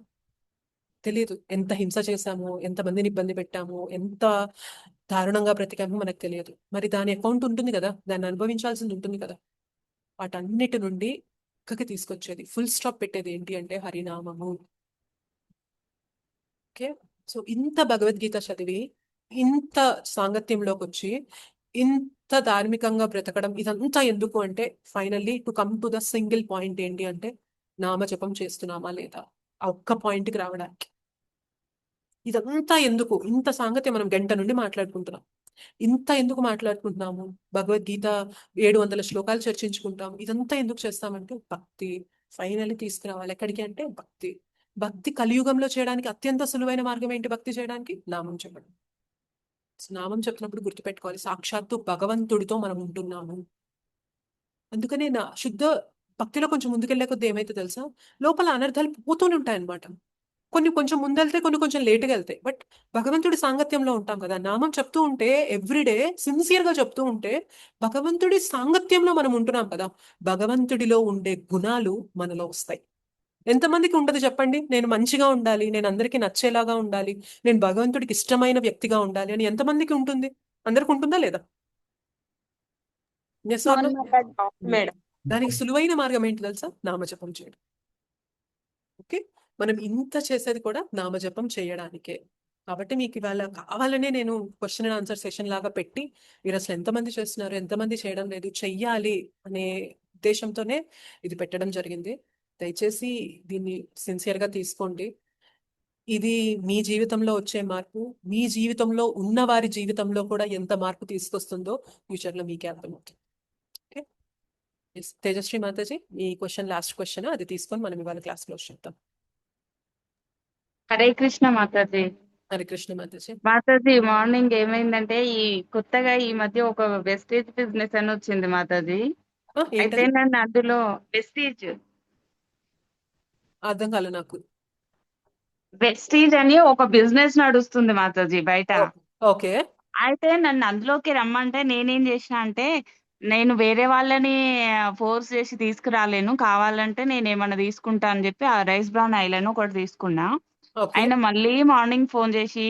[SPEAKER 11] తెలియదు, ఎంత హింస చేశాము, ఎంత మందిని ఇబ్బంది పెట్టాము, ఎంత దారుణంగా బ్రతికామో మనకు తెలియదు. మరి దాని అకౌంట్ ఉంటుంది కదా, దాన్ని అనుభవించాల్సింది ఉంటుంది కదా. వాటన్నిటి నుండి పక్కకి తీసుకొచ్చేది, ఫుల్ స్టాప్ పెట్టేది ఏంటి అంటే హరినామము. ఓకే, సో ఇంత భగవద్గీత చదివి ఇంత సాంగత్యంలోకి వచ్చి ఇంత ధార్మికంగా బ్రతకడం ఇదంతా ఎందుకు అంటే finally to come to the single point ఏంటి అంటే నామజపం చేస్తున్నామా లేదా, ఆ ఒక్క పాయింట్కి రావడానికి. ఇదంతా ఎందుకు, ఇంత సాంగత్యం మనం గంట నుండి మాట్లాడుకుంటున్నాం, ఇంత ఎందుకు మాట్లాడుకుంటున్నాము, భగవద్గీత 700 శ్లోకాలు చర్చించుకుంటాం, ఇదంతా ఎందుకు చేస్తామంటే భక్తి ఫైనల్లీ తీసుకురావాలి. ఎక్కడికి అంటే భక్తి. భక్తి కలియుగంలో చేయడానికి అత్యంత సులువైన మార్గం ఏంటి, భక్తి చేయడానికి నామం చెప్పడం. నామం చెప్తున్నప్పుడు గుర్తుపెట్టుకోవాలి, సాక్షాత్తు భగవంతుడితో మనం ఉంటున్నాము. అందుకనే నా శుద్ధ భక్తిలో కొంచెం ముందుకెళ్లే కొద్ది ఏమైతే తెలుసా, లోపల అనర్థాలు పోతూనే ఉంటాయన్నమాట. కొన్ని కొంచెం ముందెళ్తాయి, కొన్ని కొంచెం లేటుగా వెళ్తాయి. బట్ భగవంతుడి సాంగత్యంలో ఉంటాం కదా, నామం చెప్తూ ఉంటే ఎవ్రీడే సిన్సియర్ గా చెప్తూ ఉంటే భగవంతుడి సాంగత్యంలో మనం ఉంటున్నాం కదా, భగవంతుడిలో ఉండే గుణాలు మనలో వస్తాయి. ఎంతమందికి ఉండదు చెప్పండి? నేను మంచిగా ఉండాలి, నేను అందరికీ నచ్చేలాగా ఉండాలి, నేను భగవంతుడికి ఇష్టమైన వ్యక్తిగా ఉండాలి అని ఎంతమందికి ఉంటుంది? అందరికి ఉంటుందా లేదా? Yes or no?
[SPEAKER 12] మేడం.
[SPEAKER 11] దానికి సులువైన మార్గం ఏంటి తెలుసా? నామజపం చేయడం. ఓకే, మనం ఇంత చేసేది కూడా నామజపం చేయడానికే. కాబట్టి మీకు ఇవాళ కావాలనే నేను క్వశ్చన్ అండ్ ఆన్సర్ సెషన్ లాగా పెట్టి మీరు అసలు ఎంతమంది చేస్తున్నారు, ఎంతమంది చేయడం లేదు, చెయ్యాలి అనే ఉద్దేశంతోనే ఇది పెట్టడం జరిగింది. దయచేసి దీన్ని సిన్సియర్గా తీసుకోండి. ఇది మీ జీవితంలో వచ్చే మార్పు, మీ జీవితంలో ఉన్న వారి జీవితంలో కూడా ఎంత మార్పు తీసుకొస్తుందో ఫ్యూచర్లో మీకే అర్థమవుతుంది. ఓకే, తేజశ్రీ మాతాజీ, ఈ క్వశ్చన్ లాస్ట్ క్వశ్చన్, అది తీసుకొని మనం ఇవాళ క్లాస్ క్లోజ్ చేద్దాం.
[SPEAKER 13] హరే కృష్ణ మాతాజీ.
[SPEAKER 11] హరే కృష్ణ మాతాజీ.
[SPEAKER 13] మాతాజీ, మార్నింగ్ ఏమైందంటే కొత్తగా ఈ మధ్య ఒక వెస్టేజ్ బిజినెస్ అని వచ్చింది మాతాజీ. అయితే నన్ను అందులో వెస్టేజ్
[SPEAKER 11] అర్థం కాలే నాకు.
[SPEAKER 13] వెస్టీజ్ అని ఒక బిజినెస్ నడుస్తుంది మాతాజీ బయట.
[SPEAKER 11] ఓకే,
[SPEAKER 13] అయితే నన్ను అందులోకి రమ్మంటే నేనేం చేసిన అంటే, నేను వేరే వాళ్ళని ఫోర్స్ చేసి తీసుకురాలేను, కావాలంటే నేను ఏమన్నా తీసుకుంటా అని చెప్పి ఆ రైస్ బ్రౌన్ ఐలాండ్ ఒకటి తీసుకున్నా. ఆయన మళ్ళీ మార్నింగ్ ఫోన్ చేసి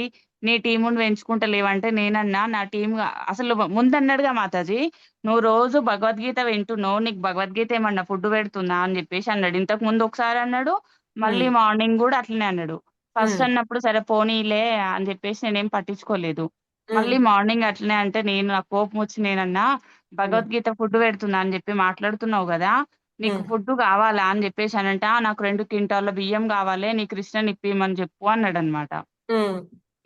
[SPEAKER 13] నీ టీముని పెంచుకుంటలేవంటే నేనన్నా, నా టీం అసలు ముందన్నాడుగా మాతాజీ, నువ్వు రోజు భగవద్గీత వింటున్నావు, నీకు భగవద్గీత ఏమన్నా ఫుడ్ పెడుతుందా అని చెప్పేసి అన్నాడు. ఇంతకు ముందు ఒకసారి అన్నాడు, మళ్ళీ మార్నింగ్ కూడా అట్లనే అన్నాడు. ఫస్ట్ అన్నప్పుడు సరే పోనీలే అని చెప్పేసి నేనేం పట్టించుకోలేదు. మళ్ళీ మార్నింగ్ అట్లనే అంటే నాకు కోపం వచ్చి నేనన్నా, భగవద్గీత ఫుడ్ పెడుతున్నా అని చెప్పి మాట్లాడుతున్నావు కదా, నీకు ఫుడ్ కావాలా అని చెప్పేసి అనంట, నాకు 2 క్వింటాల బియ్యం కావాలి, నీ కృష్ణ ఇప్పిమని చెప్పు అన్నాడు అనమాట.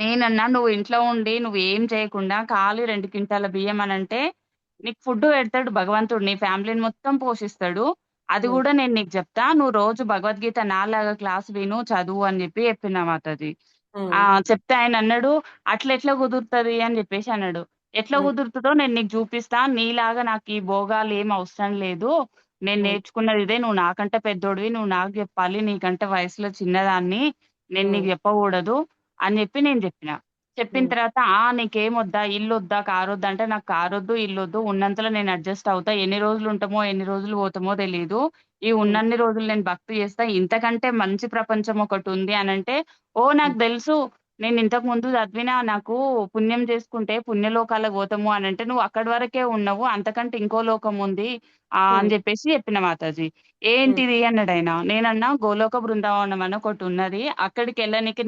[SPEAKER 13] నేనన్నా, నువ్వు ఇంట్లో ఉండి నువ్వు ఏం చేయకుండా ఖాళీ 2 క్వింటాల బియ్యం అనంటే నీకు ఫుడ్ పెడతాడు భగవంతుడు, నీ ఫ్యామిలీని మొత్తం పోషిస్తాడు, అది కూడా నేను నీకు చెప్తా, నువ్వు రోజు భగవద్గీత నాలాగా క్లాస్ విను, చదువు అని చెప్పి చెప్పిన మాతాజీ. చెప్తే ఆయన అన్నాడు, అట్లా కుదురుతుంది అని చెప్పేసి అన్నాడు. ఎట్లా కుదురుతుందో నేను నీకు చూపిస్తా, నీలాగా నాకు ఈ భోగాలు ఏం అవసరం లేదు, నేను నేర్చుకున్నది ఇదే, నువ్వు నాకంటే పెద్దోడివి, నువ్వు నాకు చెప్పాలి, నీకంటే వయసులో చిన్నదాన్ని, నేను నీకు చెప్పకూడదు అని చెప్పి నేను చెప్పిన తర్వాత నీకేం వద్దా, ఇల్లు వద్దా, కారు వద్దా అంటే, నాకు కారు వద్దు, ఇల్లు వద్దు, ఉన్నంతలో నేను అడ్జస్ట్ అవుతా, ఎన్ని రోజులు ఉంటామో ఎన్ని రోజులు పోతామో తెలియదు, ఈ ఉన్నన్ని రోజులు నేను భక్తి చేస్తా, ఇంతకంటే మంచి ప్రపంచం ఒకటి ఉంది అని అంటే, నాకు తెలుసు, నేను ఇంతకు ముందు చదివినా, నాకు పుణ్యం చేసుకుంటే పుణ్యలోకాలకు పోతాము అని అంటే, నువ్వు అక్కడి వరకే ఉన్నావు, అంతకంటే ఇంకో లోకం ఉంది అని చెప్పేసి చెప్పిన మాతాజీ. ఏంటిది అన్నాడు ఆయన. నేనన్నా, గోలోక బృందావనం అని ఒకటి ఉన్నది, అక్కడికి వెళ్ళడానికి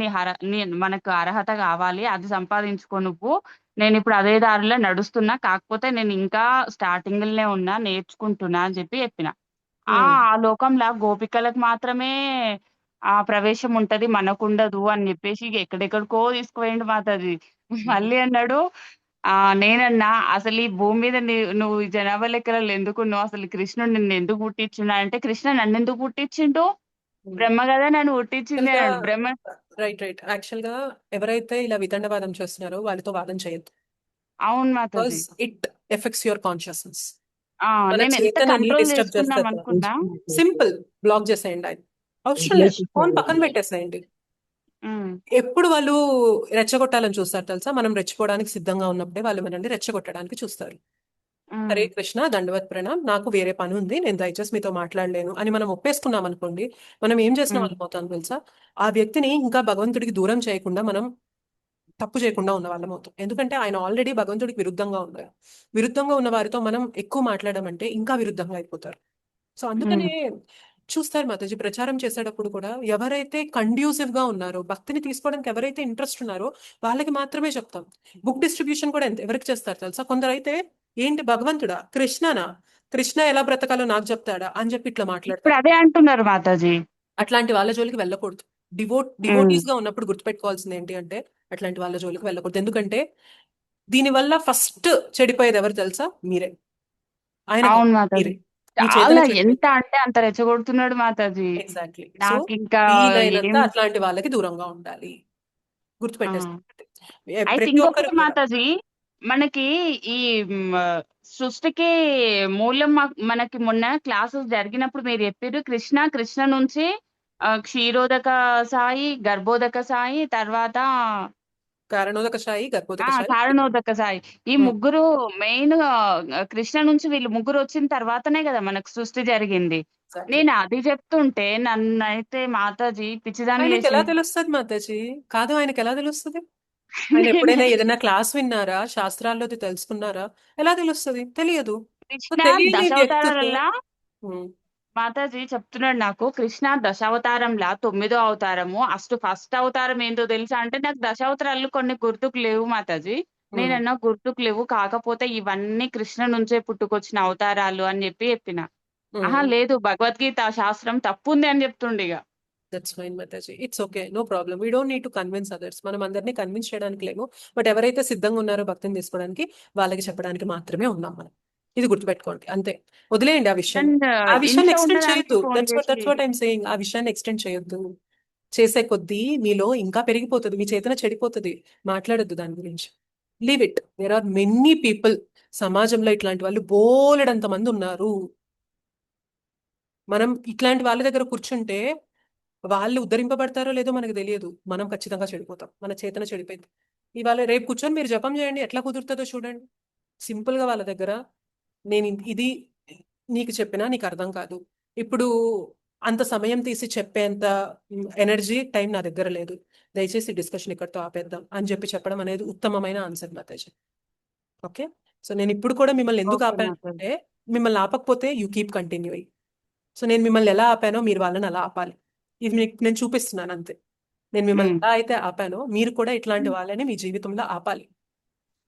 [SPEAKER 13] మనకు అర్హత కావాలి, అది సంపాదించుకో నువ్వు, నేను ఇప్పుడు అదే దారిలో నడుస్తున్నా, కాకపోతే నేను ఇంకా స్టార్టింగ్ లోనే ఉన్నా, నేర్చుకుంటున్నా అని చెప్పి చెప్పిన. ఆ లోకంలో గోపికలకు మాత్రమే ప్రవేశం ఉంటది, మనకుండదు అని చెప్పేసి ఎక్కడెక్కడికో తీసుకుపోయిండు మాతాజీ. మళ్ళీ అన్నాడు, నేనన్నా, అసలు ఈ భూమి మీద నువ్వు ఈ జనాభా లెక్కలలో ఎందుకున్నావు, అసలు కృష్ణుడు నిన్ను ఎందుకు పుట్టించున్నా అంటే, కృష్ణ నన్ను ఎందుకు పుట్టించిండు, బ్రహ్మ కదా నన్ను పుట్టించింది అన్నాడు. బ్రహ్మ
[SPEAKER 11] రైట్. యాక్చువల్ గా ఎవరైతే ఇలా వితండవాదం చేస్తున్నారో వాళ్ళతో వాదం చేయొద్దు.
[SPEAKER 13] అవును Mataji.
[SPEAKER 11] It effects your consciousness.
[SPEAKER 13] నేను ఎంత కంట్రోల్ చేసుకుందాం అనుకున్నా,
[SPEAKER 11] సింపుల్ బ్లాక్ చేసేయండి. ఆయన అవసరం లేదు, ఫోన్ పక్కన పెట్టేసేయండి. ఎప్పుడు వాళ్ళు రెచ్చగొట్టాలని చూస్తారు తెలుసా? మనం రెచ్చిపోవడానికి సిద్ధంగా ఉన్నప్పుడే వాళ్ళు మనల్ని రెచ్చగొట్టడానికి చూస్తారు. హరే కృష్ణ, దండవత్ ప్రణామ్, నాకు వేరే పని ఉంది, నేను దయచేసి మీతో మాట్లాడలేను అని మనం ఒప్పేసుకున్నాం అనుకోండి, మనం ఏం చేసిన వాళ్ళం అవుతాం తెలుసా? ఆ వ్యక్తిని ఇంకా భగవంతుడికి దూరం చేయకుండా, మనం తప్పు చేయకుండా ఉన్న వాళ్ళం అవుతాం. ఎందుకంటే ఆయన ఆల్రెడీ భగవంతుడికి విరుద్ధంగా ఉన్నారు. విరుద్ధంగా ఉన్న వారితో మనం ఎక్కువ మాట్లాడమంటే ఇంకా విరుద్ధంగా అయిపోతారు. సో అందుకనే చూస్తారు మాతాజీ, ప్రచారం చేసేటప్పుడు కూడా ఎవరైతే కండ్యూసివ్ గా ఉన్నారో, భక్తిని తీసుకోవడానికి ఎవరైతే ఇంట్రెస్ట్ ఉన్నారో వాళ్ళకి మాత్రమే చెప్తాం. బుక్ డిస్ట్రిబ్యూషన్ కూడా ఎవరికి చేస్తారు తెలుసా? కొందరైతే ఏంటి భగవంతుడా, కృష్ణనా, కృష్ణ ఎలా బ్రతకాలో నాకు చెప్తాడా అని చెప్పి ఇట్లా మాట్లాడతారు.
[SPEAKER 13] అదే అంటున్నారు మాతాజీ.
[SPEAKER 11] అట్లాంటి వాళ్ళ జోలికి వెళ్ళకూడదు. డివోటీస్ గా ఉన్నప్పుడు గుర్తుపెట్టుకోవాల్సింది ఏంటి అంటే, అట్లాంటి వాళ్ళ జోలికి వెళ్ళకూడదు. ఎందుకంటే దీనివల్ల ఫస్ట్ చెడిపోయేది ఎవరు తెలుసా? మీరే.
[SPEAKER 13] అవును మాతాజీ, చాలా ఎంత అంటే అంత రెచ్చగొడుతున్నాడు మాతాజీ.
[SPEAKER 11] ఎగ్జాక్ట్లీ.
[SPEAKER 13] నాకు ఇంకా
[SPEAKER 11] అట్లాంటి వాళ్ళకి దూరంగా ఉండాలి, గుర్తుపెట్టేసుకోండి.
[SPEAKER 13] అయితే ఇంకొకటి మాతాజీ, మనకి ఈ సృష్టికి మూలం మనకి మొన్న క్లాసెస్ జరిగినప్పుడు మీరు చెప్పారు, కృష్ణ నుంచి క్షీరోదక సాయి, గర్భోదక సాయి, తర్వాత
[SPEAKER 11] కారణోదక సాయి, గర్భోదక సాయి.
[SPEAKER 13] కారణోదక సాయి. ఈ
[SPEAKER 11] ఉమ్,
[SPEAKER 13] ముగ్గురు మెయిన్ కృష్ణ నుంచి వీళ్ళు ముగ్గురు వచ్చిన తర్వాతనే కదా మనకు సృష్టి జరిగింది.
[SPEAKER 11] exactly.
[SPEAKER 13] నేను అది చెప్తుంటే నన్నైతే మాతాజీ పిచ్చిదాన్ని
[SPEAKER 11] ఆయనకి ఎలా
[SPEAKER 13] చేసింది.
[SPEAKER 11] తెలుస్తుంది మాతాజీ? కాదు, ఆయనకి ఎలా తెలుస్తుంది? ఆయన ఎప్పుడైనా ఏదైనా క్లాస్ విన్నారా? శాస్త్రాల్లోది తెలుసుకున్నారా? ఎలా తెలుస్తుంది? తెలియదు. సో
[SPEAKER 13] కృష్ణ
[SPEAKER 11] తెలియని వ్యక్తితో
[SPEAKER 13] దశావతారాల
[SPEAKER 11] ఉమ్,
[SPEAKER 13] మాతాజీ చెప్తున్నాడు నాకు. కృష్ణ దశావతారంలా 9వ అవతారము ఫస్ట్ అవతారం ఏంటో తెలుసా అంటే నాకు దశావతారాలు కొన్ని గుర్తుకు లేవు మాతాజీ.
[SPEAKER 11] ఉమ్,
[SPEAKER 13] నేనన్నా గుర్తుకు లేవు, కాకపోతే ఇవన్నీ కృష్ణ నుంచే పుట్టుకొచ్చిన అవతారాలు అని చెప్పిన. ఆహా
[SPEAKER 11] ఉమ్.
[SPEAKER 13] లేదు, భగవద్గీత శాస్త్రం తప్పు ఉంది అని చెప్తుండే ఇక.
[SPEAKER 11] దట్స్ ఫైన్ మాతాజీ, it's okay, no problem. We don't need to convince others. మనం అందరినీ కన్విన్స్ చేయడానికి లేము. బట్ ఎవరైతే సిద్ధంగా ఉన్నారో భక్తిని తీసుకోవడానికి, వాళ్ళకి చెప్పడానికి మాత్రమే ఉన్నాం మనం. ఇది గుర్తుపెట్టుకోండి, అంతే. వదిలేయండి ఆ విషయాన్ని.
[SPEAKER 13] అండ్
[SPEAKER 11] ఆ విషయాన్ని
[SPEAKER 13] ఇంట్లో
[SPEAKER 11] ఎక్స్టెండ్
[SPEAKER 13] ఉండడానికి
[SPEAKER 11] చేయొద్దు.
[SPEAKER 13] ఫోన్
[SPEAKER 11] దట్స్
[SPEAKER 13] చేసి
[SPEAKER 11] వాట్ ఐమ్ సేయింగ్. ఆ విషయాన్ని ఎక్స్టెండ్ చేయొద్దు. చేసే కొద్దీ మీలో ఇంకా పెరిగిపోతుంది, మీ చేతన చెడిపోతుంది. మాట్లాడొద్దు దాని గురించి. Leave it. There are many people. సమాజంలో ఇట్లాంటి వాళ్ళు బోలెడంత మంది ఉన్నారు. మనం ఇట్లాంటి వాళ్ళ దగ్గర కూర్చుంటే వాళ్ళు ఉద్ధరింపబడతారో లేదో మనకు తెలియదు. మనం ఖచ్చితంగా చెడిపోతాం. మన చేతన చెడిపోయింది. ఇవాళ రేపు కూర్చొని మీరు జపం చేయండి, ఎట్లా కుదురుతుందో చూడండి. సింపుల్ గా వాళ్ళ దగ్గర ఇది నీకు చెప్పినా నీకు అర్థం కాదు. ఇప్పుడు అంత సమయం తీసి చెప్పేంత ఎనర్జీ, టైం నా దగ్గర లేదు. దయచేసి డిస్కషన్ ఇక్కడితో ఆపేద్దాం అని చెప్పడం అనేది ఉత్తమమైన ఆన్సర్ మాతాజీ. ఓకే. సో నేను ఇప్పుడు కూడా మిమ్మల్ని ఎందుకు
[SPEAKER 13] ఓకే
[SPEAKER 11] ఆపాను
[SPEAKER 13] మాతాజీ.
[SPEAKER 11] అంటే, మిమ్మల్ని ఆపకపోతే యూ కీప్ కంటిన్యూయింగ్. సో నేను మిమ్మల్ని ఎలా ఆపానో మీరు వాళ్ళని అలా ఆపాలి. ఇది మీకు నేను చూపిస్తున్నాను అంతే. నేను మిమ్మల్ని ఎలా అయితే ఆపానో మీరు కూడా ఇట్లాంటి వాళ్ళని మీ జీవితంలో ఆపాలి.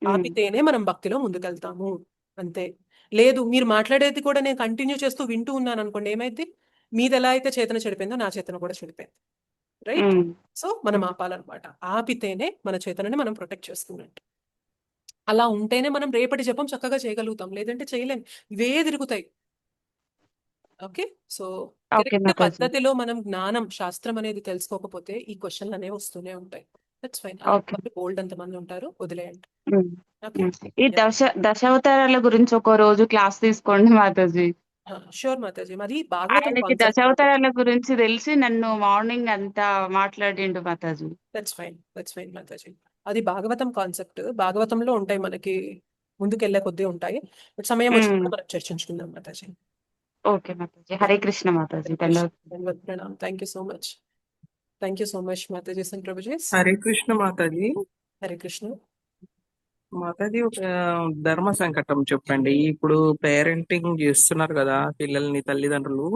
[SPEAKER 11] ఆపితేనే మనం భక్తిలో ముందుకెళ్తాము, అంతే. లేదు మీరు మాట్లాడేది కూడా నేను కంటిన్యూ చేస్తూ వింటూ ఉన్నాను అనుకోండి, ఏమైంది? మీది ఎలా అయితే చేతన చెడిపోయిందో నా చేతన కూడా చెడిపోయింది. రైట్? సో మనం ఆపాలన్నమాట. ఆపితేనే మన చేతనని మనం ప్రొటెక్ట్ చేసుకున్నట్టు. అలా ఉంటేనే మనం రేపటి జపం చక్కగా చేయగలుగుతాం, లేదంటే చేయలేం. ఇవే తిరుగుతాయి. Okay. So
[SPEAKER 13] okay
[SPEAKER 11] correct
[SPEAKER 13] Mataji.
[SPEAKER 11] పద్ధతిలో మనం జ్ఞానం, శాస్త్రం అనేది తెలుసుకోకపోతే ఈ క్వశ్చన్లు అనేవి వస్తూనే ఉంటాయి. That's fine.
[SPEAKER 13] ఓకే.
[SPEAKER 11] బోల్డ్ అంతమంది ఉంటారు, వదిలేయండి.
[SPEAKER 13] ఉమ్,
[SPEAKER 11] ఓకే.
[SPEAKER 13] ఉమ్. ఈ దశావతారాల గురించి ఒక రోజు క్లాస్ తీసుకోండి మాతాజీ.
[SPEAKER 11] షూర్ మాతాజీ. మరి భాగవతం
[SPEAKER 13] ఆయనకి
[SPEAKER 11] కాన్సెప్ట్ మాతాజీ.
[SPEAKER 13] దశావతారాల గురించి తెలిసి నన్ను మార్నింగ్ అంతా మాట్లాడిండు Mataji.
[SPEAKER 11] That's fine. That's fine Mataji. అది భాగవతం కాన్సెప్ట్. భాగవతంలో ఉంటాయి, మనకి ముందుకెళ్లే కొద్దీ ఉంటాయి. బట్ సమయం వచ్చినప్పుడు మనం చర్చించుకుందాం మాతాజీ.
[SPEAKER 13] ఓకే మాతాజీ. హరే కృష్ణ మాతాజీ. ధన్యవాదాలు.
[SPEAKER 11] ప్రణామ్. Thank you so much. Thank you so much మాతాజీ అండ్ ప్రభుజీస్.
[SPEAKER 17] హరే కృష్ణ మాతాజీ.
[SPEAKER 11] హరే కృష్ణ
[SPEAKER 17] మాతాజీ, ఒక ధర్మ సంకటం చెప్పండి. ఇప్పుడు పేరెంటింగ్ చేస్తున్నారు కదా పిల్లల్ని, తల్లిదండ్రులు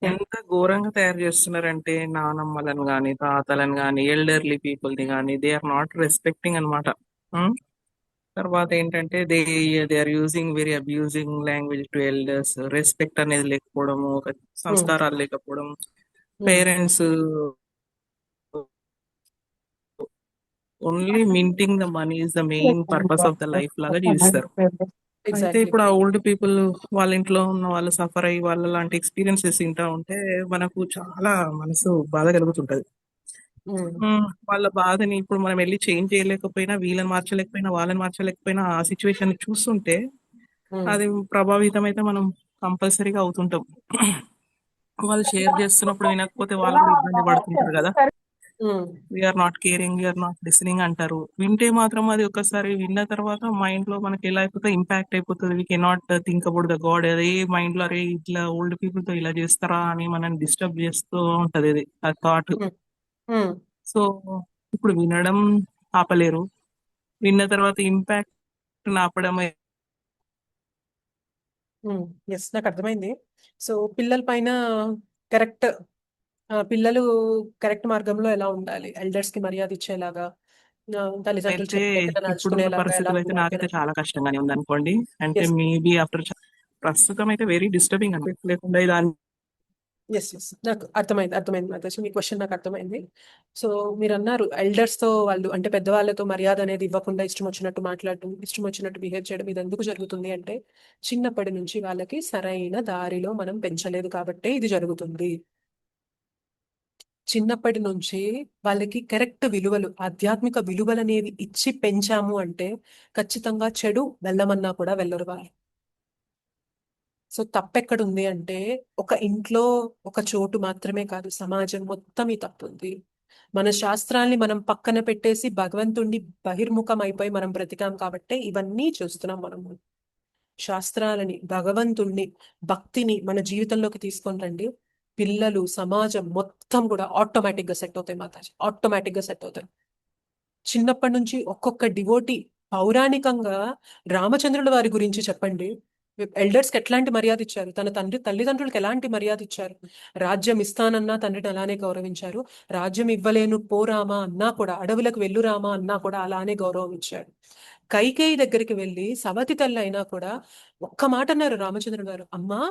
[SPEAKER 17] ఎంత ఘోరంగా తయారు చేస్తున్నారంటే, నానమ్మలను గాని, తాతలను గాని, ఎల్డర్లీ పీపుల్ ని గాని, దే ఆర్ నాట్ రెస్పెక్టింగ్ అనమాట. తర్వాత ఏంటంటే they are using very abusing language to elders. Respect అనేది లేకపోవడము, ఒక సంస్కారాలు లేకపోవడం. Parents only minting the money is the main purpose of the life లాగా జీవిస్తారు. అయితే ఇప్పుడు ఆ ఓల్డ్ పీపుల్ వాళ్ళ ఇంట్లో ఉన్న వాళ్ళు సఫర్ అయ్యి వాళ్ళ లాంటి ఎక్స్పీరియన్సెస్ వింటా ఉంటే మనకు చాలా మనసు బాధ కలుగుతుంటది. వాళ్ళ బాధని ఇప్పుడు మనం వెళ్ళి చేంజ్ చేయలేకపోయినా, వీళ్ళని మార్చలేకపోయినా, వాళ్ళని మార్చలేకపోయినా, ఆ సిచ్యువేషన్ చూస్తుంటే అది ప్రభావితం అయితే మనం కంపల్సరీగా అవుతుంటాం. వాళ్ళు షేర్ చేస్తున్నప్పుడు వినకపోతే వాళ్ళు కూడా ఇబ్బంది పడుతుంటారు కదా. We're not caring, we're not listening అంటారు. వింటే మాత్రం అది ఒకసారి విన్న తర్వాత మైండ్ లో మనకి ఎలా అయిపోతే ఇంపాక్ట్ అయిపోతుంది. We cannot think about the God. అదే మైండ్ లో అరే ఇట్లా ఓల్డ్ పీపుల్ తో ఇలా చేస్తారా అని మనం డిస్టర్బ్ చేస్తూ ఉంటది అది ఆ థాట్. సో ఇప్పుడు వినడం ఆపలేరు, విన్న తర్వాత ఇంపాక్ట్ ఆపడం.
[SPEAKER 11] ఎస్, నాకు అర్థమైంది. సో పిల్లల పైన కరెక్ట్, పిల్లలు కరెక్ట్ మార్గంలో ఎలా ఉండాలి, ఎల్డర్స్ కి మర్యాద ఇచ్చేలాగా, తల్లిదండ్రులు
[SPEAKER 17] అయితే
[SPEAKER 11] చెప్పినట్టుగా
[SPEAKER 17] ఇప్పుడున్న
[SPEAKER 11] నడుచుకునేలాగా ఎలా
[SPEAKER 17] పరిస్థితులు అయితే నాకైతే
[SPEAKER 11] ఉండాలి?
[SPEAKER 17] చాలా కష్టంగానే ఉంది అనుకోండి. అంటే
[SPEAKER 11] ఎస్
[SPEAKER 17] మేబీ ఆఫ్టర్ ప్రస్తుతం అయితే వెరీ డిస్టర్బింగ్ అనిపిస్తుంది. లేకుండా దాన్ని
[SPEAKER 11] ఎస్ ఎస్, నాకు అర్థమైంది మాతాజీ. మీ క్వశ్చన్ నాకు అర్థమైంది. సో మీరు అన్నారు ఎల్డర్స్ తో, వాళ్ళు అంటే పెద్దవాళ్ళతో మర్యాద అనేది ఇవ్వకుండా ఇష్టం వచ్చినట్టు మాట్లాడటం, ఇష్టం వచ్చినట్టు బిహేవ్ చేయడం, ఇది ఎందుకు జరుగుతుంది అంటే చిన్నప్పటి నుంచి వాళ్ళకి సరైన దారిలో మనం పెంచలేదు కాబట్టే ఇది జరుగుతుంది. చిన్నప్పటి నుంచి వాళ్ళకి కరెక్ట్ విలువలు, ఆధ్యాత్మిక విలువలు అనేవి ఇచ్చి పెంచాము అంటే ఖచ్చితంగా చెడు వెళ్ళమన్నా కూడా వెళ్ళరు వాళ్ళు. సో తప్పెక్కడుంది అంటే, ఒక ఇంట్లో ఒక చోటు మాత్రమే కాదు, సమాజం మొత్తం ఈ తప్పు ఉంది. మన శాస్త్రాల్ని మనం పక్కన పెట్టేసి భగవంతుణ్ణి బహిర్ముఖం అయిపోయి మనం బ్రతికాం కాబట్టే ఇవన్నీ చూస్తున్నాం మనము. శాస్త్రాలని, భగవంతుణ్ణి, భక్తిని మన జీవితంలోకి తీసుకొని రండి. పిల్లలు, సమాజం మొత్తం కూడా ఆటోమేటిక్ గా సెట్ అవుతాయి మాతాజీ, ఆటోమేటిక్ గా సెట్ అవుతాయి. చిన్నప్పటి నుంచి ఒక్కొక్క డివోటీ పౌరాణికంగా రామచంద్రుల వారి గురించి చెప్పండి. ఎల్డర్స్ కి ఎట్లాంటి మర్యాద ఇచ్చారు, తన తల్లిదండ్రులకు ఎలాంటి మర్యాద ఇచ్చారు. రాజ్యం ఇస్తానన్నా తండ్రిని అలానే గౌరవించారు. రాజ్యం ఇవ్వలేను పోరామా అన్నా కూడా, అడవులకు వెళ్ళురామా అన్నా కూడా అలానే గౌరవం ఇచ్చాడు. కైకేయి దగ్గరికి వెళ్ళి సవతి తల్లి అయినా కూడా ఒక్క మాట అన్నారు రామచంద్రుడు గారు, అమ్మా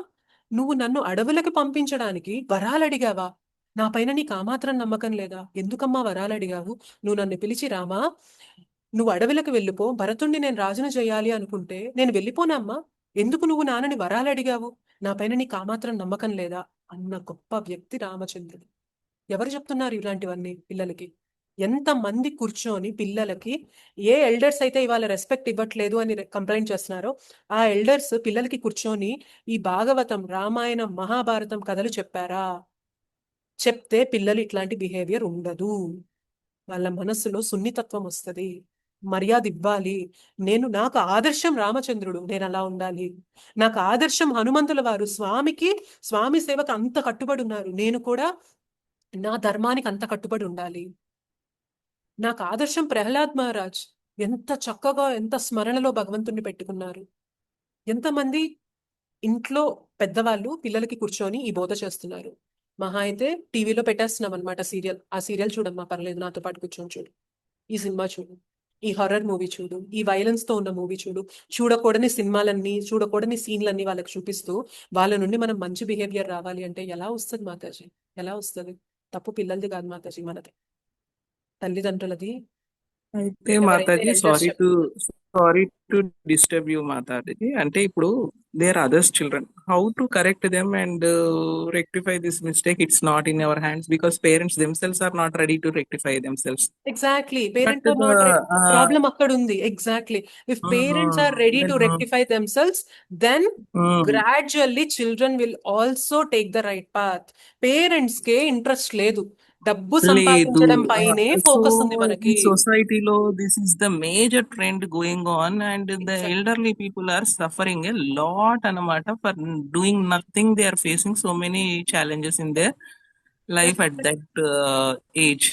[SPEAKER 11] నువ్వు నన్ను అడవులకు పంపించడానికి వరాలు అడిగావా? నా పైన నీకు ఆ మాత్రం నమ్మకం లేదా? ఎందుకమ్మా వరాలు అడిగావు? నువ్వు నన్ను పిలిచి రామా నువ్వు అడవులకు వెళ్ళిపో, భరతుణ్ణి నేను రాజును చేయాలి అనుకుంటే నేను వెళ్ళిపోనమ్మా, ఎందుకు నువ్వు నాన్నని వరాలు అడిగావు? నా పైన నీకు ఆ మాత్రం నమ్మకం లేదా అన్న గొప్ప వ్యక్తి రామచంద్రుడు. ఎవరు చెప్తున్నారు ఇలాంటివన్నీ పిల్లలకి? ఎంతమంది కూర్చొని పిల్లలకి, ఏ ఎల్డర్స్ అయితే ఇవాళ రెస్పెక్ట్ ఇవ్వట్లేదు అని కంప్లైంట్ చేస్తున్నారో ఆ ఎల్డర్స్ పిల్లలకి కూర్చొని ఈ భాగవతం, రామాయణం, మహాభారతం కథలు చెప్పారా? చెప్తే పిల్లలు ఇట్లాంటి బిహేవియర్ ఉండదు. వాళ్ళ మనస్సులో సున్నితత్వం వస్తుంది, మర్యాద ఇవ్వాలి. నాకు ఆదర్శం రామచంద్రుడు, నేను అలా ఉండాలి. నాకు ఆదర్శం హనుమంతుల వారు, స్వామి సేవకు అంత కట్టుబడి ఉన్నారు, నేను కూడా నా ధర్మానికి అంత కట్టుబడి ఉండాలి. నాకు ఆదర్శం ప్రహ్లాద్ మహారాజ్, ఎంత చక్కగా ఎంత స్మరణలో భగవంతుణ్ణి పెట్టుకున్నారు. ఎంతమంది ఇంట్లో పెద్దవాళ్ళు పిల్లలకి కూర్చొని ఈ బోధ చేస్తున్నారు. మహా అయితే టీవీలో పెట్టేస్తున్నాం అనమాట సీరియల్, ఆ సీరియల్ చూడమ్మా పర్లేదు, నాతో పాటు కూర్చొని చూడు, ఈ సినిమా చూడు, ఈ హారర్ మూవీ చూడు, ఈ వైలెన్స్ తో ఉన్న మూవీ చూడు, చూడకూడని సినిమాలన్నీ, చూడకూడని సీన్లన్నీ వాళ్ళకి చూపిస్తూ వాళ్ళ నుండి మనం మంచి బిహేవియర్ రావాలి అంటే ఎలా వస్తుంది మాతాజీ? ఎలా వస్తుంది? తప్పు పిల్లలది కాదు మాతాజీ, మనది, తల్లిదండ్రులది.
[SPEAKER 17] అయితే
[SPEAKER 11] ఎవరైతే
[SPEAKER 17] మాతాజీ
[SPEAKER 11] elders
[SPEAKER 17] sorry to disturb you మాతాజీ. అంటే ఇప్పుడు they are others children, how to correct them and rectify this mistake? It's not in our hands because parents themselves are not ready to rectify themselves.
[SPEAKER 11] Exactly,
[SPEAKER 17] but
[SPEAKER 11] parents are not ready. Problem అక్కడ ఉంది. Exactly, if parents are ready to rectify themselves, then gradually children will also take the right path. Parents కే interest లేదు, డబ్బు
[SPEAKER 17] లేదు.
[SPEAKER 11] సంపాదించడం పైనే
[SPEAKER 17] so
[SPEAKER 11] focus ఉంది మనకి.
[SPEAKER 17] ఈ సొసైటీలో this is the major trend going on and the elderly people are suffering a lot అన్నమాట for doing nothing. They are facing so many challenges in their life at that age.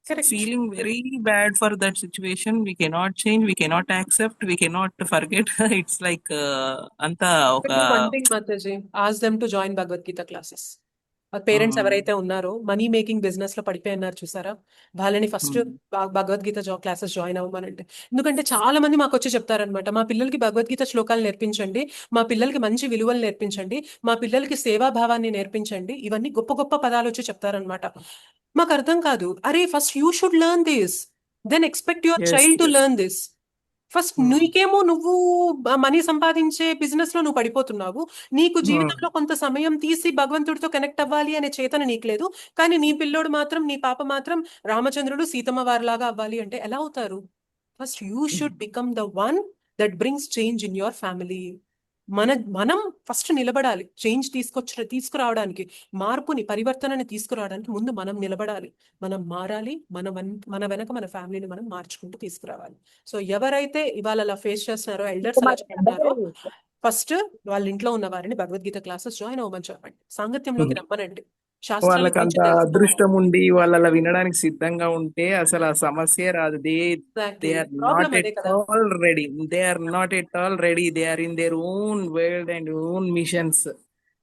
[SPEAKER 11] Correct.
[SPEAKER 17] Feeling very bad for that situation. We cannot change, we cannot accept, we cannot forget. It's like anta
[SPEAKER 11] But do one thing, Mataji, ask them to join Bhagavad Gita classes. Parents ఎవరైతే ఉన్నారో money making business లో పడిపోయినారు చూసారా, వాళ్ళని first Bhagavad Gita classes join అవ్వమనండి. ఎందుకంటే చాలా మంది మాకు వచ్చి చెప్తారనమాట, మా పిల్లలకి భగవద్గీత శ్లోకాలు నేర్పించండి, మా పిల్లలకి మంచి విలువలు నేర్పించండి, మా పిల్లలకి సేవాభావాన్ని నేర్పించండి. ఇవన్నీ గొప్ప గొప్ప పదాలు వచ్చి చెప్తారనమాట. మాకు అర్థం కాదు, అరే first you should learn this, then expect your child to learn this. First నీకేమో నువ్వు మనీ సంపాదించే బిజినెస్ లో నువ్వు పడిపోతున్నావు, నీకు జీవితంలో కొంత సమయం తీసి భగవంతుడితో కనెక్ట్ అవ్వాలి అనే చేతన నీకు లేదు, కానీ నీ పిల్లోడు మాత్రం, నీ పాప మాత్రం రామచంద్రుడు సీతమ్మ వారిలాగా అవ్వాలి అంటే ఎలా అవుతారు? First you should become the one that brings change in your family. మనం ఫస్ట్ నిలబడాలి. చేంజ్ తీసుకురావడానికి, మార్పుని, పరివర్తనని తీసుకురావడానికి ముందు మనం నిలబడాలి, మనం మారాలి, మన వెనక మన ఫ్యామిలీని మనం మార్చుకుంటూ తీసుకురావాలి. సో ఎవరైతే ఇవాళ అలా ఫేస్ చేస్తున్నారో, ఎల్డర్స్ అలా చెప్తున్నారో, ఫస్ట్ వాళ్ళ ఇంట్లో ఉన్న వారిని భగవద్గీత క్లాసెస్ జాయిన్ అవ్వమని చెప్పండి, సాంగత్యంలోకి రమ్మనండి.
[SPEAKER 17] వాళ్ళకి అంత అదృష్టం ఉండి వాళ్ళు అలా వినడానికి సిద్ధంగా ఉంటే అసలు ఆ సమస్య రాదు. They are not at all ready, they are not at all ready, they are in their own world and own missions.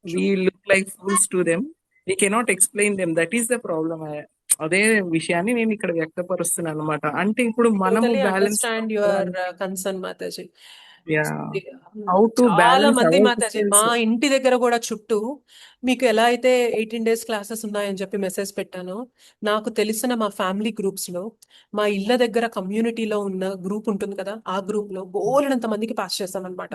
[SPEAKER 17] We look like fools to them, we cannot explain them, that is the problem. అదే విషయాన్ని నేను ఇక్కడ వ్యక్తపరుస్తున్నాను అనమాట. అంటే ఇప్పుడు మనము balance
[SPEAKER 11] concern Mataji.
[SPEAKER 17] చాలా
[SPEAKER 11] మంది మాతాజీ మా ఇంటి దగ్గర కూడా చుట్టూ మీకు ఎలా అయితే 18 days క్లాసెస్ ఉన్నాయని చెప్పి మెసేజ్ పెట్టానో, నాకు తెలిసిన మా ఫ్యామిలీ గ్రూప్స్ లో, మా ఇళ్ళ దగ్గర కమ్యూనిటీలో ఉన్న గ్రూప్ ఉంటుంది కదా, ఆ గ్రూప్ లో బోలెడంత మందికి పాస్ చేస్తాం అనమాట.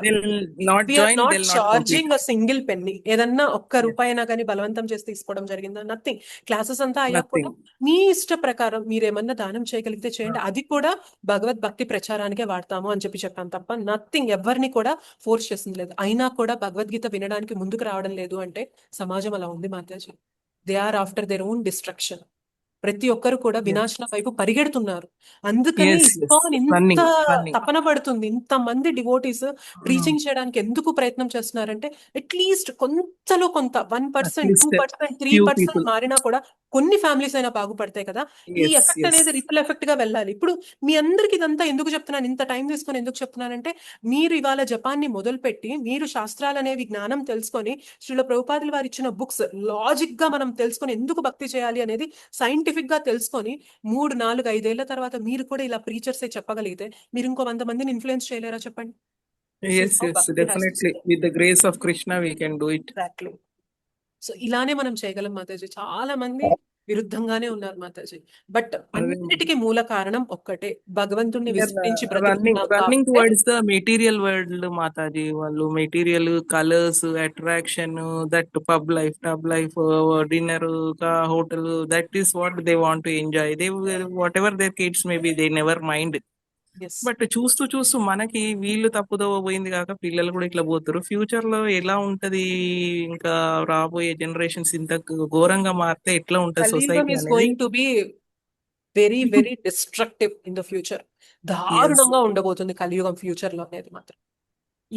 [SPEAKER 11] చార్జింగ్ సింగిల్ పెన్ని, ఏదన్నా ఒక్క రూపాయినా కానీ బలవంతం చేసి తీసుకోవడం జరిగిందా? నథింగ్. క్లాసెస్ అంతా అయ్యాక కూడా మీ ఇష్ట ప్రకారం మీరేమన్నా దానం చేయగలిగితే చేయండి, అది కూడా భగవద్భక్తి ప్రచారానికే వాడతాము అని చెప్పి చెప్పాను తప్ప నథింగ్. ఎవరిని కూడా ఫోర్స్ చేసింది లేదు. అయినా కూడా భగవద్గీత వినడానికి ముందుకు రావడం లేదు అంటే సమాజం అలా ఉంది మాతాజీ. They are after their own destruction. ప్రతి ఒక్కరు కూడా వినాశనం వైపు పరిగెడుతున్నారు. అందుకని
[SPEAKER 17] Yes, yes.
[SPEAKER 11] ఇస్కాన్ ఇంత
[SPEAKER 17] Running, running.
[SPEAKER 11] తపన పడుతుంది, ఇంతమంది డివోటీస్ ప్రీచింగ్ చేయడానికి ఎందుకు ప్రయత్నం చేస్తున్నారంటే అట్లీస్ట్ కొంతలో కొంత 1%,
[SPEAKER 17] At least
[SPEAKER 11] 2%,
[SPEAKER 17] few
[SPEAKER 11] 3%
[SPEAKER 17] people.
[SPEAKER 11] మారినా కూడా కొన్ని ఫ్యామిలీస్ అయినా బాగుపడతాయి కదా. ఈ
[SPEAKER 17] Yes,
[SPEAKER 11] ఎఫెక్ట్
[SPEAKER 17] yes.
[SPEAKER 11] అనేది రిపుల్ ఎఫెక్ట్ గా వెళ్ళాలి. ఇప్పుడు మీ అందరికి ఇదంతా ఎందుకు చెప్తున్నాను, ఇంత టైం తీసుకొని ఎందుకు చెప్తున్నానంటే, మీరు ఇవాళ జపాన్ని మొదలుపెట్టి మీరు శాస్త్రాలు అనేవి జ్ఞానం తెలుసుకొని శ్రీల ప్రభుపాదులు వారు ఇచ్చిన బుక్స్ లాజిక్ గా మనం తెలుసుకొని ఎందుకు భక్తి చేయాలి అనేది సైంటిఫిక్ గా తెలుసుకొని 3, 4, 5 ఏళ్ల తర్వాత మీరు కూడా ఇలా ప్రీచర్స్ చెప్పగలిగితే మీరు ఇంకో 100 మందిని ఇన్ఫ్లుయెన్స్ చేయలేరా చెప్పండి?
[SPEAKER 17] Yes, yes, definitely. With the grace of Krishna, we can do it.
[SPEAKER 11] Exactly. So ఇలానే మనం చేయగలం మాతాజీ. చాలా మంది విరుద్ధంగానే ఉన్నారు మాతాజీ. బట్ అన్నిటికీ మూల కారణం ఒక్కటే, భగవంతుణ్ణి విస్మరించి
[SPEAKER 17] Running
[SPEAKER 11] బ్రతుకుతున్నాం.
[SPEAKER 17] towards the material world, Mataji. వాళ్ళు material colors, attraction, that pub life, dinner, hotel. That is what they want to enjoy. They whatever their kids maybe they never mind. But చూస్తూ మనకి వీళ్ళు తప్పుదోవ పోయింది కాక పిల్లలు కూడా ఇట్లా పోతారు. ఫ్యూచర్ లో ఎలా ఉంటది, ఇంకా రాబోయే జనరేషన్స్ ఇంత ఘోరంగా మారితే ఎట్లా ఉంటది
[SPEAKER 11] కలియుగం
[SPEAKER 17] సొసైటీ
[SPEAKER 11] is
[SPEAKER 17] అనేది.
[SPEAKER 11] going to be very very destructive in the future. దారుణంగా ఉండబోతుంది కలియుగం ఫ్యూచర్ లో అనేది మాత్రం.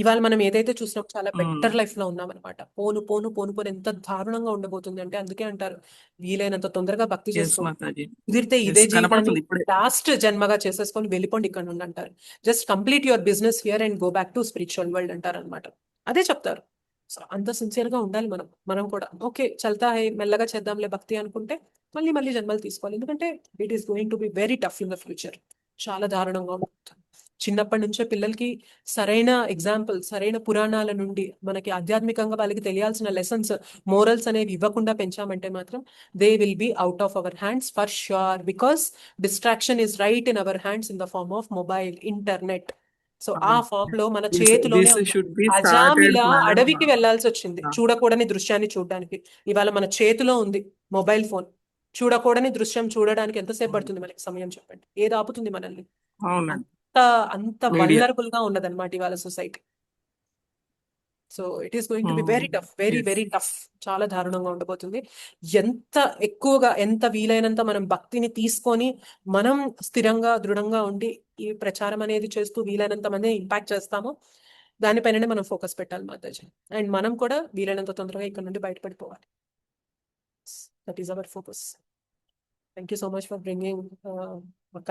[SPEAKER 11] ఇవాళ మనం ఏదైతే చూసినాం చాలా బెటర్ లైఫ్ లో ఉన్నాం అనమాట. పోను పోను పోను పోను ఎంత దారుణంగా ఉండబోతుంది అంటే, అందుకే అంటారు వీలైనంత తొందరగా భక్తి
[SPEAKER 17] Yes,
[SPEAKER 11] చేసుకోండి,
[SPEAKER 17] Mataji.
[SPEAKER 11] కుదిరితే
[SPEAKER 17] Yes,
[SPEAKER 11] ఇదే
[SPEAKER 17] కనపడుతుంది
[SPEAKER 11] జీవితాన్ని
[SPEAKER 17] ఇప్పుడే.
[SPEAKER 11] లాస్ట్ జన్మగా చేసేసుకొని వెళ్ళిపోండి ఇక్కడ నుండి అంటారు. Just complete your business here and go back to spiritual world అంటారు అనమాట. అదే చెప్తారు. సో అంత సిన్సియర్ గా ఉండాలి మనం కూడా. ఓకే చల్తా హై, మెల్లగా చేద్దాంలే భక్తి అనుకుంటే మళ్ళీ జన్మలు తీసుకోవాలి. ఎందుకంటే it is going to be very tough in the future. చాలా దారుణంగా ఉంటుంది. చిన్నప్పటి నుంచే పిల్లలకి సరైన ఎగ్జాంపుల్, సరైన పురాణాల నుండి మనకి ఆధ్యాత్మికంగా వాళ్ళకి తెలియాల్సిన లెసన్స్, మోరల్స్ అనేవి ఇవ్వకుండా పెంచామంటే మాత్రం they will be out of our hands for sure. Because distraction is right in our hands in the form of mobile, internet. So ఆ ఫామ్ లో మన చేతిలోనే
[SPEAKER 17] This
[SPEAKER 11] ఉంది.
[SPEAKER 17] should be started,
[SPEAKER 11] అజామిలా
[SPEAKER 17] madam.
[SPEAKER 11] అడవికి వెళ్లాల్సి వచ్చింది చూడకూడని దృశ్యాన్ని చూడడానికి. ఇవాళ మన చేతిలో ఉంది మొబైల్ ఫోన్. చూడకూడని దృశ్యం చూడడానికి ఎంతసేపు పడుతుంది మనకి సమయం చెప్పండి? ఏది ఆపుతుంది మనల్ని?
[SPEAKER 17] అవునండి.
[SPEAKER 11] అంత
[SPEAKER 17] Media.
[SPEAKER 11] వల్నరబుల్ గా ఉన్నదన్నమాట ఇవాళ society. So it is going to be very tough, very
[SPEAKER 17] Yes.
[SPEAKER 11] Very tough. చాలా దారుణంగా ఉండబోతుంది. ఎంత ఎక్కువగా, ఎంత వీలైనంత మనం భక్తిని తీసుకొని మనం స్థిరంగా దృఢంగా ఉండి ఈ ప్రచారం అనేది చేస్తూ వీలైనంత మంది ఇంపాక్ట్ చేస్తామో దానిపైననే మనం ఫోకస్ పెట్టాలి మాతాజీ. అండ్ మనం కూడా వీలైనంత తొందరగా ఇక్కడ నుండి బయటపడిపోవాలి. That is our focus. Thank you so much for bringing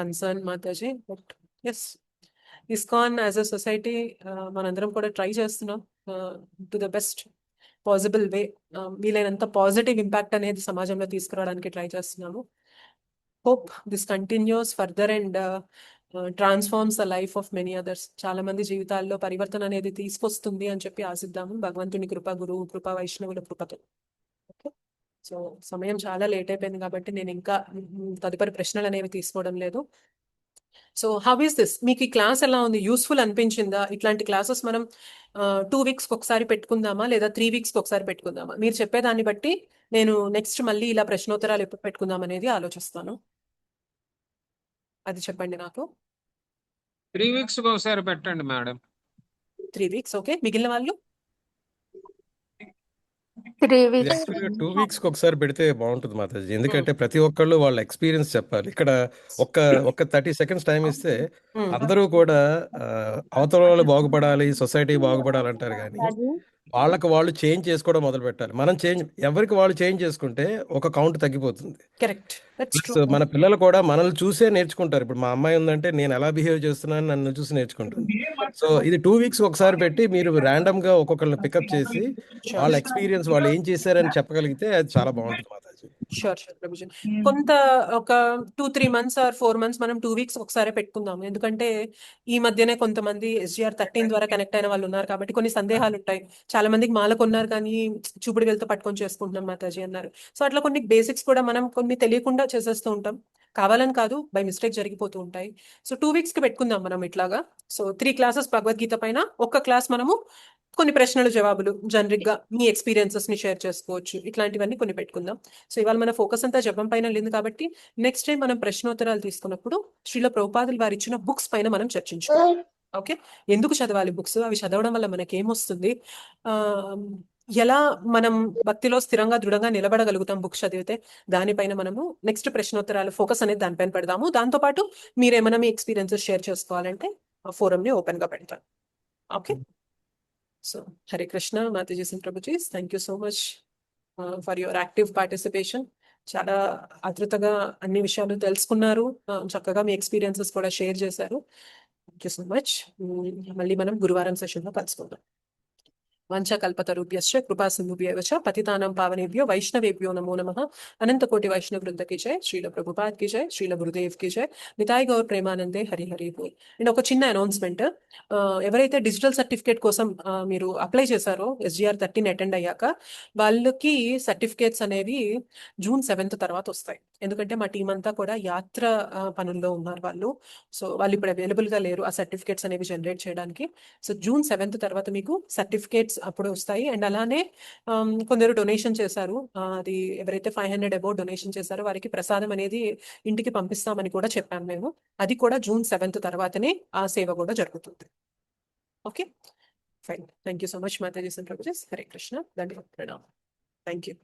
[SPEAKER 11] concern మాతాజీ. But yes, ISKCON as a society మనందరం కూడా ట్రై చేస్తున్నాం to the best possible way. వీలైనంత పాజిటివ్ ఇంపాక్ట్ అనేది సమాజంలో తీసుకురావడానికి ట్రై చేస్తున్నాము. Hope this continues further and transforms the life of many others. చాలా మంది జీవితాల్లో పరివర్తన అనేది తీసుకొస్తుంది అని చెప్పి ఆశిద్దాము. భగవంతుని కృప, గురువు కృప, వైష్ణవుల కృపతో. ఓకే, సో సమయం చాలా లేట్ అయిపోయింది కాబట్టి నేను ఇంకా తదుపరి ప్రశ్నలు అనేవి తీసుకోవడం లేదు. So how is this? మీకు ఈ క్లాస్ ఎలా ఉంది? యూస్ఫుల్ అనిపించిందా? ఇట్లాంటి క్లాసెస్ మనం 2 weeks ఒకసారి పెట్టుకుందామా, లేదా 3 weeks ఒకసారి పెట్టుకుందామా? మీరు చెప్పేదాన్ని బట్టి నేను నెక్స్ట్ మళ్ళీ ఇలా ప్రశ్నోత్తరాలు ఎప్పుడు పెట్టుకుందాం అనేది ఆలోచిస్తాను. అది చెప్పండి నాకు.
[SPEAKER 4] 3 weeks ఒకసారి పెట్టండి మేడం.
[SPEAKER 11] 3 weeks okay. మిగిలిన వాళ్ళు
[SPEAKER 18] 3 weeks. 2 weeks ఒకసారి పెడితే బాగుంటుంది మాతాజీ. ఎందుకంటే ప్రతి ఒక్కళ్ళు వాళ్ళ ఎక్స్పీరియన్స్ చెప్పాలి. ఇక్కడ ఒక్క 30 seconds టైం ఇస్తే అందరూ కూడా అవతల వాళ్ళు బాగుపడాలి, సొసైటీ బాగుపడాలంటారు కానీ వాళ్ళకి వాళ్ళు చేంజ్ చేసుకోవడం మొదలు పెట్టాలి. మనం ఎవరికి వాళ్ళు చేంజ్ చేసుకుంటే ఒక కౌంట్ తగ్గిపోతుంది.
[SPEAKER 11] కరెక్ట్.
[SPEAKER 18] ప్లస్ మన పిల్లలు కూడా మనల్ని చూసే నేర్చుకుంటారు. ఇప్పుడు మా అమ్మాయి ఉందంటే నేను ఎలా బిహేవ్ చేస్తున్నాను నన్ను చూసి నేర్చుకుంటుంది. సో ఇది 2 weeks ఒకసారి పెట్టి మీరు ర్యాండమ్ గా ఒక్కొక్కరిని పికప్ చేసి వాళ్ళ ఎక్స్పీరియన్స్ వాళ్ళు ఏం చేశారని చెప్పగలిగితే అది చాలా బాగుంటుంది మాతాజీ.
[SPEAKER 11] షూర్ ప్రభుజీ. కొంత ఒక 2-3 months ఆర్ 4 months మనం 2 weeks ఒకసారి పెట్టుకుందాం. ఎందుకంటే ఈ మధ్యనే కొంతమంది SGR 13 ద్వారా కనెక్ట్ అయిన వాళ్ళు ఉన్నారు కాబట్టి కొన్ని సందేహాలు ఉంటాయి. చాలా మందికి మాల కొన్నారు కానీ చూపుడు వెళ్తూ పట్టుకొని చేసుకుంటున్నాం మాతాజీ అన్నారు. సో అట్లా కొన్ని బేసిక్స్ కూడా మనం కొన్ని తెలియకుండా చేసేస్తూ ఉంటాం. కావాలని కాదు, బై మిస్టేక్ జరిగిపోతూ ఉంటాయి. సో 2 weeks కి పెట్టుకుందాం మనం ఇట్లాగా. సో 3 classes భగవద్గీత పైన, ఒక్క క్లాస్ మనము కొన్ని ప్రశ్నలు జవాబులు జనరిక్ గా మీ ఎక్స్పీరియన్సెస్ ని షేర్ చేసుకోవచ్చు. ఇట్లాంటివన్నీ కొన్ని పెట్టుకుందాం. సో ఇవాళ మన ఫోకస్ అంతా జపం పైన లేదు కాబట్టి నెక్స్ట్ టైం మనం ప్రశ్నోత్తరాలు తీసుకున్నప్పుడు శ్రీల ప్రభుపాదులు వారు ఇచ్చిన బుక్స్ పైన మనం చర్చించుకోవాలి. ఓకే, ఎందుకు చదవాలి బుక్స్, అవి చదవడం వల్ల మనకి ఏమొస్తుంది, ఎలా మనం భక్తిలో స్థిరంగా దృఢంగా నిలబడగలుగుతాం బుక్స్ చదివితే, దానిపైన మనము నెక్స్ట్ ప్రశ్నోత్తరాలు ఫోకస్ అనేది దానిపైన పెడదాము. దాంతోపాటు మీరేమైనా మీ ఎక్స్పీరియన్సెస్ షేర్ చేసుకోవాలంటే ఆ ఫోరంని ఓపెన్గా పెడతాను. Okay, so Hare Krishna Matajis and prabhujis, thank you so much for your active participation. చాలా ఆతృతగా అన్ని విషయాలు తెలుసుకున్నారు, చక్కగా మీ ఎక్స్పీరియన్సెస్ కూడా షేర్ చేశారు. Thank you so much. మళ్ళీ మనం గురువారం సెషన్లో కలుసుకుందాం. వంచకల్పతరుభ్యశ్చ కృపా సింధుభ్యవ చ పతితానాం పావనేభ్యో వైష్ణవేభ్యో నమో నమః. అనంత కోటి వైష్ణవ వృంద की जय, శ్రీల ప్రభుపాద్ की जय, శ్రీల గురుదేవ్ की जय, నితాయ్ గౌర్ ప్రేమానందే హరి హరి బోల్. అండ్ ఒక చిన్న అనౌన్స్మెంట్, ఎవరైతే డిజిటల్ సర్టిఫికేట్ కోసం మీరు అప్లై చేశారో SGR 13 అటెండ్ అయ్యాక, వాళ్ళకి సర్టిఫికేట్స్ అనేవి June 7th తర్వాత వస్తాయి. ఎందుకంటే మా టీం అంతా కూడా యాత్ర పనుల్లో ఉన్నారు వాళ్ళు. సో వాళ్ళు ఇప్పుడు అవైలబుల్గా లేరు ఆ సర్టిఫికేట్స్ అనేవి జనరేట్ చేయడానికి. సో June 7th తర్వాత మీకు సర్టిఫికేట్స్ అప్పుడు వస్తాయి. అండ్ అలానే కొందరు డొనేషన్ చేశారు, అది ఎవరైతే 500 అబౌవ్ డొనేషన్ చేశారో వారికి ప్రసాదం అనేది ఇంటికి పంపిస్తామని కూడా చెప్పాను మేము. అది కూడా June 7th తర్వాతనే ఆ సేవ కూడా జరుగుతుంది. Okay, fine. Thank you so much మాతాజీస్ అండ్ ప్రభుజీస్. హరే కృష్ణ, దండవత్ ప్రణామం. Thank you.